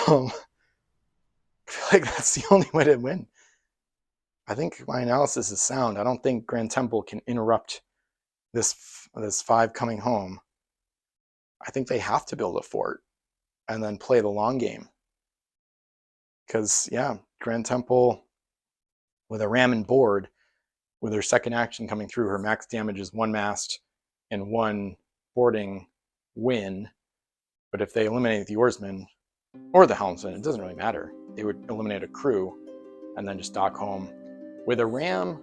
feel like that's the only way to win. I think my analysis is sound. I don't think Grand Temple can interrupt this 5 coming home. I think they have to build a fort and then play the long game. Because, yeah, Grand Temple with a ram and board, with her second action coming through, her max damage is 1 mast and 1 boarding win. But if they eliminate the oarsman or the helmsman, it doesn't really matter. They would eliminate a crew and then just dock home. With a ram,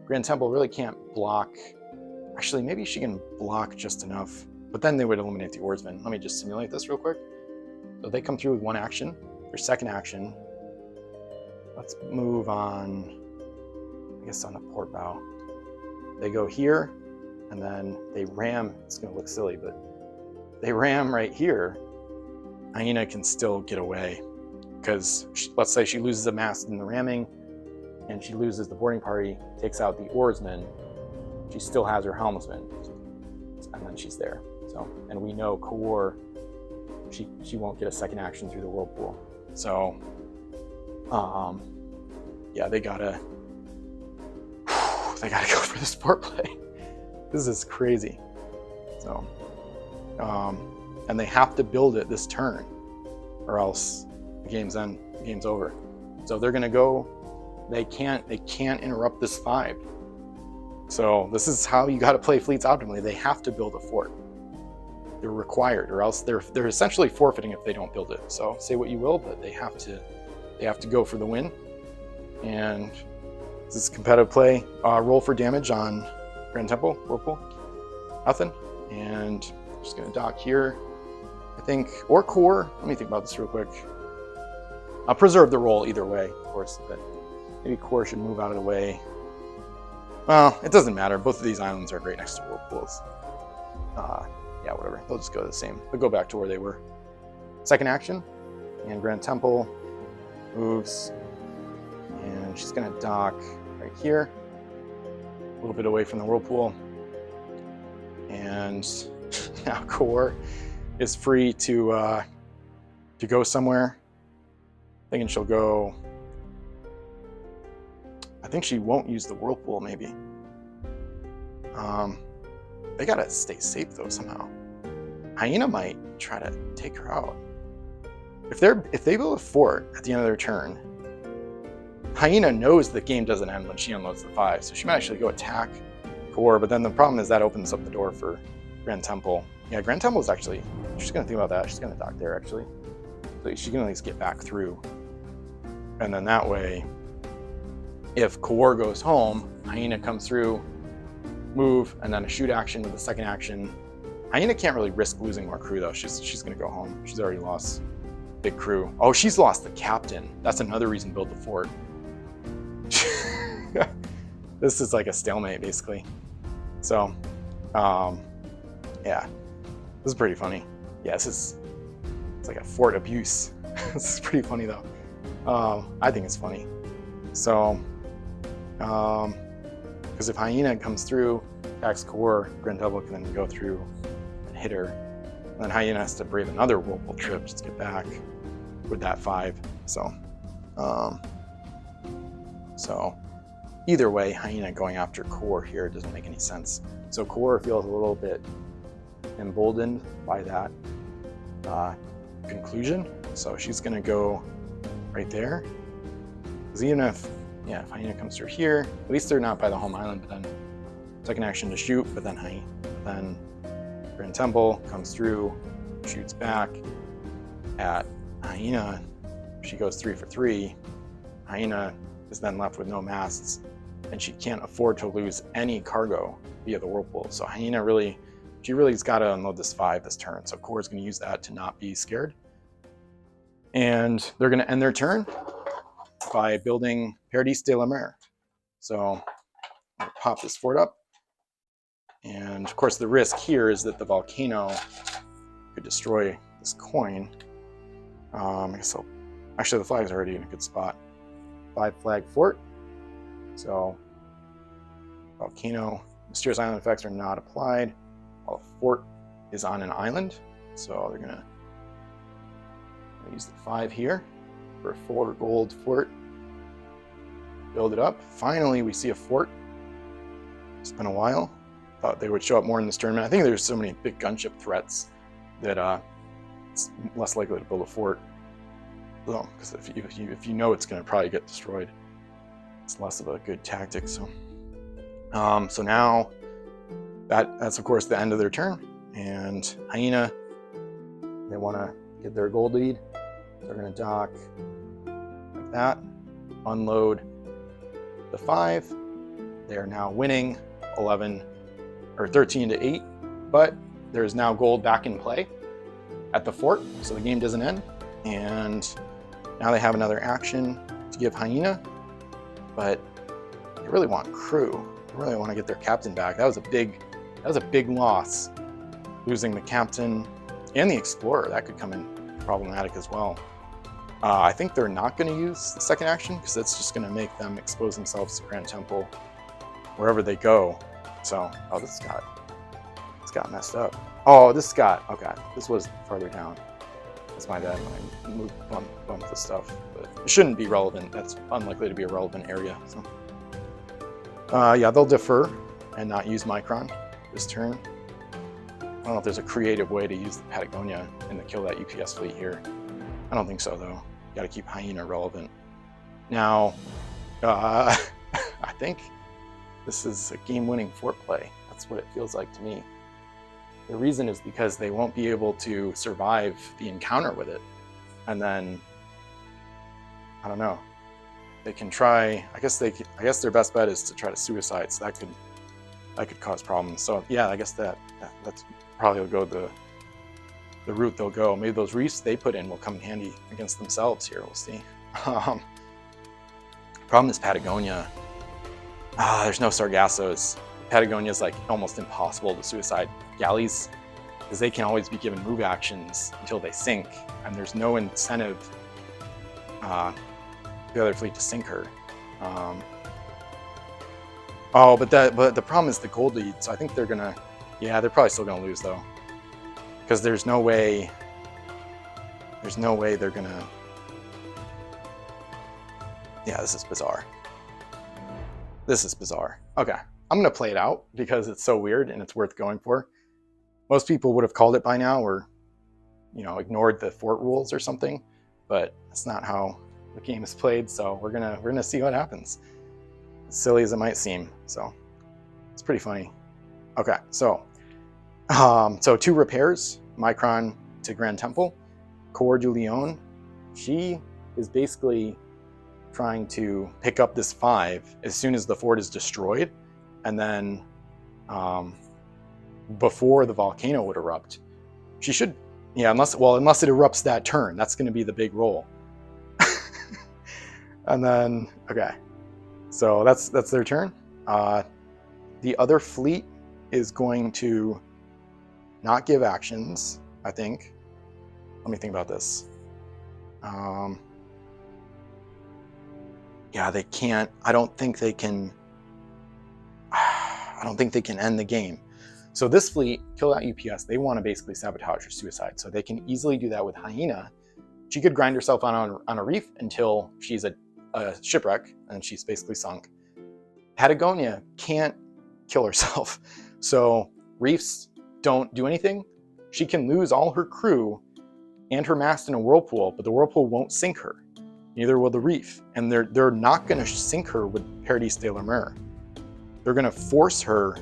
Grand Temple really can't block. Actually, maybe she can block just enough, but then they would eliminate the oarsman. Let me just simulate this real quick. So they come through with 1 action. Their second action, let's move on, I guess on the port bow. They go here, and then they ram. It's going to look silly, but they ram right here. Hyena can still get away, because let's say she loses a mast in the ramming, and she loses the boarding party, takes out the oarsman, she still has her helmsman, and then she's there. So, and we know Kawar, she won't get a second action through the whirlpool. So, yeah, they gotta go for the sport play. This is crazy. So, and they have to build it this turn, or else the game's over. So they're gonna go. They can't interrupt this 5. So this is how you got to play fleets optimally. They have to build a fort. They're required, or else they're essentially forfeiting if they don't build it. So say what you will, but they have to go for the win. And this is competitive play. Roll for damage on Grand Temple Whirlpool. Nothing. And I'm just gonna dock here, I think, or core. Let me think about this real quick. I'll preserve the roll either way, of course, but maybe core should move out of the way. Well, it doesn't matter. Both of these islands are right next to whirlpools. Yeah, whatever. They'll just go the same. They'll go back to where they were. Second action, and Grand Temple moves, and she's gonna dock right here, a little bit away from the whirlpool. And now core is free to go somewhere. Thinking she'll go. I think she won't use the whirlpool, maybe. They gotta stay safe though somehow. Hyena might try to take her out. If they build a fort at the end of their turn, Hyena knows the game doesn't end when she unloads the 5, so she might actually go attack core. But then the problem is that opens up the door for Grand Temple. Yeah, Grand Temple is actually. She's gonna think about that. She's gonna dock there actually, so she can at least get back through. And then that way, if Kawar goes home, Hyena comes through, move, and then a shoot action with the second action. Hyena can't really risk losing more crew though. She's gonna go home. She's already lost big crew. Oh, she's lost the captain. That's another reason to build the fort. This is like a stalemate basically. So, yeah, this is pretty funny. Yeah, it's like a fort abuse. This is pretty funny though. I think it's funny. So, because if Hyena comes through, attacks Core, Grand Temple can then go through and hit her. And then Hyena has to brave another whirlpool trip just to get back with that 5. So, either way, Hyena going after Core here doesn't make any sense. So Core feels a little bit emboldened by that conclusion. So she's gonna go right there. Because even if Hyena comes through here, at least they're not by the home island, but then second action to shoot, but then Grand Temple comes through, shoots back at Hyena. She goes 3 for 3. Hyena is then left with no masts, and she can't afford to lose any cargo via the whirlpool. So Hyena really's got to unload this 5 this turn. So Core is going to use that to not be scared. And they're going to end their turn by building Paradis de la Mer. So I'll pop this fort up. And of course, the risk here is that the volcano could destroy this coin. I guess actually the flag's already in a good spot. 5 flag fort. So volcano, mysterious island effects are not applied. While the fort is on an island. So they're gonna use the 5 here for a 4 gold fort. Build it up. Finally, we see a fort. It's been a while. Thought they would show up more in this tournament. I think there's so many big gunship threats that it's less likely to build a fort. So, because if you know it's going to probably get destroyed, it's less of a good tactic. So, so now that's of course the end of their turn. And Hyena, they want to get their gold lead. They're going to dock like that, unload the 5. They are now winning 13 to 8, but there's now gold back in play at the fort, so the game doesn't end. And now they have another action to give Hyena, but they really want crew. They really want to get their captain back. That was a big loss, losing the captain and the explorer. That could come in problematic as well. I think they're not going to use the second action because that's just going to make them expose themselves to Grand Temple wherever they go. So, oh, this got messed up. Oh, this was farther down. That's my bad when I bumped this stuff. But it shouldn't be relevant. That's unlikely to be a relevant area. So, yeah, they'll defer and not use Micron this turn. I don't know if there's a creative way to use the Patagonia and to kill that UPS fleet here. I don't think so, though. You got to keep Hyena relevant. Now, I think this is a game-winning fort play. That's what it feels like to me. The reason is because they won't be able to survive the encounter with it. And then, I don't know. They can try, I guess their best bet is to try to suicide, so that could cause problems. So yeah, I guess that's probably will go the route they'll go. Maybe those reefs they put in will come in handy against themselves here. We'll see. Problem is Patagonia. There's no Sargassos. Patagonia is like almost impossible to suicide galleys because they can always be given move actions until they sink, and there's no incentive the other fleet to sink her. But the problem is the gold lead. So I think they're probably still gonna lose though, because there's no way they're gonna. Yeah, this is bizarre. This is bizarre. Okay, I'm gonna play it out because it's so weird and it's worth going for. Most people would have called it by now or, ignored the fort rules or something, but that's not how the game is played. So we're gonna see what happens. As silly as it might seem, so it's pretty funny. Okay, so 2 repairs. Micron to Grand Temple. Coeur du Lion, she is basically trying to pick up this 5 as soon as the fort is destroyed, and then before the volcano would erupt. She should, unless it erupts that turn. That's going to be the big roll. And then, okay, so that's their turn. The other fleet is going to not give actions, I think. Let me think about this. Yeah, they can't. I don't think they can end the game. So this fleet, kill that UPS, they want to basically sabotage or suicide. So they can easily do that with Hyena. She could grind herself on a reef until she's a shipwreck and she's basically sunk. Patagonia can't kill herself. So reefs don't do anything. She can lose all her crew and her mast in a whirlpool, but the whirlpool won't sink her. Neither will the reef. And they're not going to sink her with Paradis de la Mer. They're going to force her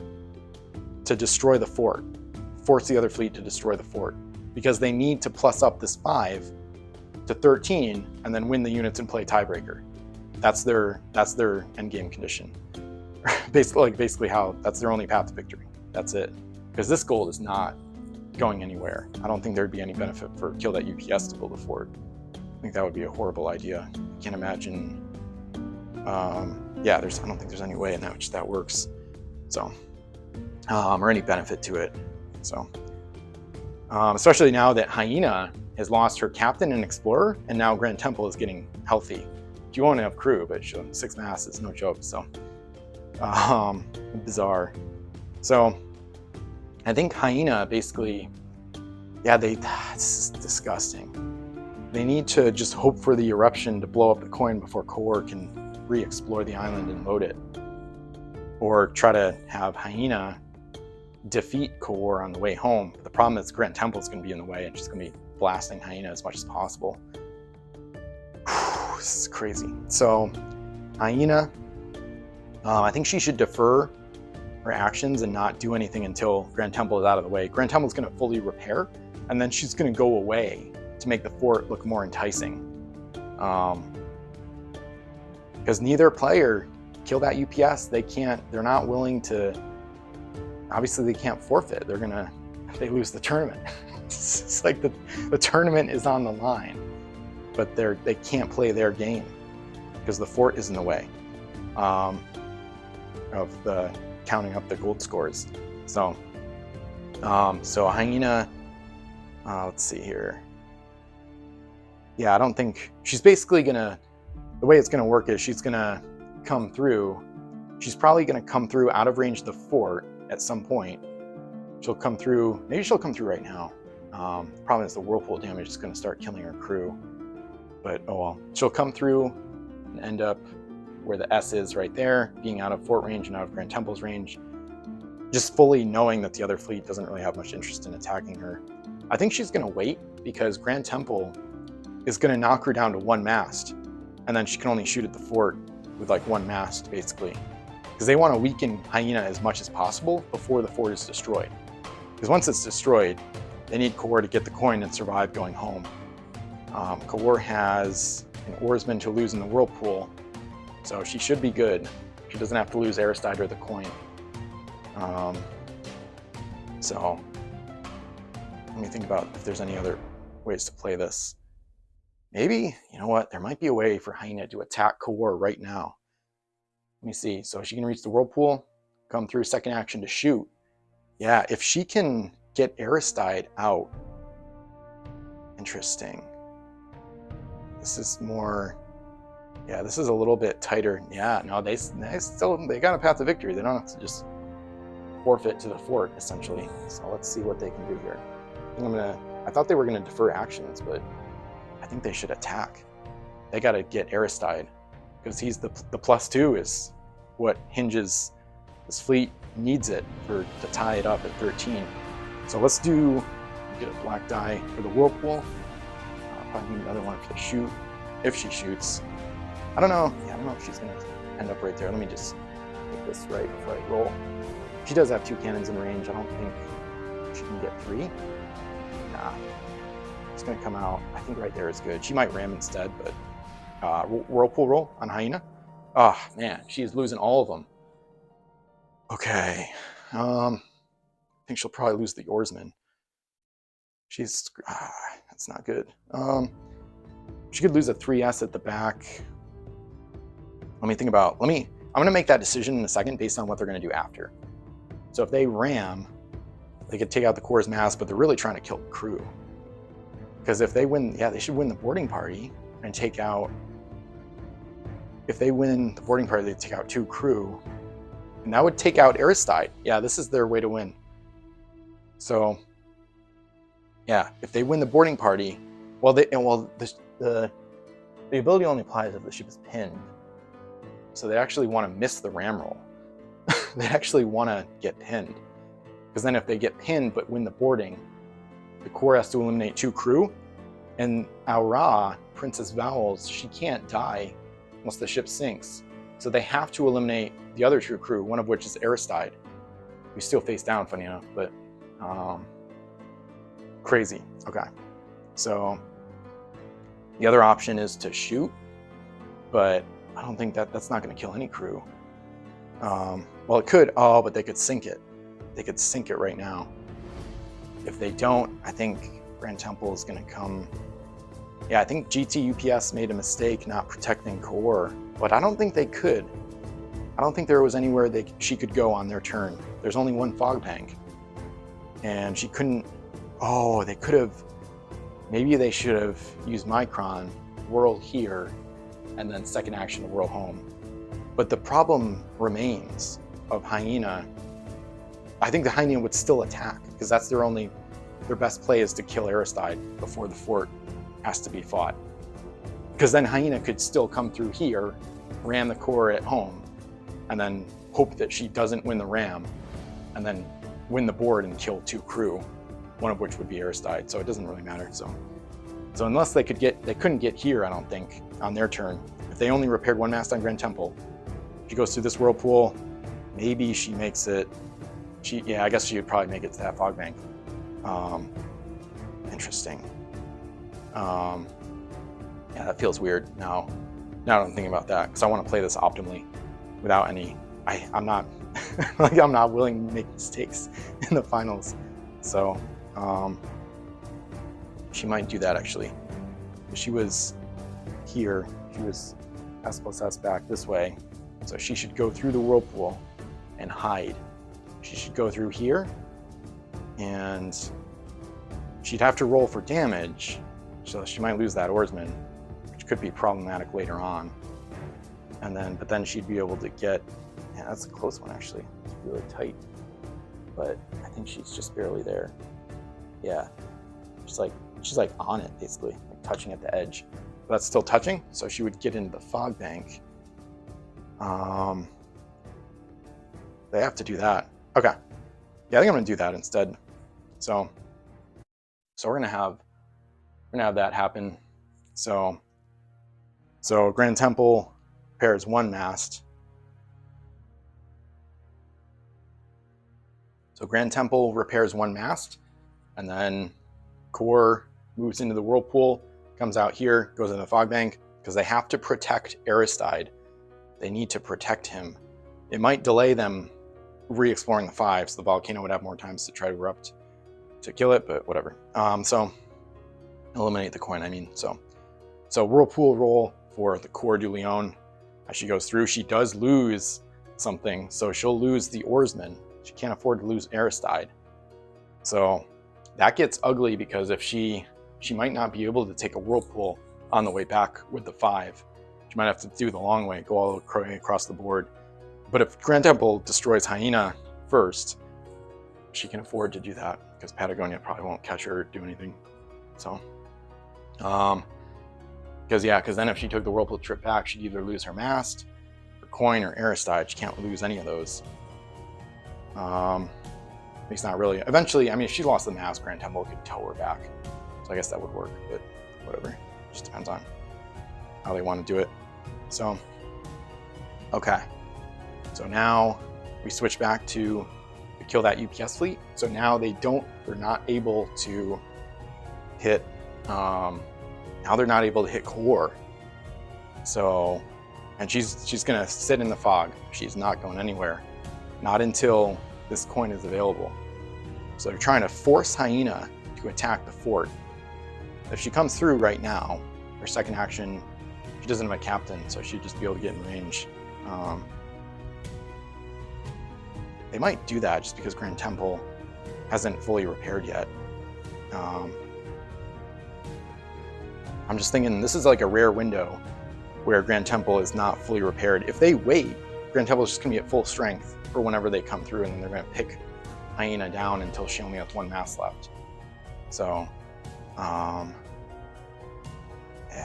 to destroy the fort, force the other fleet to destroy the fort, because they need to plus up this 5 to 13 and then win the units and play tiebreaker. That's their end game condition. basically how that's their only path to victory. That's it. Because this gold is not going anywhere. I don't think there'd be any benefit for kill that UPS to build a fort. I think that would be a horrible idea. I can't imagine. Yeah, I don't think there's any way in which that works. So, or any benefit to it. So, especially now that Hyena has lost her captain and explorer, and now Grand Temple is getting healthy. She won't have crew, but 6 mass is no joke. So, bizarre. So, I think Hyena basically, yeah, this is disgusting. They need to just hope for the eruption to blow up the coin before Kor can re-explore the island and load it. Or try to have Hyena defeat Kor on the way home. But the problem is Grand Temple is going to be in the way, and she's going to be blasting Hyena as much as possible. This is crazy. So, Hyena, I think she should defer her actions and not do anything until Grand Temple is out of the way. Grand Temple is going to fully repair, and then she's going to go away to make the fort look more enticing. Because neither player kill that UPS. They're not willing to, obviously they can't forfeit. They lose the tournament. It's like the tournament is on the line, but they can't play their game because the fort is in the way of the counting up the gold scores. So Hyena, let's see here. Yeah, I don't think she's basically the way it's gonna work is she's gonna come through. She's probably gonna come through out of range of the fort at some point. She'll come through, maybe she'll come through right now. The problem is the whirlpool damage is gonna start killing her crew. But oh well. She'll come through and end up where the S is right there, being out of fort range and out of Grand Temple's range. Just fully knowing that the other fleet doesn't really have much interest in attacking her. I think she's gonna wait because Grand Temple is gonna knock her down to 1 mast. And then she can only shoot at the fort with like 1 mast, basically. Because they want to weaken Hyena as much as possible before the fort is destroyed. Because once it's destroyed, they need Kor to get the coin and survive going home. Kor has an oarsman to lose in the whirlpool, so she should be good. She doesn't have to lose Aristide or the coin. So, let me think about if there's any other ways to play this. Maybe, you know what, there might be a way for Hyena to attack Kor right now. Let me see. So she can reach the whirlpool, come through second action to shoot. Yeah, if she can get Aristide out. Interesting. This is more, yeah, this is a little bit tighter. Yeah, no, they got a path to victory. They don't have to just forfeit to the fort, essentially. So let's see what they can do here. I thought they were gonna defer actions, but I think they should attack. They got to get Aristide because he's the +2 is what hinges. This fleet needs it to tie it up at 13. So let's get a black die for the whirlpool. Probably need another one for the shoot if she shoots. I don't know. Yeah, I don't know if she's gonna end up right there. Let me just get this right before I roll. She does have 2 cannons in range. I don't think she can get 3. Nah. It's going to come out, I think right there is good. She might ram instead, but whirlpool roll on Hyena. Oh, man, she's losing all of them. Okay. I think she'll probably lose the oarsman. That's not good. She could lose a 3S at the back. I'm going to make that decision in a second based on what they're going to do after. So if they ram, they could take out the Kor's mass, but they're really trying to kill the crew. Because if they win, yeah, they should win the boarding party and take out. If they win the boarding party, they take out 2 crew, and that would take out Aristide. Yeah, this is their way to win. So, yeah, if they win the boarding party, the ability only applies if the ship is pinned. So they actually want to miss the ram roll. They actually want to get pinned, because then if they get pinned but win the boarding, the Kor has to eliminate 2 crew, and Aura, Princess Vowels, she can't die once the ship sinks. So they have to eliminate the other 2 crew, one of which is Aristide. We still face down, funny enough, but crazy. Okay, so the other option is to shoot, but I don't think that's not going to kill any crew. Well, it could. Oh, but they could sink it. They could sink it right now. If they don't, I think Grand Temple is going to come Yeah, I think GT UPS made a mistake not protecting core, but I don't think they could. I don't think there was anywhere she could go on their turn. There's only one fog bank. And she couldn't, oh, they could have, maybe they should have used Micron, whirl here, and then second action to whirl home. But the problem remains of Hyena. I think the Hyena would still attack, because that's their best play is to kill Aristide before the fort has to be fought. Because then Hyena could still come through here, ram the core at home, and then hope that she doesn't win the ram, and then win the board and kill 2 crew, one of which would be Aristide, so it doesn't really matter. So unless they couldn't get here, I don't think, on their turn. If they only repaired 1 mast on Grand Temple, she goes through this whirlpool, maybe she makes it, yeah, I guess she would probably make it to that fog bank. Interesting. Yeah, that feels weird now I'm thinking about that, because I want to play this optimally without any, I'm not, like, I'm not willing to make mistakes in the finals. So, she might do that actually. She was here, she was S+S back this way, so she should go through the whirlpool and hide. She should go through here, and she'd have to roll for damage, so she might lose that oarsman, which could be problematic later on. And then, but then she'd be able to get, yeah, that's a close one actually. It's really tight, but I think she's just barely there. Yeah, she's like on it basically, like touching at the edge. But that's still touching, so she would get into the fog bank. They have to do that. Okay, yeah, I think I'm gonna do that instead. So we're gonna have that happen. So Grand Temple repairs 1 mast. So Grand Temple repairs 1 mast, and then core moves into the whirlpool, comes out here, goes into the fog bank, because they have to protect Aristide. They need to protect him. It might delay them re-exploring the 5, so the volcano would have more times to try to erupt to kill it, but whatever. So eliminate the coin, I mean. So whirlpool roll for the core du Lion. As she goes through, she does lose something, so she'll lose the oarsman. She can't afford to lose Aristide. So that gets ugly, because if she might not be able to take a whirlpool on the way back with the 5. She might have to do the long way, go all the way across the board. But if Grand Temple destroys Hyena first, she can afford to do that, because Patagonia probably won't catch her or do anything. So, because then if she took the whirlpool trip back, she'd either lose her mast, her coin, or Aristide. She can't lose any of those. At least not really. Eventually, I mean, if she lost the mast, Grand Temple could tow her back. So I guess that would work, but whatever. Just depends on how they want to do it. So, okay. So now we switch back to kill that UPS fleet. So now they're not able to hit, now they're not able to hit core. So, and she's gonna sit in the fog. She's not going anywhere. Not until this coin is available. So they're trying to force Hyena to attack the fort. If she comes through right now, her second action, she doesn't have a captain, so she'd just be able to get in range. They might do that just because Grand Temple hasn't fully repaired yet. I'm just thinking this is like a rare window where Grand Temple is not fully repaired. If they wait, Grand Temple is just gonna be at full strength for whenever they come through, and then they're gonna pick Hyena down until she only has 1 mast left. So, yeah,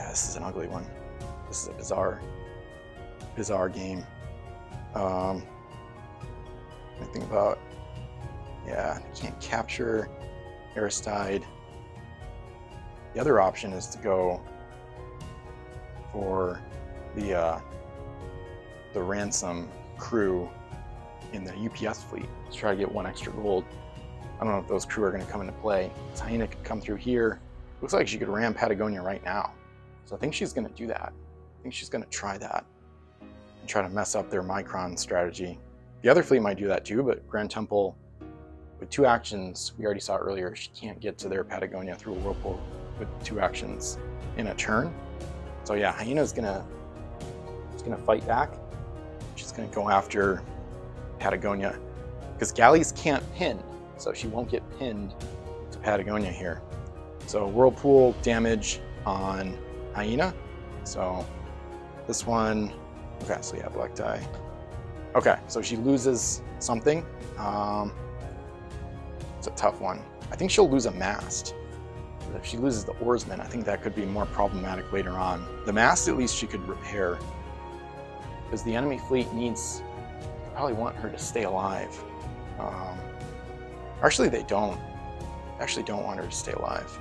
this is an ugly one. This is a bizarre game. I think about, yeah, you can't capture Aristide. The other option is to go for the ransom crew in the UPS fleet. Let's try to get 1 extra gold. I don't know if those crew are going to come into play. Hyena could come through here. Looks like she could ram Patagonia right now. So I think she's going to do that. I think she's going to try that and try to mess up their Micron strategy. The other fleet might do that too, but Grand Temple, with 2 actions, we already saw earlier, she can't get to their Patagonia through a whirlpool. with 2 actions in a turn. So yeah, Hyena's gonna fight back. She's gonna go after Patagonia because Galleys can't pin, so she won't get pinned to Patagonia here. So Whirlpool damage on Hyena. So this one, okay, so yeah, black die. Okay, so she loses something. It's a tough one. I think she'll lose a mast. If she loses the oarsman, I think that could be more problematic later on. The mast, at least she could repair, because the enemy fleet needs, probably want her to stay alive. Actually, they don't. Actually don't want her to stay alive,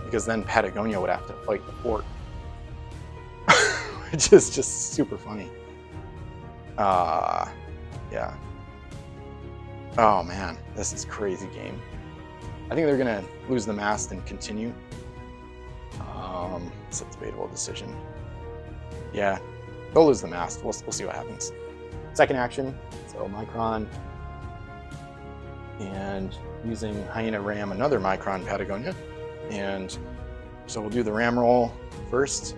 because then Patagonia would have to fight the fort, which is just super funny. Yeah. Oh man, this is crazy game. I think they're gonna lose the mast and continue. It's a debatable decision. Yeah, they'll lose the mast. We'll see what happens. Second action, so Micron, and using Hyena ram another Micron Patagonia, and so we'll do the ram roll first,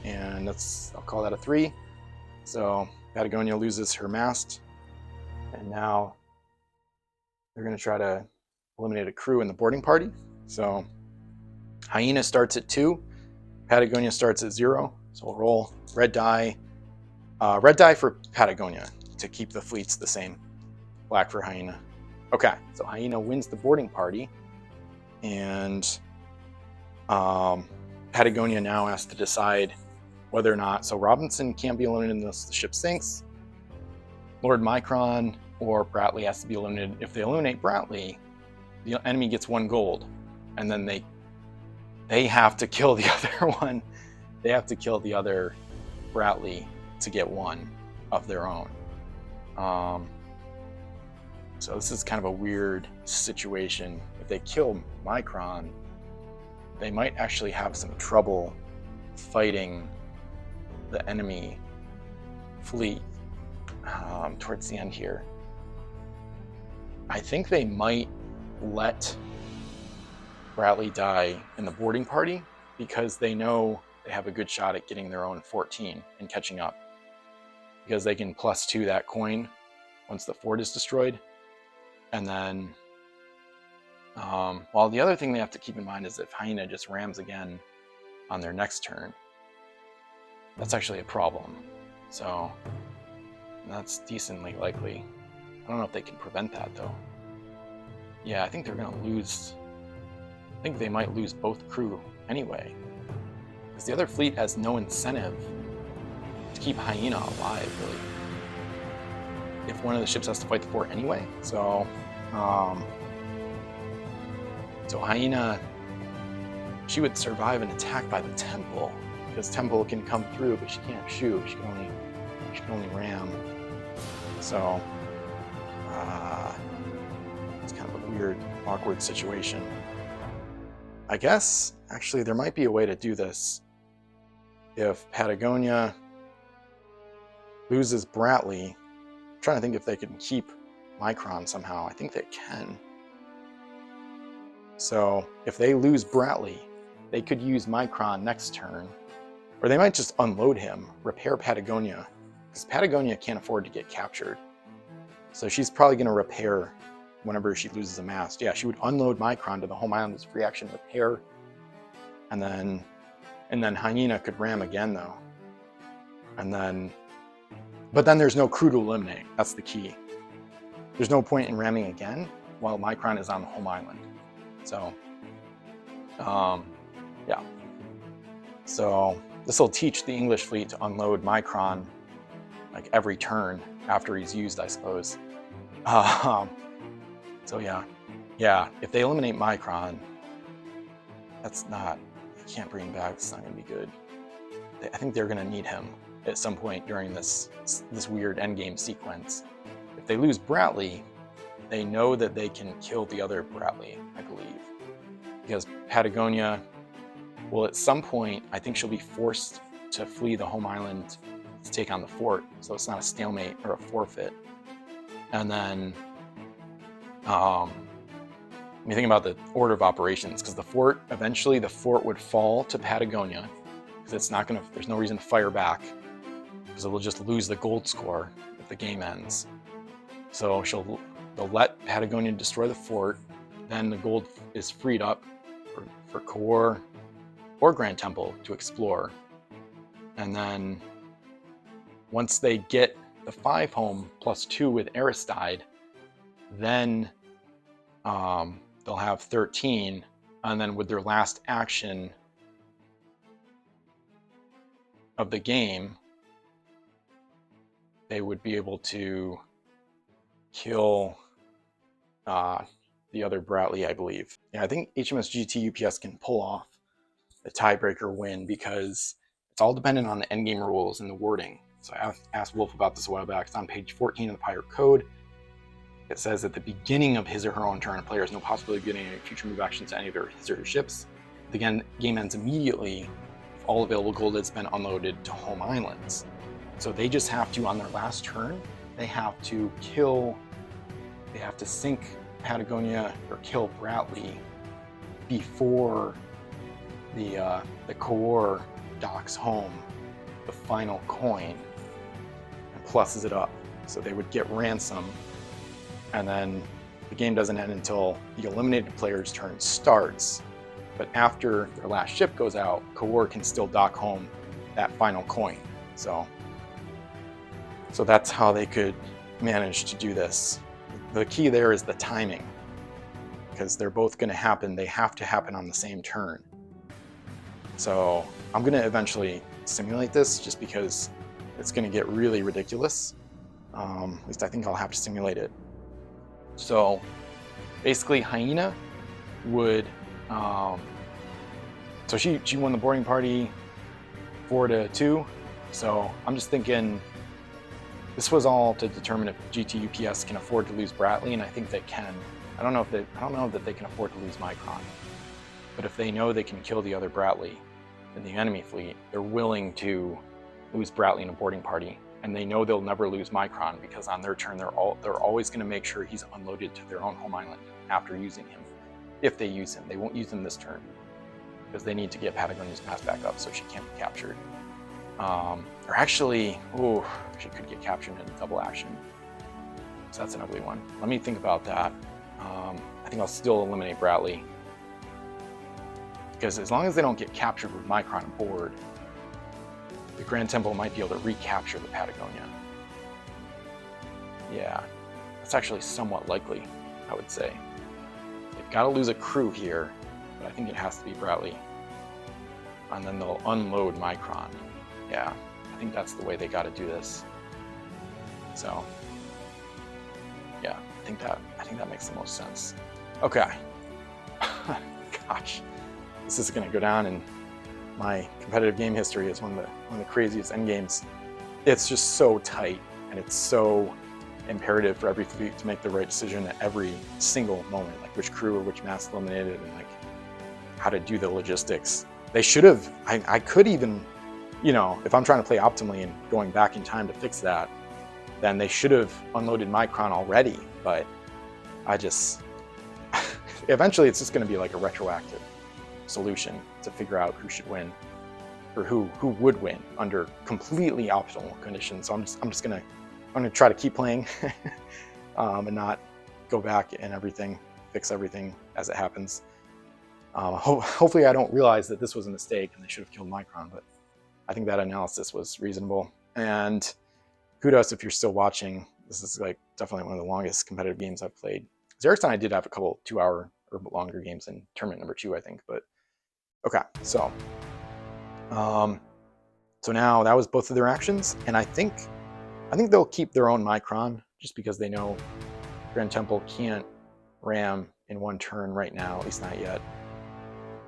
and I'll call that a 3. So Patagonia loses her mast, and now they're going to try to eliminate a crew in the boarding party. So Hyena starts at 2, Patagonia starts at 0. So we'll roll red die for Patagonia to keep the fleets the same. Black for Hyena. Okay, so Hyena wins the boarding party, and Patagonia now has to decide whether or not, so Robinson can't be eliminated unless the ship sinks. Lord Micron or Bratley has to be eliminated. If they eliminate Bratley, the enemy gets 1 gold, and then they have to kill the other one. They have to kill the other Bratley to get 1 of their own. So this is kind of a weird situation. If they kill Micron, they might actually have some trouble fighting the enemy fleet towards the end here. I think they might let Bratley die in the boarding party because they know they have a good shot at getting their own 14 and catching up, because they can +2 that coin once the fort is destroyed. And then well, the other thing they have to keep in mind is if Hyena just rams again on their next turn, that's actually a problem. So that's decently likely. I don't know if they can prevent that though. Yeah, I think they're gonna lose. I think they might lose both crew anyway, because the other fleet has no incentive to keep Hyena alive, really, if one of the ships has to fight the fort anyway. So so Hyena, she would survive an attack by the temple, because temple can come through, but she can't shoot. She can only ram. So it's kind of a weird, awkward situation. I guess actually there might be a way to do this. If Patagonia loses Bratley, I'm trying to think if they can keep Micron somehow. I think they can. So if they lose Bratley, they could use Micron next turn, or they might just unload him, repair Patagonia, because Patagonia can't afford to get captured. So she's probably going to repair whenever she loses a mast. Yeah, she would unload Micron to the home island as free action repair, and then Hyena could ram again though. But then there's no crew to eliminate. That's the key. There's no point in ramming again while Micron is on the home island. So, yeah. So this will teach the English fleet to unload Micron like every turn after he's used, I suppose. So yeah. If they eliminate Micron, you can't bring him back. It's not going to be good. I think they're going to need him at some point during this weird endgame sequence. If they lose Bratley, they know that they can kill the other Bratley, I believe, because Patagonia will at some point, I think she'll be forced to flee the home island to take on the fort, so it's not a stalemate or a forfeit. And then when you think about the order of operations, because eventually the fort would fall to Patagonia, because it's not gonna, there's no reason to fire back, because it will just lose the gold score if the game ends. So they'll let Patagonia destroy the fort, then the gold is freed up for Core or Grand Temple to explore. And then once they get the 5 home +2 with Aristide, then they'll have 13, and then with their last action of the game, they would be able to kill the other Bradley, I believe. Yeah, I think HMS GT UPS can pull off the tiebreaker win because it's all dependent on the endgame rules and the wording. So I asked Wolf about this a while back. It's on page 14 of the Pirate Code. It says at the beginning of his or her own turn, a player has no possibility of getting any future move actions to any of his or her ships. The game ends immediately if all available gold has been unloaded to home islands. So they just have to, on their last turn, they have to sink Patagonia or kill Bradley before the Core docks home the final coin and pluses it up. So they would get ransom, and then the game doesn't end until the eliminated player's turn starts. But after their last ship goes out, Core can still dock home that final coin. So that's how they could manage to do this. The key there is the timing, because they're both going to happen. They have to happen on the same turn. So I'm going to eventually simulate this just because it's going to get really ridiculous. At least I think I'll have to simulate it. So basically Hyena would, so she won the boarding party 4-2. So I'm just thinking this was all to determine if GT UPS can afford to lose Bradley, and I think they can. I don't know that they can afford to lose Micron, but if they know they can kill the other Bradley in the enemy fleet, they're willing to lose Bradley in a boarding party, and they know they'll never lose Micron because on their turn they're always going to make sure he's unloaded to their own home island after using him. If they use him, they won't use him this turn because they need to get Patagonia's mass back up so she can't be captured. Or actually, she could get captured in a double action. So that's an ugly one. Let me think about that. I think I'll still eliminate Bradley, because as long as they don't get captured with Micron aboard, the Grand Temple might be able to recapture the Patagonia. Yeah, that's actually somewhat likely, I would say. They've got to lose a crew here, but I think it has to be Bradley. And then they'll unload Micron. Yeah, I think that's the way they got to do this. So, yeah, I think that makes the most sense. Okay. Gosh, this is going to go down in my competitive game history as one of the craziest endgames. It's just so tight, and it's so imperative for every fleet to make the right decision at every single moment, like which crew or which mass eliminated, and like how to do the logistics. They should have. I could even, if I'm trying to play optimally and going back in time to fix that, then they should have unloaded Micron already. But I just eventually it's just going to be like a retroactive solution to figure out who should win, or who would win under completely optimal conditions. So I'm just gonna try to keep playing and not go back and fix everything as it happens. Hopefully I don't realize that this was a mistake and they should have killed Micron, but I think that analysis was reasonable. And kudos if you're still watching. This is like definitely one of the longest competitive games I've played. Xerxes and I did have a couple 2-hour or longer games in tournament number 2, I think, but okay, so now that was both of their actions, and I think they'll keep their own Micron just because they know Grand Temple can't ram in one turn right now, at least not yet.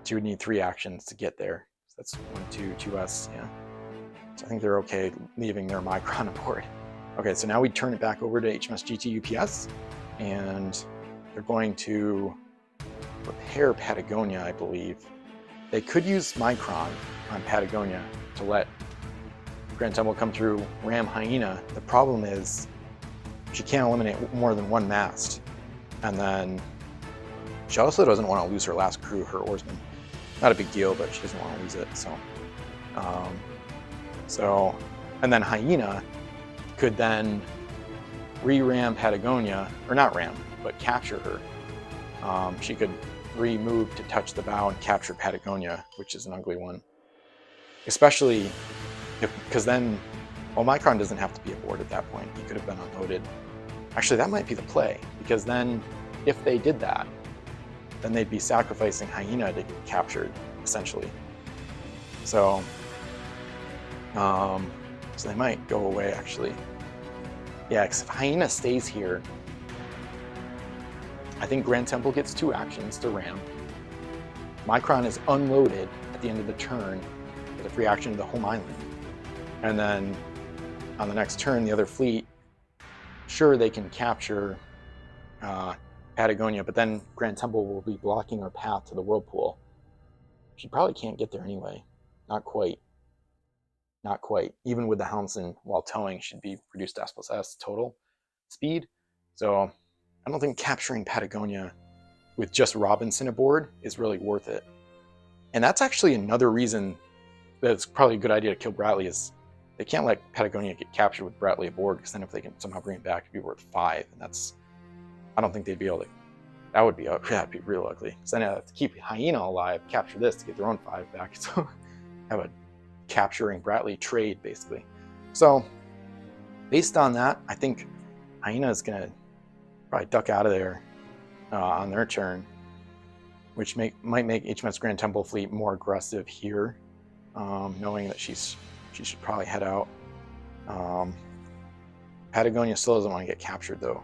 So you would need 3 actions to get there. So that's 1, 2, 2S, yeah. So I think they're okay leaving their Micron aboard. Okay, so now we turn it back over to HMS GT UPS, and they're going to repair Patagonia, I believe. They could use Micron on Patagonia to let Grand Temple come through, ram Hyena. The problem is she can't eliminate more than one mast, and then She also doesn't want to lose her last crew, her oarsman. Not a big deal, but she doesn't want to lose it. And then Hyena could then re-ram Patagonia, or not ram, but capture her. She could re-move to touch the bow and capture Patagonia, which is an ugly one. Especially because then Omicron doesn't have to be aboard at that point. He could have been unloaded. Actually, that might be the play, because then if they did that, then they'd be sacrificing Hyena to get captured, essentially. So they might go away, actually. Yeah, because if Hyena stays here, I think Grand Temple gets 2 actions to ram. Micron is unloaded at the end of the turn with a free action to the home island. And then on the next turn, the other fleet, sure, they can capture Patagonia, but then Grand Temple will be blocking our path to the Whirlpool. She probably can't get there anyway. Not quite. Not quite. Even with the Houndson while towing, should be reduced S+S total speed. So I don't think capturing Patagonia with just Robinson aboard is really worth it. And that's actually another reason that it's probably a good idea to kill Bradley, is they can't let Patagonia get captured with Bradley aboard, because then if they can somehow bring it back, it'd be worth 5. And that's, I don't think they'd be able to, that'd be real ugly. So then to keep Hyena alive, capture this to get their own 5 back. So have a capturing Bradley trade, basically. So based on that, I think Hyena is going to probably duck out of there on their turn, which might make HMS Grand Temple fleet more aggressive here, knowing that she should probably head out. Patagonia still doesn't want to get captured, though.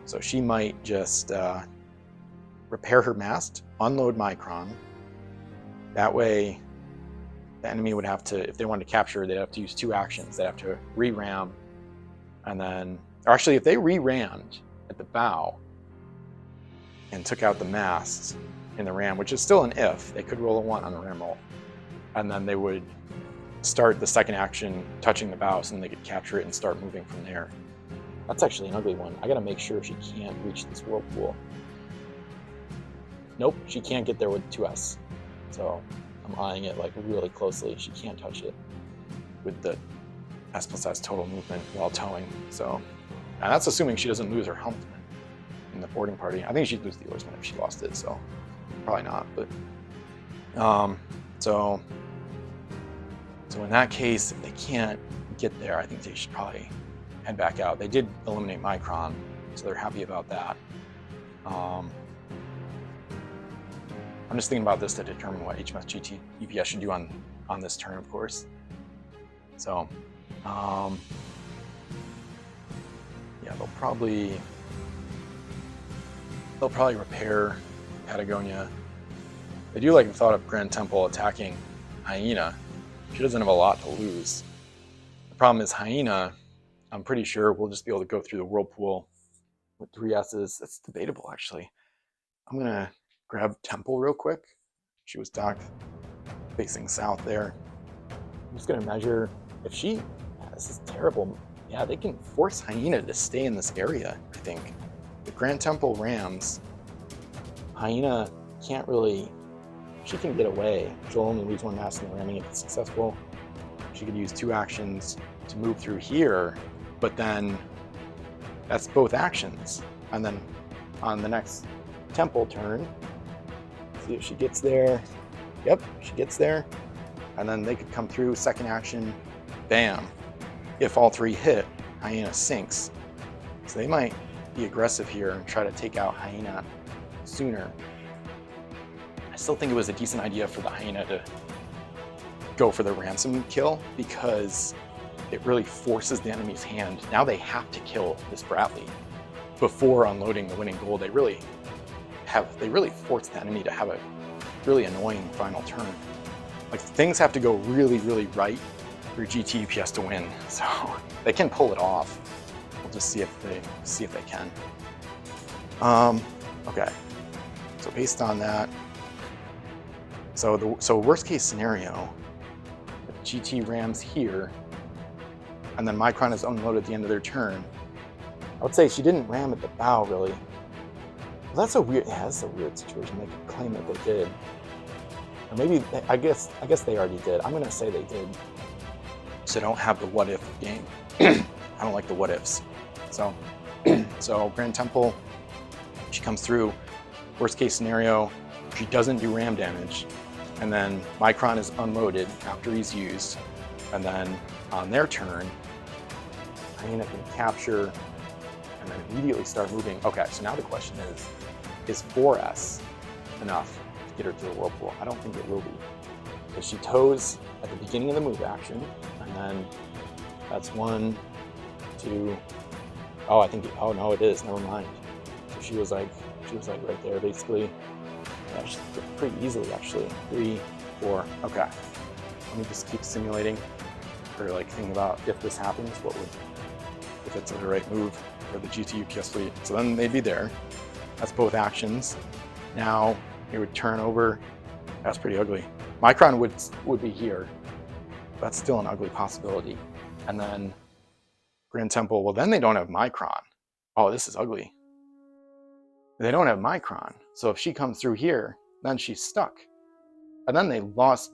So she might just repair her mast, unload Micron. That way, the enemy would have to, if they wanted to capture her, they'd have to use 2 actions. They'd have to re-ram, and then, or actually, if they re-rammed at the bow and took out the mast in the ram, which is still an if, they could roll a 1 on the ram roll, and then they would start the second action touching the bow, so then they could capture it and start moving from there. That's actually an ugly one. I gotta make sure she can't reach this Whirlpool. Nope, she can't get there with 2S. So I'm eyeing it like really closely. She can't touch it with the S+S total movement while towing. So, and that's assuming she doesn't lose her helmsman in the boarding party. I think she'd lose the oarsman if she lost it, so probably not. But so in that case, if they can't get there, I think they should probably head back out. They did eliminate Micron, so they're happy about that. I'm just thinking about this to determine what HMS GT UPS should do on this turn, of course. So, yeah, they'll probably repair Patagonia. They do like the thought of Grand Temple attacking Hyena. She doesn't have a lot to lose. The problem is Hyena, I'm pretty sure we'll just be able to go through the Whirlpool with 3 S's. That's debatable, actually. I'm gonna grab Temple real quick. She was docked facing south there. I'm just gonna measure if she, this is terrible. Yeah, they can force Hyena to stay in this area, I think. The Grand Temple rams, Hyena can't really, she can get away. She'll only lose 1 mast in the ramming if it's successful. She could use 2 actions to move through here, but then that's both actions. And then on the next Temple turn, see if she gets there. Yep, she gets there. And then they could come through, second action, bam. If all 3 hit, Hyena sinks. So they might be aggressive here and try to take out Hyena sooner. I still think it was a decent idea for the Hyena to go for the ransom kill, because it really forces the enemy's hand. Now they have to kill this Bradley before unloading the winning goal. They really force the enemy to have a really annoying final turn. Like, things have to go really, really right for GT UPS to win. So they can pull it off. We'll just see if they can. Okay. So based on that, so worst case scenario, if GT rams here, and then Micron is unloaded at the end of their turn. I would say she didn't ram at the bow, really. Well, that's a weird. Yeah, that's a weird situation. They could claim that they did, or maybe I guess they already did. I'm gonna say they did. So don't have the what if game. I don't like the what ifs. So so Grand Temple, she comes through. Worst case scenario, she doesn't do ram damage, and then Micron is unloaded after he's used, and then on their turn, Hyena can capture and then immediately start moving. Okay, so now the question is 4S enough to get her to the whirlpool? I don't think it will be, because she toes at the beginning of the move action, and then that's 1, 2. Oh, I think. Oh no, it is. Never mind. So she was like right there, basically. Yeah, she's pretty easily actually. 3, 4. Okay. Let me just keep simulating, or like thinking about if this happens, if it's the right move for the GT UPS fleet. So then they'd be there. That's both actions. Now it would turn over. That's pretty ugly. Micron would be here. That's still an ugly possibility. And then Grand Temple, well then they don't have Micron. Oh, this is ugly. They don't have Micron. So if she comes through here, then she's stuck. And then they've lost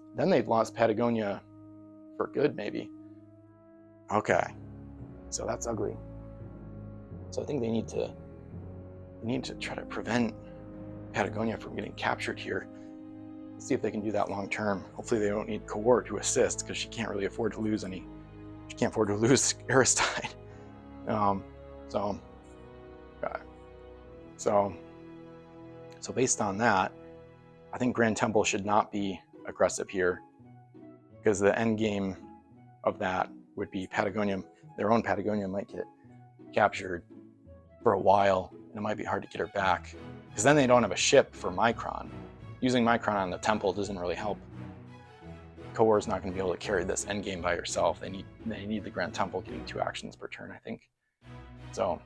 Patagonia for good, maybe. Okay. So that's ugly. So I think they need to try to prevent Patagonia from getting captured here. Let's see if they can do that long term. Hopefully they don't need Cohort to assist, because she can't really afford to lose any. She can't afford to lose Aristide. So based on that, I think Grand Temple should not be aggressive here, because the end game of that would be Patagonia. Their own Patagonia might get captured for a while, and it might be hard to get her back, because then they don't have a ship for Micron. Using Micron on the Temple doesn't really help. Cohort's not going to be able to carry this endgame by herself. They need the Grand Temple getting 2 actions per turn, I think. So,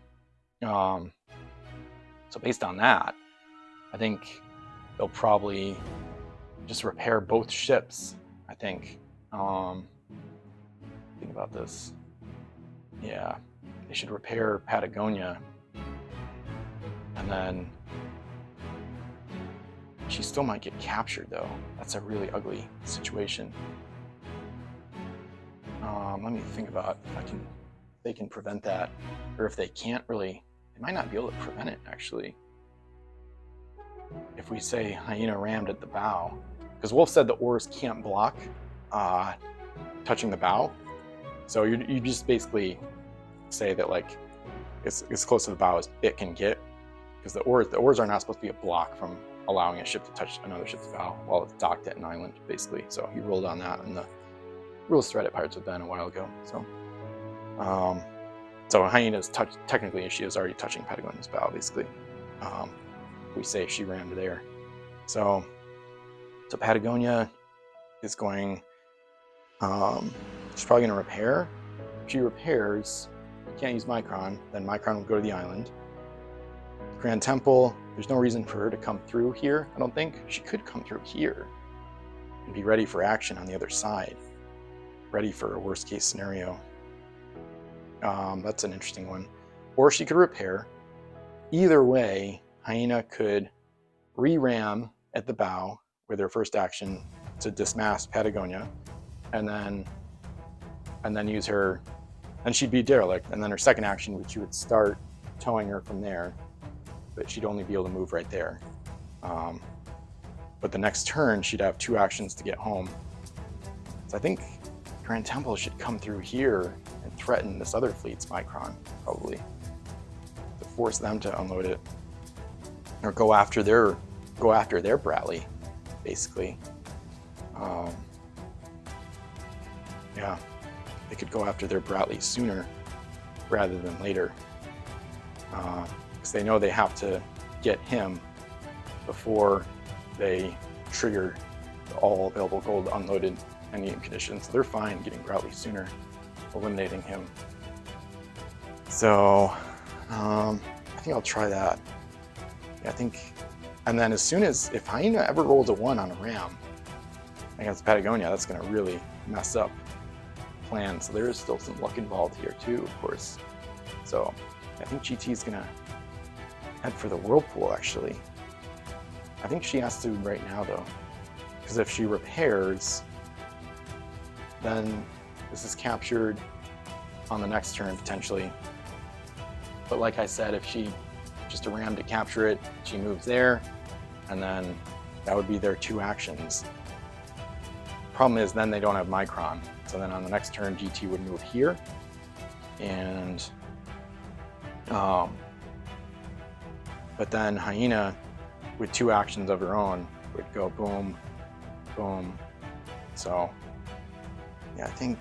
so based on that, I think they'll probably just repair both ships. I think. Think about this. Yeah, they should repair Patagonia, and then she still might get captured though. That's a really ugly situation. Let me think about if they can prevent that, or if they can't really. They might not be able to prevent it actually. If we say Hyena rammed at the bow, because Wolf said the oars can't block touching the bow, so you just basically say that like it's as close to the bow as it can get, because the oars are not supposed to be a block from allowing a ship to touch another ship's bow while it's docked at an island, basically. So he ruled on that in the rules thread at Pirates with Ben a while ago. So Hyena's technically she is already touching Patagonia's bow, basically. We say she rammed there. So Patagonia is going. She's probably going to repair. If she repairs, can't use Micron, then Micron will go to the island. Grand Temple, there's no reason for her to come through here, I don't think. She could come through here and be ready for action on the other side. Ready for a worst case scenario. That's an interesting one. Or she could repair. Either way, Hyena could re-ram at the bow with her first action to dismass Patagonia, and then use her, and she'd be derelict, and then her second action, which you would start towing her from there, but she'd only be able to move right there. But the next turn, she'd have 2 actions to get home. So I think Grand Temple should come through here and threaten this other fleet's Micron, probably, to force them to unload it, or go after their Bradley, basically. Yeah, they could go after their Bradley sooner rather than later, because they know they have to get him before they trigger the all available gold unloaded endgame conditions. So they're fine getting Bradley sooner, eliminating him. So I think I'll try that. Yeah, I think, and then as soon as, if Hyena ever rolls a 1 on a ram against Patagonia, that's going to really mess up plan. So there is still some luck involved here too, of course. So I think GT is gonna head for the whirlpool, actually. I think she has to right now, though, because if she repairs, then this is captured on the next turn, potentially. But like I said, if she just a ram to capture it, she moves there, and then that would be their 2 actions. Problem is, then they don't have Micron. So then on the next turn, GT would move here, and but then Hyena, with 2 actions of her own, would go boom, boom. So yeah, I think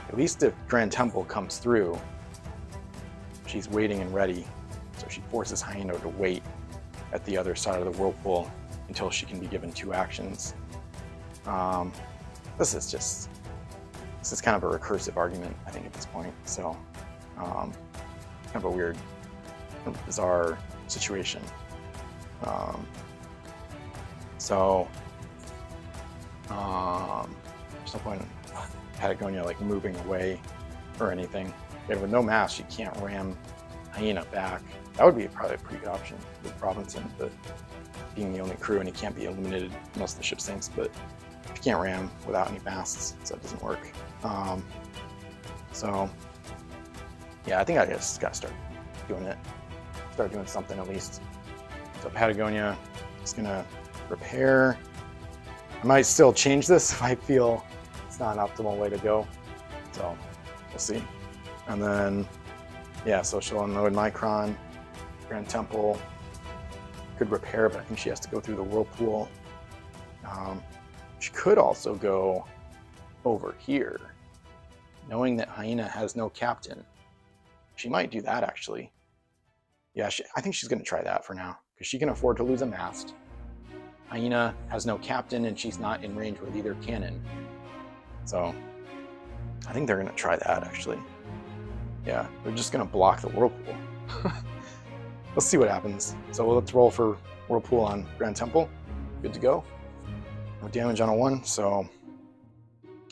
at least if Grand Temple comes through, she's waiting and ready. So she forces Hyena to wait at the other side of the whirlpool until she can be given 2 actions. This is kind of a recursive argument, I think, at this point. So kind of a weird, bizarre situation. There's no point in Patagonia like moving away or anything. And with no mass, she can't ram Hyena back. That would be probably a pretty good option with Robinson, but being the only crew and he can't be eliminated, most of the ship sinks, but you can't ram without any masts, so it doesn't work. So yeah, I think I just gotta start doing it. Start doing something at least. So Patagonia is gonna repair. I might still change this if I feel it's not an optimal way to go. So we'll see. And then, yeah, so she'll unload Micron. Grand Temple could repair, but I think she has to go through the whirlpool. She could also go over here, knowing that Hyena has no captain. She might do that, actually. Yeah, I think she's going to try that for now, because she can afford to lose a mast. Hyena has no captain, and she's not in range with either cannon. So I think they're going to try that, actually. Yeah, they're just going to block the whirlpool. Let's see what happens. So let's roll for whirlpool on Grand Temple. Good to go. No damage on a 1, so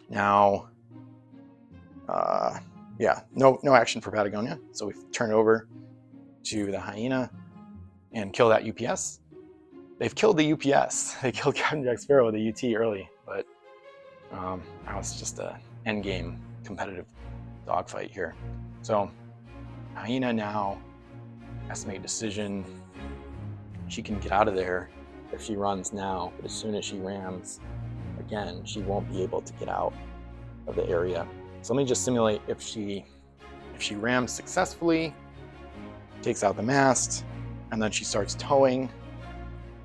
now, yeah, no action for Patagonia. So we turn over to the Hyena and kill that UPS. They've killed the UPS. They killed Captain Jack Sparrow with the UT early, but now it's just a endgame competitive dogfight here. So Hyena now has to make a decision. She can get out of there if she runs now, but as soon as she rams again, she won't be able to get out of the area. So let me just simulate if she rams successfully, takes out the mast, and then she starts towing.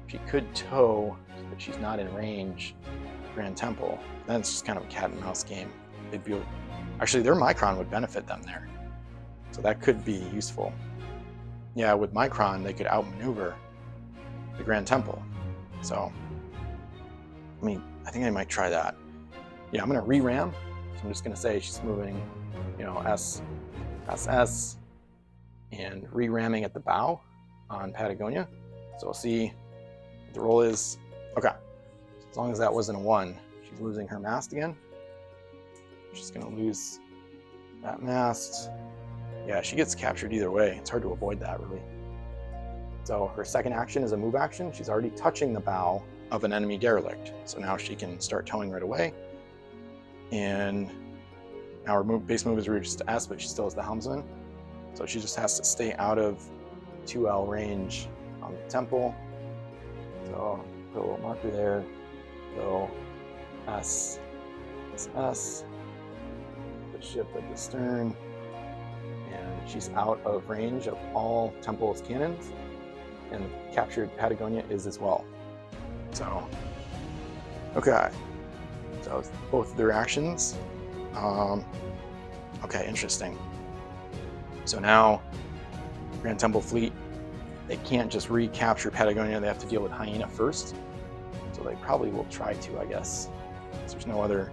She could tow, but she's not in range. Grand Temple. Then it's just kind of a cat and mouse game. Actually, their Micron would benefit them there, so that could be useful. Yeah, with Micron, they could outmaneuver the Grand Temple. So, I mean, I think I might try that. Yeah, I'm going to re-ram. So I'm just going to say she's moving, S, and re-ramming at the bow on Patagonia. So we'll see what the roll is. Okay, as long as that wasn't a 1, she's losing her mast again. She's going to lose that mast. Yeah, she gets captured either way. It's hard to avoid that, really. So her second action is a move action. She's already touching the bow of an enemy derelict. So now she can start towing right away. And now her base move is reduced to S, but she still has the helmsman. So she just has to stay out of 2L range on the Temple. So put a little marker there. Go S, S, the ship at the stern. And she's out of range of all Temple's cannons. And captured Patagonia is as well. So, okay. So that was both of their actions. Okay, interesting. So now, Grand Temple fleet, they can't just recapture Patagonia. They have to deal with Hyena first. So they probably will try to, I guess. There's no other,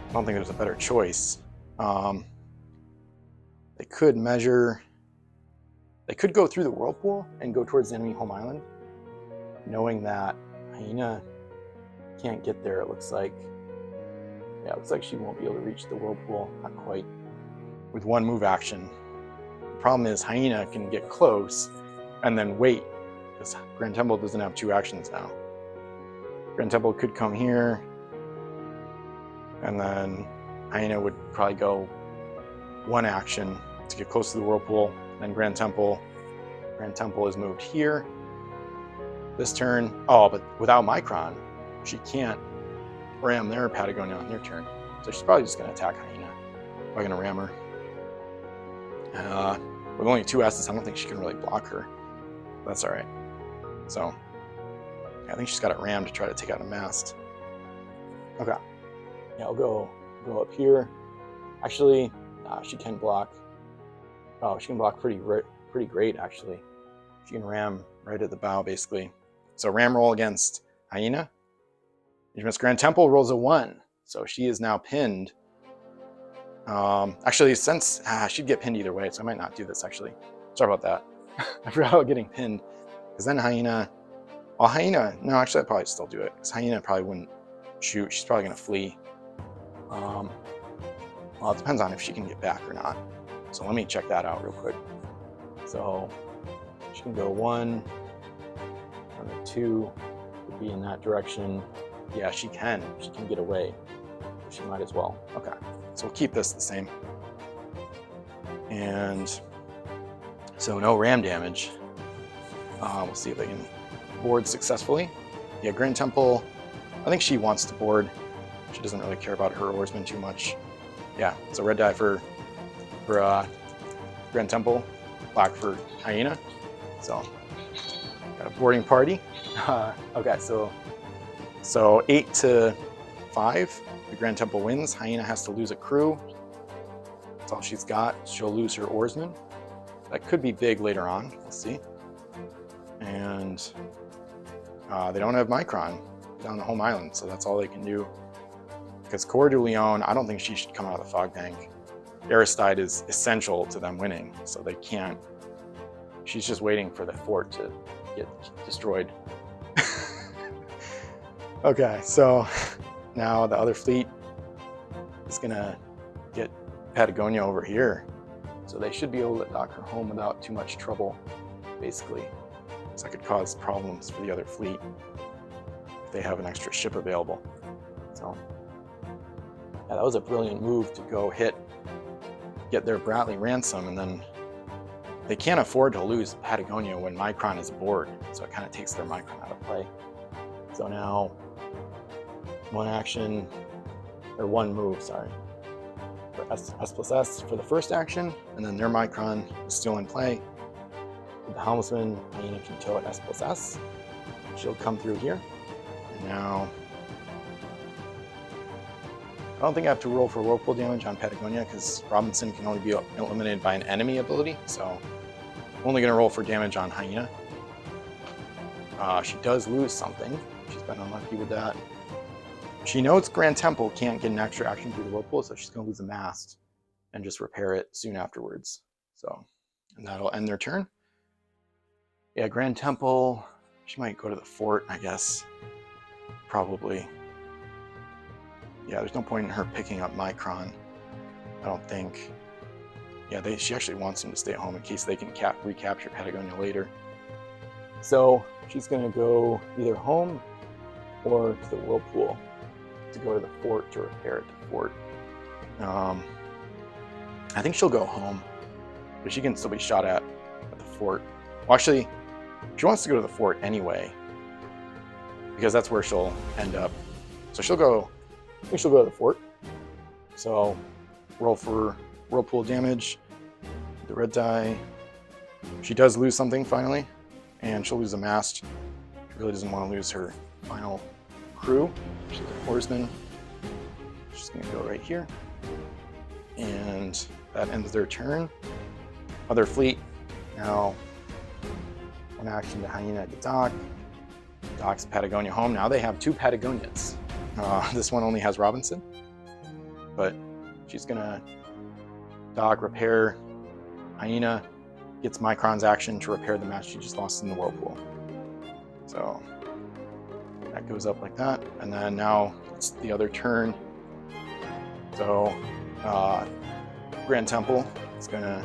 I don't think there's a better choice. They could measure, they could go through the whirlpool and go towards the enemy home island, knowing that Hyena can't get there, it looks like. Yeah, it looks like she won't be able to reach the whirlpool, not quite. With 1 move action, problem is Hyena can get close and then wait, because Grand Temple doesn't have 2 actions now. Grand Temple could come here, and then Hyena would probably go 1 action to get close to the Whirlpool. Then Grand Temple is moved here this turn. Oh, but without Micron, she can't ram their Patagonia on their turn. So she's probably just going to attack Hyena. Probably going to ram her. With only 2 S's, I don't think she can really block her. That's all right. So I think she's got it rammed to try to take out a mast. Okay. Yeah, I'll go up here. Actually, she can block. Oh, she can block pretty great, actually. She can ram right at the bow, basically. So ram roll against Hyena. HMS Grand Temple rolls a 1. So she is now pinned. Actually, since she'd get pinned either way, so I might not do this, actually. Sorry about that. I forgot about getting pinned. Because then Hyena... Well, Hyena... No, actually, I'd probably still do it. Because Hyena probably wouldn't shoot. She's probably going to flee. Well, it depends on if she can get back or not. So let me check that out real quick. So she can go 1, 2, could be in that direction. Yeah, she can. She can get away. She might as well. Okay, so we'll keep this the same. And so no ram damage. We'll see if they can board successfully. Yeah, Grand Temple, I think she wants to board. She doesn't really care about her oarsmen too much. Yeah, so red die for Grand Temple, black for Hyena. So got a boarding party. Okay, so 8 to 5, the Grand Temple wins. Hyena has to lose a crew. That's all she's got. She'll lose her oarsmen. That could be big later on. We'll see. And they don't have Micron down the home island, so that's all they can do. Because Coeur de Leon, I don't think she should come out of the fog bank. Aristide is essential to them winning, so they can't. She's just waiting for the fort to get destroyed. Okay, so now the other fleet is gonna get Patagonia over here. So they should be able to dock her home without too much trouble, basically. So that could cause problems for the other fleet if they have an extra ship available. So yeah, that was a brilliant move to go get their Bradley ransom, and then they can't afford to lose Patagonia when Micron is aboard, so it kind of takes their Micron out of play. So now, 1 action, or 1 move, sorry, for S+S for the first action, and then their Micron is still in play. With the helmsman, Hyena can tow at S+S. She'll come through here, and now I don't think I have to roll for Whirlpool damage on Patagonia because Robinson can only be eliminated by an enemy ability, so I'm only going to roll for damage on Hyena. She does lose something. She's been unlucky with that. She knows Grand Temple can't get an extra action through the Whirlpool, so she's going to lose a mast and just repair it soon afterwards. So, and that'll end their turn. Yeah, Grand Temple, she might go to the fort, I guess. Probably. Yeah, there's no point in her picking up Micron, I don't think. Yeah, she actually wants him to stay at home in case they can recapture Patagonia later. So she's going to go either home or to the Whirlpool to go to the fort to repair it to the fort. I think she'll go home, but she can still be shot at the fort. Well, actually, she wants to go to the fort anyway, because that's where she'll end up. So she'll go, I think she'll go to the fort. So roll for Whirlpool damage, the red die. She does lose something finally, and she'll lose a mast. She really doesn't want to lose her final crew. She's an oarsman. She's going to go right here. And that ends their turn. Other fleet, now 1 action to Hyena at the dock. Docks Patagonia home. Now they have 2 Patagonias. This one only has Robinson, but she's going to dock, repair. Hyena gets Micron's action to repair the match she just lost in the Whirlpool. So that goes up like that, and then now it's the other turn. So Grand Temple is going to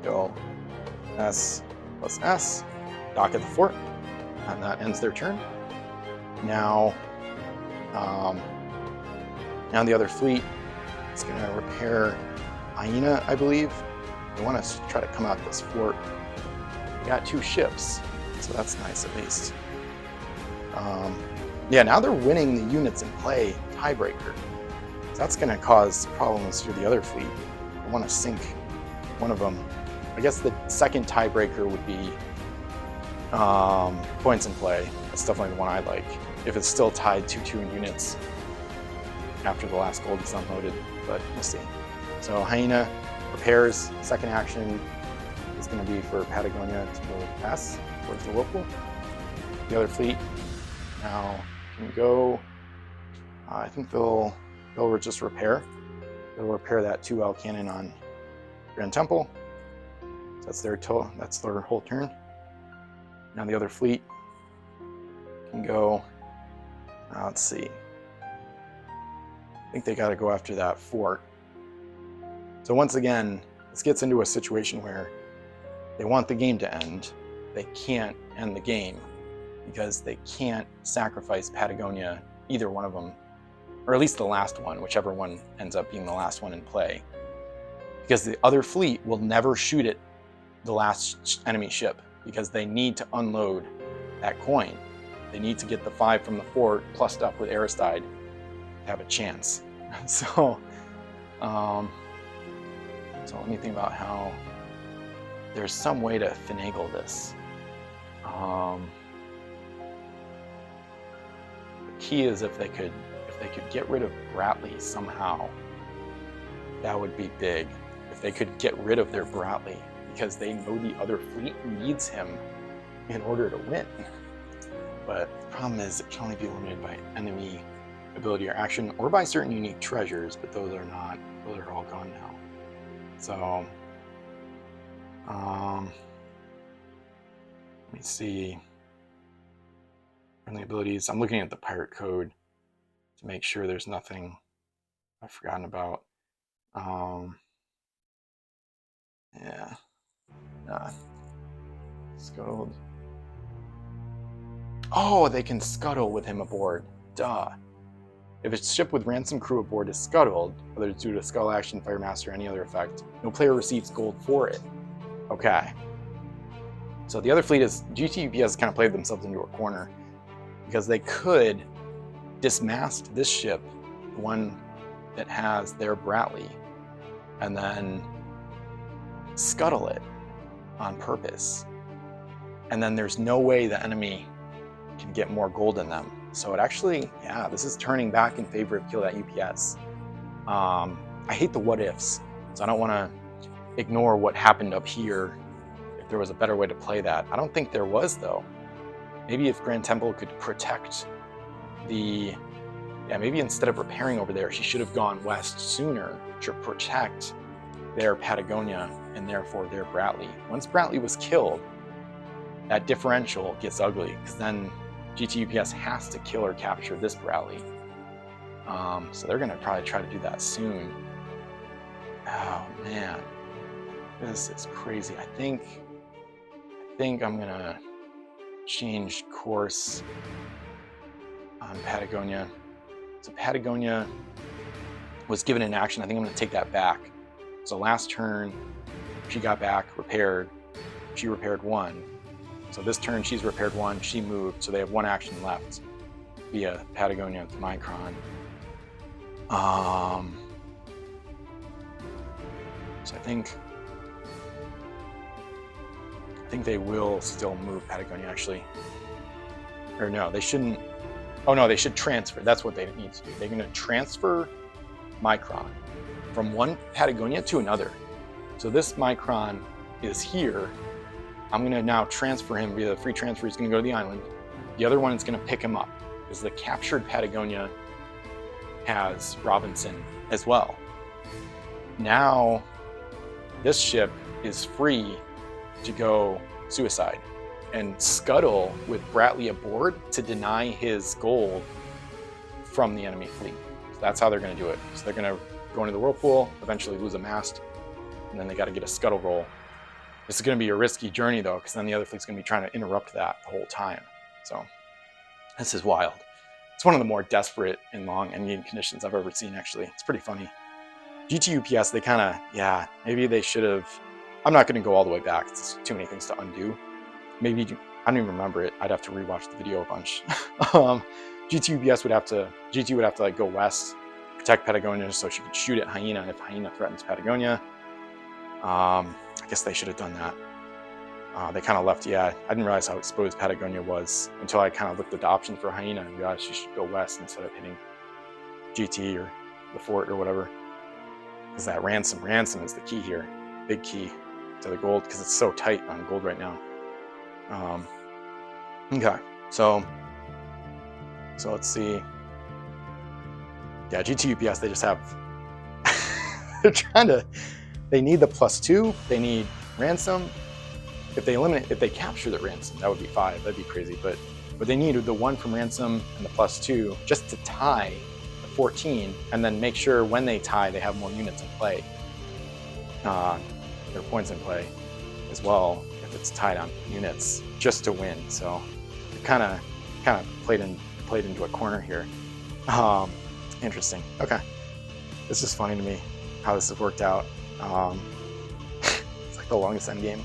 Go S plus S, dock at the fort, and that ends their turn. Now, now the other fleet is going to repair Hyena, I believe. They want to try to come out this fort. We got 2 ships, so that's nice at least. Yeah, now they're winning the units in play tiebreaker. So that's going to cause problems for the other fleet. I want to sink one of them. I guess the second tiebreaker would be points in play. That's definitely the one I like. If it's still tied 2-2 in units after the last gold is unloaded, but we'll see. So Hyena repairs. Second action is going to be for Patagonia to move S towards the whirlpool. The other fleet now can go. I think they'll just repair. They'll repair that 2L cannon on Grand Temple. So that's their whole turn. Now the other fleet can go. Let's see. I think they got to go after that fort. So once again, this gets into a situation where they want the game to end. They can't end the game because they can't sacrifice Patagonia, either one of them, or at least the last one, whichever one ends up being the last one in play. Because the other fleet will never shoot at the last enemy ship because they need to unload that coin. They need to get the 5 from the fort plussed up with Aristide to have a chance. So let me think about how there's some way to finagle this. The key is if they could get rid of Bratley somehow, that would be big. If they could get rid of their Bratley, because they know the other fleet needs him in order to win. But the problem is it can only be limited by enemy ability or action, or by certain unique treasures, but those are not. Those are all gone now. So, let me see. Friendly abilities. I'm looking at the pirate code to make sure there's nothing I've forgotten about. Yeah. Scuttled. Oh, they can scuttle with him aboard. Duh. If a ship with ransom crew aboard is scuttled, whether it's due to scuttle action, fire master, or any other effect, no player receives gold for it. Okay. So the other fleet is, GTUP has kind of played themselves into a corner because they could dismast this ship, the one that has their Bratley, and then scuttle it on purpose. And then there's no way the enemy can get more gold in them. So it actually, yeah, this is turning back in favor of kill that UPS. I hate the what ifs, so I don't want to ignore what happened up here if there was a better way to play that. I don't think there was, though. Maybe if Grand Temple could protect the, yeah, maybe instead of repairing over there, she should have gone west sooner to protect their Patagonia and therefore their Bratley. Once Bratley was killed, that differential gets ugly because then GTUPS has to kill or capture this Bratley. So they're going to probably try to do that soon. Oh man, this is crazy. I think I'm going to change course on Patagonia. So Patagonia was given an action. I think I'm going to take that back. So last turn, she got back, repaired. She repaired 1. So this turn, she's repaired 1. She moved. So they have 1 action left via Patagonia to Micron. So I think they will still move Patagonia, actually. Or no, they shouldn't. Oh no, they should transfer. That's what they need to do. They're going to transfer Micron from one Patagonia to another. So this Micron is here. I'm going to now transfer him via the free transfer. He's going to go to the island. The other one is going to pick him up because the captured Patagonia has Robinson as well. Now this ship is free to go suicide and scuttle with Bratley aboard to deny his gold from the enemy fleet. So that's how they're going to do it. So they're going to go into the whirlpool, eventually lose a mast, and then they got to get a scuttle roll This is going to be a risky journey, though, because then the other fleet's going to be trying to interrupt that the whole time. So this is wild. It's one of the more desperate and long endgame conditions I've ever seen, actually. It's pretty funny. GT UPS, they kind of, yeah, maybe they should have. I'm not going to go all the way back. It's too many things to undo. Maybe, I don't even remember it. I'd have to rewatch the video a bunch. GT UPS would have to, GT would have to like go west, protect Patagonia so she could shoot at Hyena if Hyena threatens Patagonia. I guess they should have done that. They kind of left, yeah, I didn't realize how exposed Patagonia was until I kind of looked at the options for Hyena and realized she should go west instead of hitting GT or the fort or whatever. Because that ransom is the key here, big key to the gold, because it's so tight on gold right now. Okay, so let's see. Yeah, GT UPS, they just have, they're trying to, they need the +2, they need ransom. If they capture the ransom, that would be 5, that'd be crazy, but they need the 1 from ransom and the +2 just to tie the 14, and then make sure when they tie, they have more units in play. Their points in play as well, if it's tied on units, just to win. So it kind of played into a corner here. Interesting. Okay, this is funny to me how this has worked out. It's like the longest end game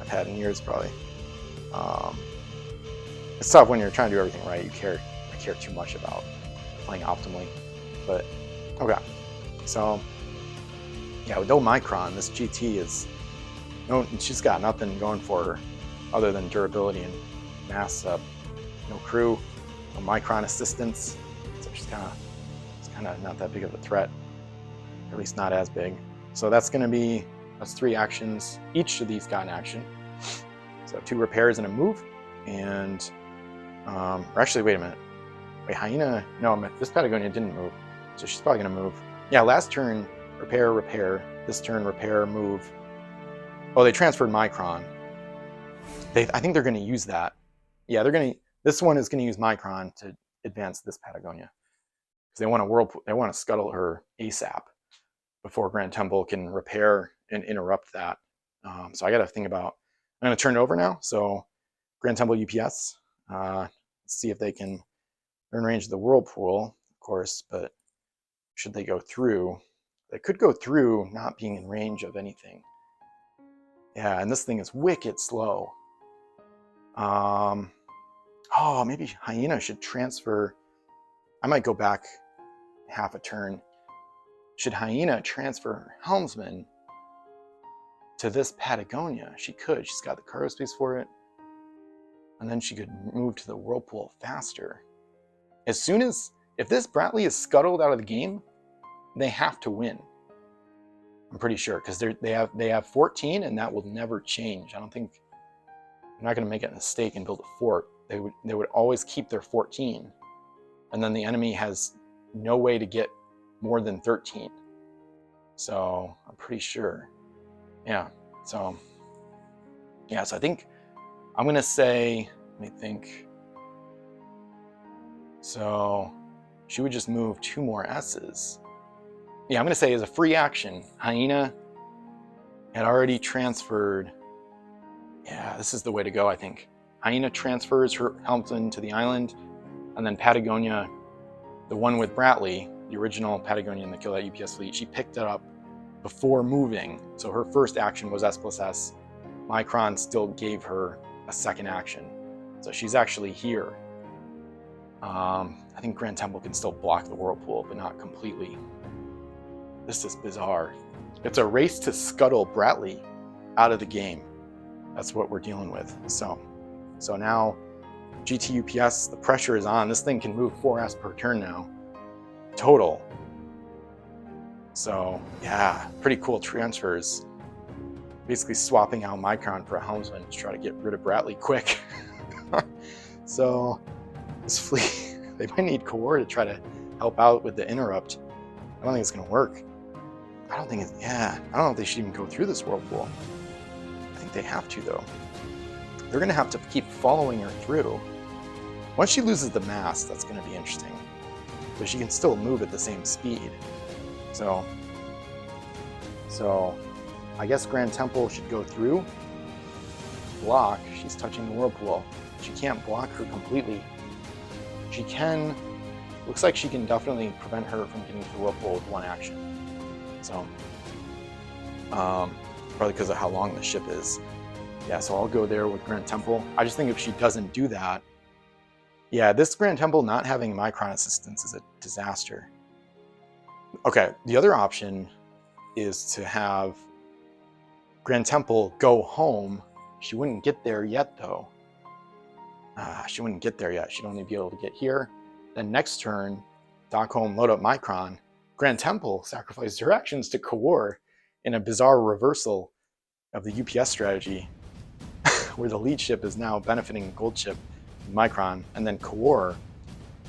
I've had in years, probably. It's tough when you're trying to do everything right. I care too much about playing optimally, but okay. So yeah, with no Micron, this GT is she's got nothing going for her other than durability and mass. No crew, no Micron assistance, so she's kind of not that big of a threat, at least not as big. So that's 3 actions. Each of these got an action. So 2 repairs and a move, and or actually, wait a minute. Wait, Hyena? No, this Patagonia didn't move, so she's probably gonna move. Yeah, last turn repair. This turn repair, move. Oh, they transferred Micron. I think they're gonna use that. Yeah, this one is gonna use Micron to advance this Patagonia because they want to scuttle her ASAP before Grand Temple can repair and interrupt that. So I got to think about. I'm going to turn it over now. So Grand Temple UPS. Let's see if they can. They're in range of the Whirlpool, of course, but should they go through? They could go through, not being in range of anything. Yeah, and this thing is wicked slow. Oh, maybe Hyena should transfer. I might go back half a turn. Should Hyena transfer her helmsman to this Patagonia? She could. She's got the cargo space for it. And then she could move to the Whirlpool faster. As soon as, if this Bratley is scuttled out of the game, they have to win. I'm pretty sure, because they have 14, and that will never change. I don't think, they're not going to make a mistake and build a fort. They would always keep their 14. And then the enemy has no way to get more than 13. So I'm pretty sure. Yeah. So I think I'm going to say, let me think. So she would just move 2 more S's. Yeah, I'm going to say as a free action, Hyena had already transferred. Yeah, this is the way to go, I think. Hyena transfers her helmsman to the island, and then Patagonia, the one with Bratley, the original Patagonian that killed that UPS fleet, she picked it up before moving. So her first action was S+S. Micron still gave her a second action. So she's actually here. I think Grand Temple can still block the Whirlpool, but not completely. This is bizarre. It's a race to scuttle Bratley out of the game. That's what we're dealing with. So now GT UPS, the pressure is on. This thing can move 4S per turn now, total. So yeah, pretty cool transfers. Basically swapping out Micron for a helmsman to try to get rid of Bratley quick. So this fleet, they might need core to try to help out with the interrupt. I don't think it's gonna work. I don't know if they should even go through this Whirlpool. I think they have to, though. They're gonna have to keep following her through. Once she loses the mast, that's gonna be interesting. But she can still move at the same speed. So I guess Grand Temple should go through, block. She's touching the whirlpool. She can't block her completely. She can, looks like she can definitely prevent her from getting to the whirlpool with one action. So, probably because of how long the ship is. Yeah, so I'll go there with Grand Temple. I just think if she doesn't do that, yeah, this Grand Temple not having Micron assistance is a disaster. Okay, the other option is to have Grand Temple go home. She wouldn't get there yet, though. She wouldn't get there yet. She'd only be able to get here. Then next turn, dock home, load up Micron. Grand Temple sacrifices her actions to Kawar in a bizarre reversal of the UPS strategy, where the lead ship is now benefiting the gold ship, Micron, and then Kawar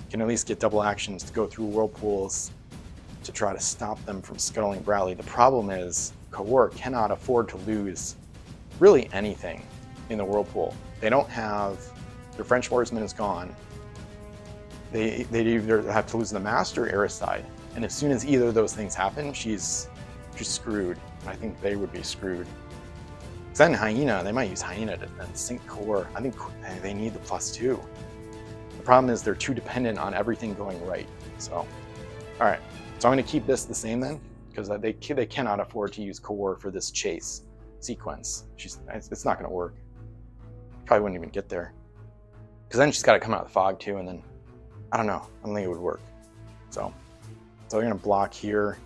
can at least get double actions to go through whirlpools to try to stop them from scuttling Bradley. The problem is Kawar cannot afford to lose really anything in the whirlpool. They don't have, their French oarsman is gone. They either have to lose the mast or airside. And as soon as either of those things happen, she's screwed. I think they would be screwed. Then Hyena, they might use Hyena to then sink Kawar. I think they need the +2. The problem is they're too dependent on everything going right. So, all right. So I'm going to keep this the same then, because they cannot afford to use Kawar for this chase sequence. It's not going to work. Probably wouldn't even get there. Because then she's got to come out of the fog too, and then, I don't know. I don't think it would work. So they're going to block here.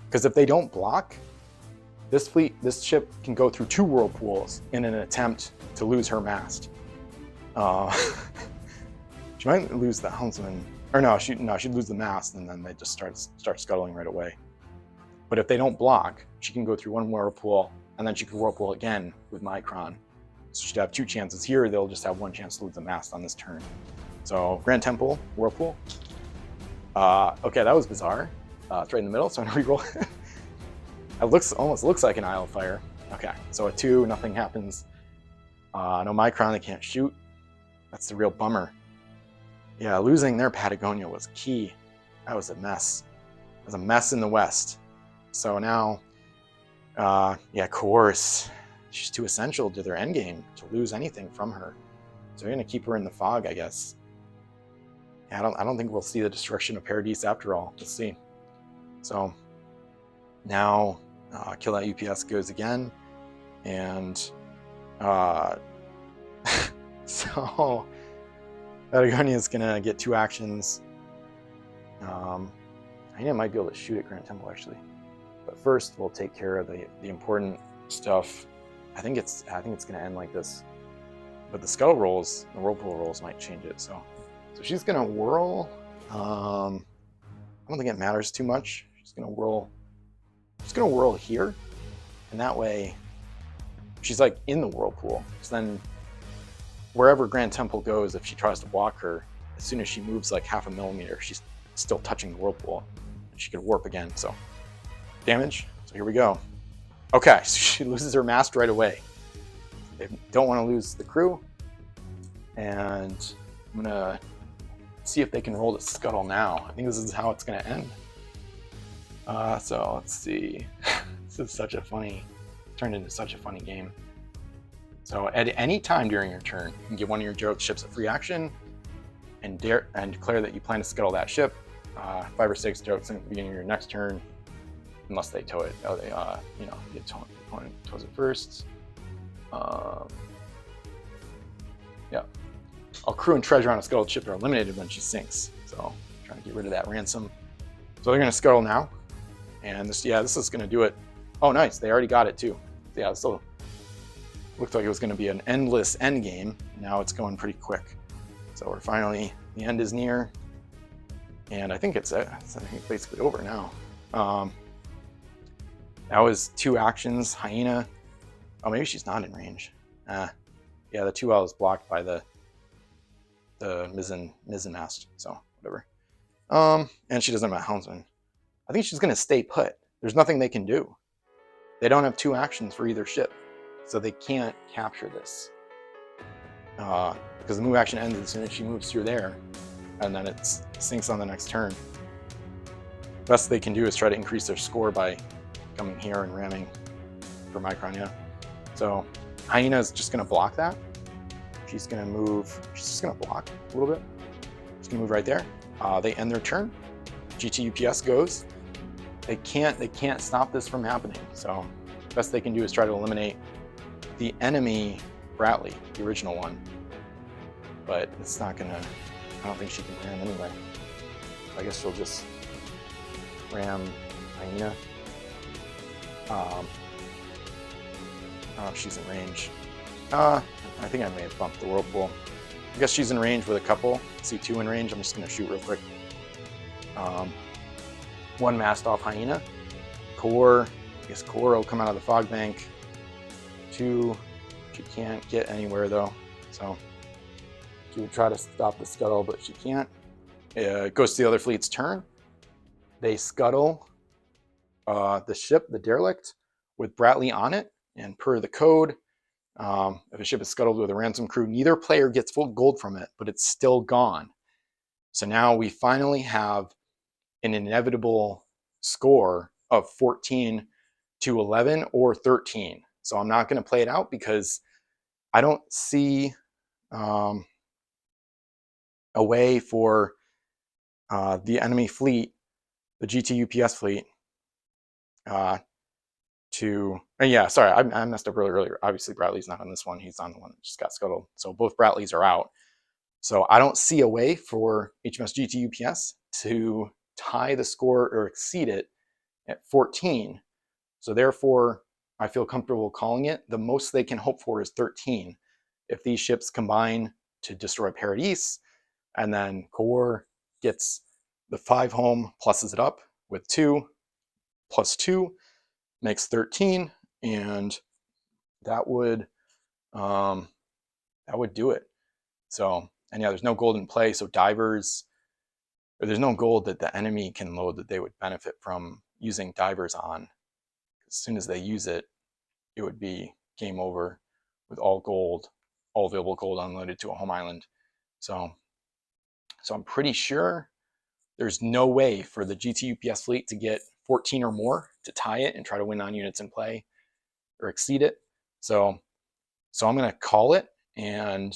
Because if they don't block, this ship can go through 2 whirlpools in an attempt to lose her mast. She might lose the helmsman, or no, she'd lose the mast, and then they just start scuttling right away. But if they don't block, she can go through 1 whirlpool, and then she can whirlpool again with Micron. So she'd have 2 chances here. They'll just have 1 chance to lose the mast on this turn. So Grand Temple, whirlpool. Okay, that was bizarre. It's right in the middle, so I'm gonna reroll. It almost looks like an Isle of Fire. Okay, so a 2, nothing happens. No Micron, they can't shoot. That's the real bummer. Yeah, losing their Patagonia was key. That was a mess. It was a mess in the West. So now, yeah, course, she's too essential to their endgame to lose anything from her. So we're gonna keep her in the fog, I guess. Yeah, I don't think we'll see the destruction of Paradise after all. Let's see. So now, kill that UPS goes again, and so Patagonia is gonna get 2 actions. I might be able to shoot at Grand Temple actually, but first we'll take care of the important stuff. I think it's gonna end like this, but the scuttle rolls, the whirlpool rolls might change it. So she's gonna whirl. I don't think it matters too much. She's gonna whirl. She's gonna whirl here, and that way she's like in the whirlpool. So then wherever Grand Temple goes, if she tries to block her, as soon as she moves like 0.5 millimeter, she's still touching the whirlpool. And she could warp again. So damage. So here we go. Okay, so she loses her mast right away. They don't want to lose the crew, and I'm gonna see if they can roll the scuttle now. I think this is how it's gonna end. So let's see. This is turned into such a funny game. So at any time during your turn, you can give one of your ships a free action and declare that you plan to scuttle that ship. 5 or 6 jokes at the beginning of your next turn, unless they tow it. Oh, the opponent tows it first. Yeah. All crew and treasure on a scuttled ship are eliminated when she sinks. So trying to get rid of that ransom. So they're gonna scuttle now. And this is gonna do it. Oh, nice, they already got it too. Yeah, so looked like it was gonna be an endless end game. Now it's going pretty quick. So we're finally, the end is near. And I think it's basically over now. That was 2 actions, Hyena. Oh, maybe she's not in range. Yeah, the 2L is blocked by the mizzen mast, so whatever. And she doesn't have a helmsman. I think she's gonna stay put. There's nothing they can do. They don't have 2 actions for either ship, so they can't capture this. Because the move action ends as soon as she moves through there, and then it sinks on the next turn. Best they can do is try to increase their score by coming here and ramming per micron, yeah. So Hyena is just going to block that. She's going to move. She's just going to block a little bit. She's going to move right there. They end their turn. GTUPS goes. They can't stop this from happening. So the best they can do is try to eliminate the enemy Bradley, the original one. But it's not gonna. I don't think she can ram anyway. I guess she'll just ram Hyena. I don't know if she's in range. I think I may have bumped the Whirlpool. I guess she's in range with a couple. See 2 in range. I'm just gonna shoot real quick. 1 mast off Hyena. Core. I guess Core will come out of the fog bank. 2. She can't get anywhere though, so she would try to stop the scuttle, but she can't. It goes to the other fleet's turn. They scuttle the ship, the derelict, with Bradley on it. And per the code, if a ship is scuttled with a ransom crew, neither player gets full gold from it, but it's still gone. So now we finally have an inevitable score of 14 to 11 or 13. So I'm not going to play it out because I don't see a way for the enemy fleet, the GTUPS fleet, yeah, sorry, I messed up really earlier. Obviously, Bradley's not on this one. He's on the one that just got scuttled. So both Bradleys are out. So I don't see a way for HMS GTUPS to tie the score or exceed it at 14. So therefore, I feel comfortable calling it. The most they can hope for is 13. If these ships combine to destroy Paradise, and then Core gets the 5 home, pluses it up with 2, plus 2, makes 13, and that would do it. So, and yeah, there's no gold in play, so divers, or there's no gold that the enemy can load that they would benefit from using divers on. As soon as they use it, it would be game over with all gold, all available gold unloaded to a home island. So I'm pretty sure there's no way for the GTUPS fleet to get 14 or more to tie it and try to win non-units in play or exceed it. So I'm going to call it, and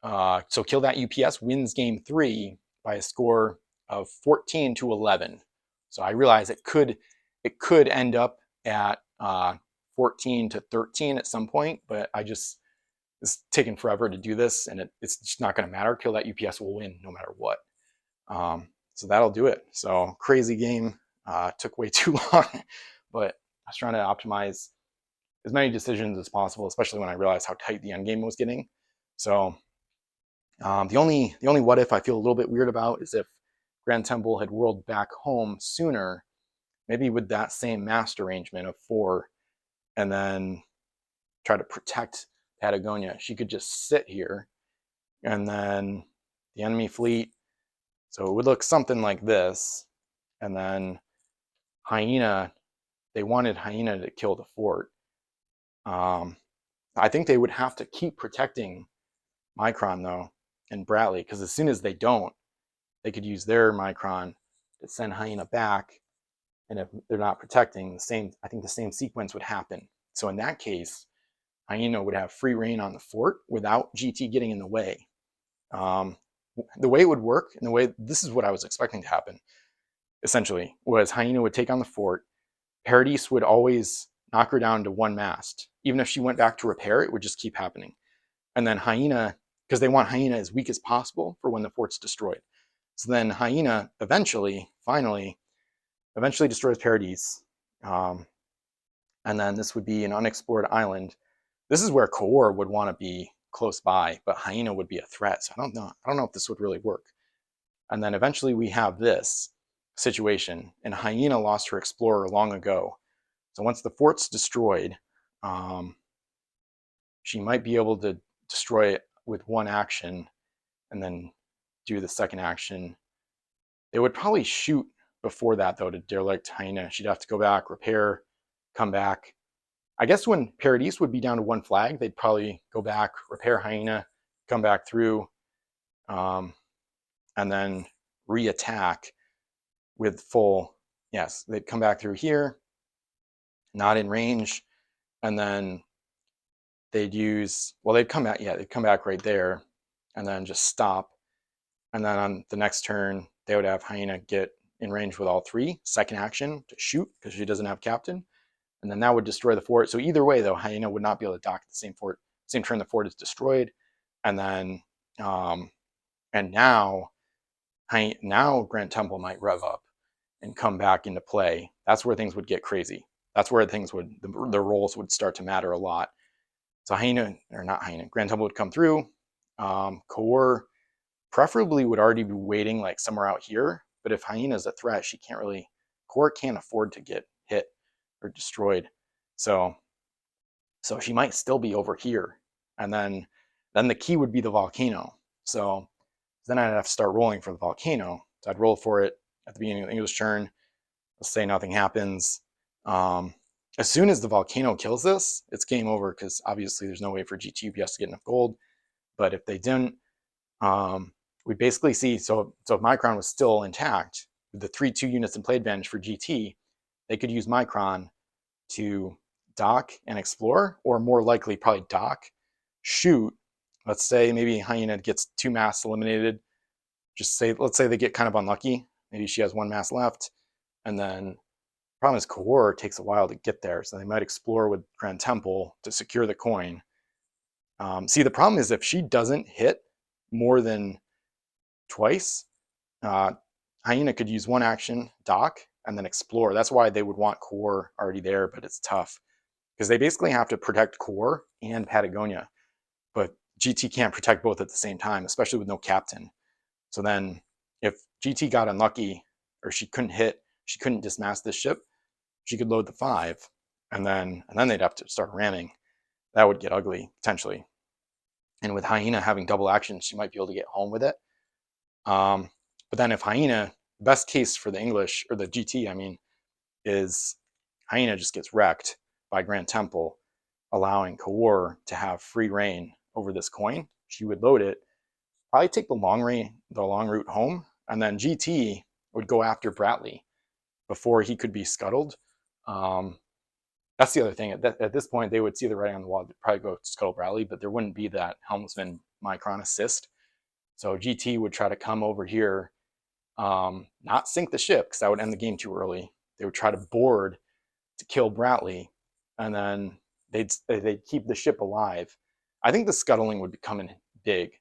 so Kill That UPS wins game 3 by a score of 14 to 11. So I realize it could end up at 14 to 13 at some point, but it's taken forever to do this, and it's just not going to matter. Kill That UPS will win no matter what. So that'll do it. So crazy game. Took way too long, but I was trying to optimize as many decisions as possible, especially when I realized how tight the end game was getting. So the only what if I feel a little bit weird about is if Grand Temple had whirled back home sooner, maybe with that same mast arrangement of 4, and then try to protect Patagonia. She could just sit here, and then the enemy fleet. So it would look something like this, and then Hyena. They wanted Hyena to kill the fort. I think they would have to keep protecting Micron though and Bradley, because as soon as they don't, they could use their Micron to send Hyena back, and if they're not protecting, I think the same sequence would happen. So in that case, Hyena would have free reign on the fort without GT getting in the way. The way it would work, and the way this is what I was expecting to happen, essentially, was Hyena would take on the fort. Paradise would always knock her down to 1 mast. Even if she went back to repair, it would just keep happening. And then Hyena, because they want Hyena as weak as possible for when the fort's destroyed. So then Hyena finally destroys Paradise. And then this would be an unexplored island. This is where Core would want to be close by, but Hyena would be a threat. So I don't know if this would really work. And then eventually we have this situation, and Hyena lost her explorer long ago. So once the fort's destroyed, she might be able to destroy it with 1 action and then do the second action. They would probably shoot before that though to derelict Hyena. She'd have to go back, repair, come back. I guess when Paradise would be down to 1 flag, they'd probably go back, repair Hyena, come back through, and then re-attack with full, yes, they'd come back through here, not in range, and then they'd use, well, they'd come back right there, and then just stop. And then on the next turn, they would have Hyena get in range with all three. Second action to shoot because she doesn't have captain, and then that would destroy the fort. So either way, though, Hyena would not be able to dock the same turn the fort is destroyed, and then and now Grand Temple might rev up and come back into play. That's where things would get crazy. That's where the roles would start to matter a lot. So Grand Temple would come through. Core preferably would already be waiting like somewhere out here. But if Hyena's a threat, Core can't afford to get hit or destroyed. So she might still be over here. And then the key would be the volcano. So then I'd have to start rolling for the volcano. So I'd roll for it at the beginning of the English turn. Let's say nothing happens. As soon as the volcano kills this, it's game over because obviously there's no way for GT UPS to get enough gold. But if they didn't, we basically see, so if Micron was still intact, with the 3-2 units in play advantage for GT, they could use Micron to dock and explore, or more likely probably dock, shoot. Let's say maybe Hyena gets 2 masts eliminated. Let's say they get kind of unlucky. Maybe she has 1 mast left, and then problem is Core takes a while to get there, so they might explore with Grand Temple to secure the coin. See, the problem is if she doesn't hit more than twice, Hyena could use 1 action, dock, and then explore. That's why they would want Core already there, but it's tough because they basically have to protect Core and Patagonia, but GT can't protect both at the same time, especially with no captain. So then if GT got unlucky or she couldn't dismast this ship, she could load the 5, and then they'd have to start ramming. That would get ugly, potentially. And with Hyena having double action, she might be able to get home with it. But then if Hyena, best case for the English, or the GT, I mean, is Hyena just gets wrecked by Grand Temple, allowing Core to have free reign over this coin. She would load it, probably take the long route home, and then GT would go after Bradley before he could be scuttled. That's the other thing. At this point, they would see the writing on the wall. They'd probably go scuttle Bradley, but there wouldn't be that helmsman Micron assist. So GT would try to come over here, not sink the ship because that would end the game too early. They would try to board to kill Bradley, and then they'd keep the ship alive. I think the scuttling would be coming big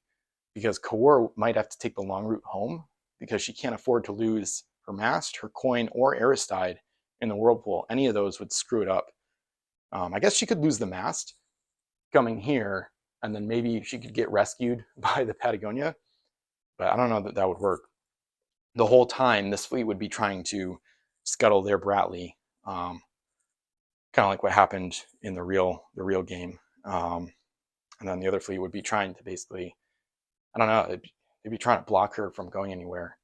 because Core might have to take the long route home because she can't afford to lose her mast, her coin, or Aristide in the whirlpool. Any of those would screw it up. I guess she could lose the mast coming here, and then maybe she could get rescued by the Patagonia, but I don't know that would work. The whole time, this fleet would be trying to scuttle their Bradley, kind of like what happened in the real game. And then the other fleet would be trying to basically, I don't know, they'd be trying to block her from going anywhere.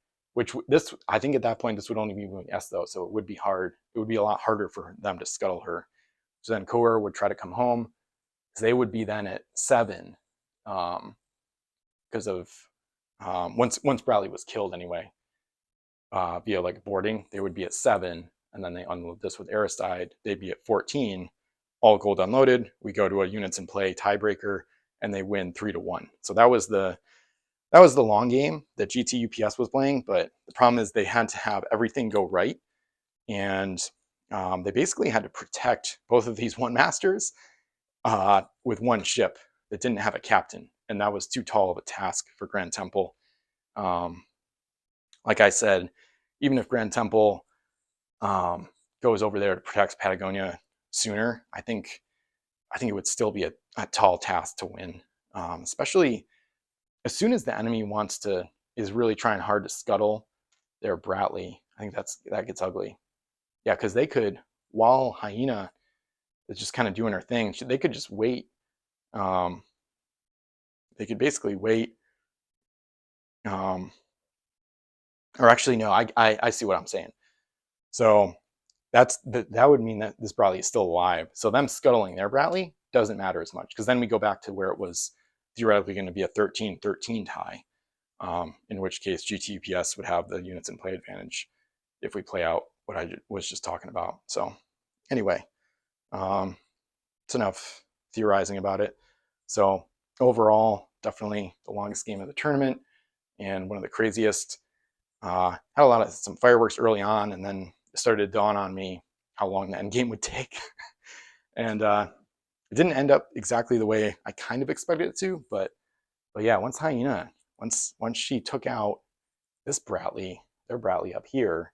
I think at that point, this would only be moving S though, so it would be hard. It would be a lot harder for them to scuttle her. So then Core would try to come home, because they would be then at 7, because of once Bradley was killed anyway, via like boarding, they would be at 7, and then they unload this with Aristide. They'd be at 14, all gold unloaded. We go to a units in play tiebreaker, and they win 3-1. So that was the long game that GT UPS was playing. But the problem is they had to have everything go right, and they basically had to protect both of these 1 masters with 1 ship that didn't have a captain, and that was too tall of a task for Grand Temple. Like I said, even if Grand Temple goes over there to protect Patagonia sooner, I think it would still be a tall task to win, especially as soon as the enemy is really trying hard to scuttle their Bradley. I think that gets ugly. Yeah, because they could, while Hyena is just kind of doing her thing, they could just wait. They could basically wait. Or actually, no, I see what I'm saying. So that would mean that this Bradley is still alive. So them scuttling their Bradley doesn't matter as much, because then we go back to where it was theoretically going to be a 13-13 tie, in which case GT UPS would have the units in play advantage if we play out what I was just talking about. So anyway, it's enough theorizing about it. So overall, definitely the longest game of the tournament and one of the craziest. Had a lot of some fireworks early on, and then it started to dawn on me how long the end game would take. And it didn't end up exactly the way I kind of expected it to, but yeah, once Hyena, once she took out this Bradley, their Bradley up here,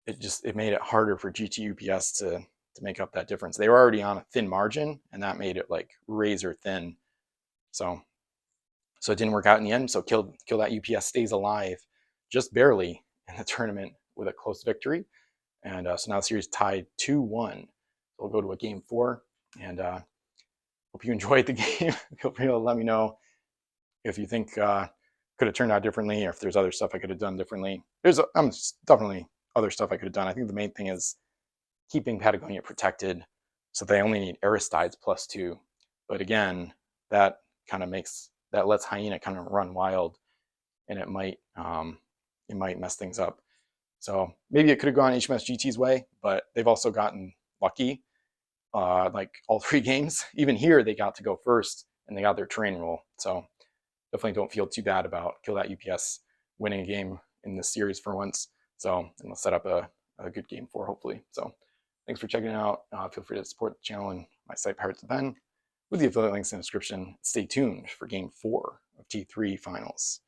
it made it harder for GT UPS to make up that difference. They were already on a thin margin, and that made it like razor thin. So it didn't work out in the end. So kill that UPS stays alive just barely in the tournament with a close victory. And so now the series tied 2-1. We'll go to a game 4, and hope you enjoyed the game. Feel free to let me know if you think could have turned out differently, or if there's other stuff I could have done differently. There's definitely other stuff I could have done. I think the main thing is keeping Patagonia protected, so they only need Aristides +2. But again, that kind of lets Hyena kind of run wild, and it might mess things up. So maybe it could have gone HMS GT's way, but they've also gotten lucky. Like all 3 games, even here they got to go first, and they got their terrain roll. So definitely don't feel too bad about Kill That UPS winning a game in this series for once. So, and we'll set up a good game 4, hopefully. So thanks for checking it out. Feel free to support the channel and my site, Pirates of the Pen, with the affiliate links in the description. Stay tuned for game 4 of T3 finals.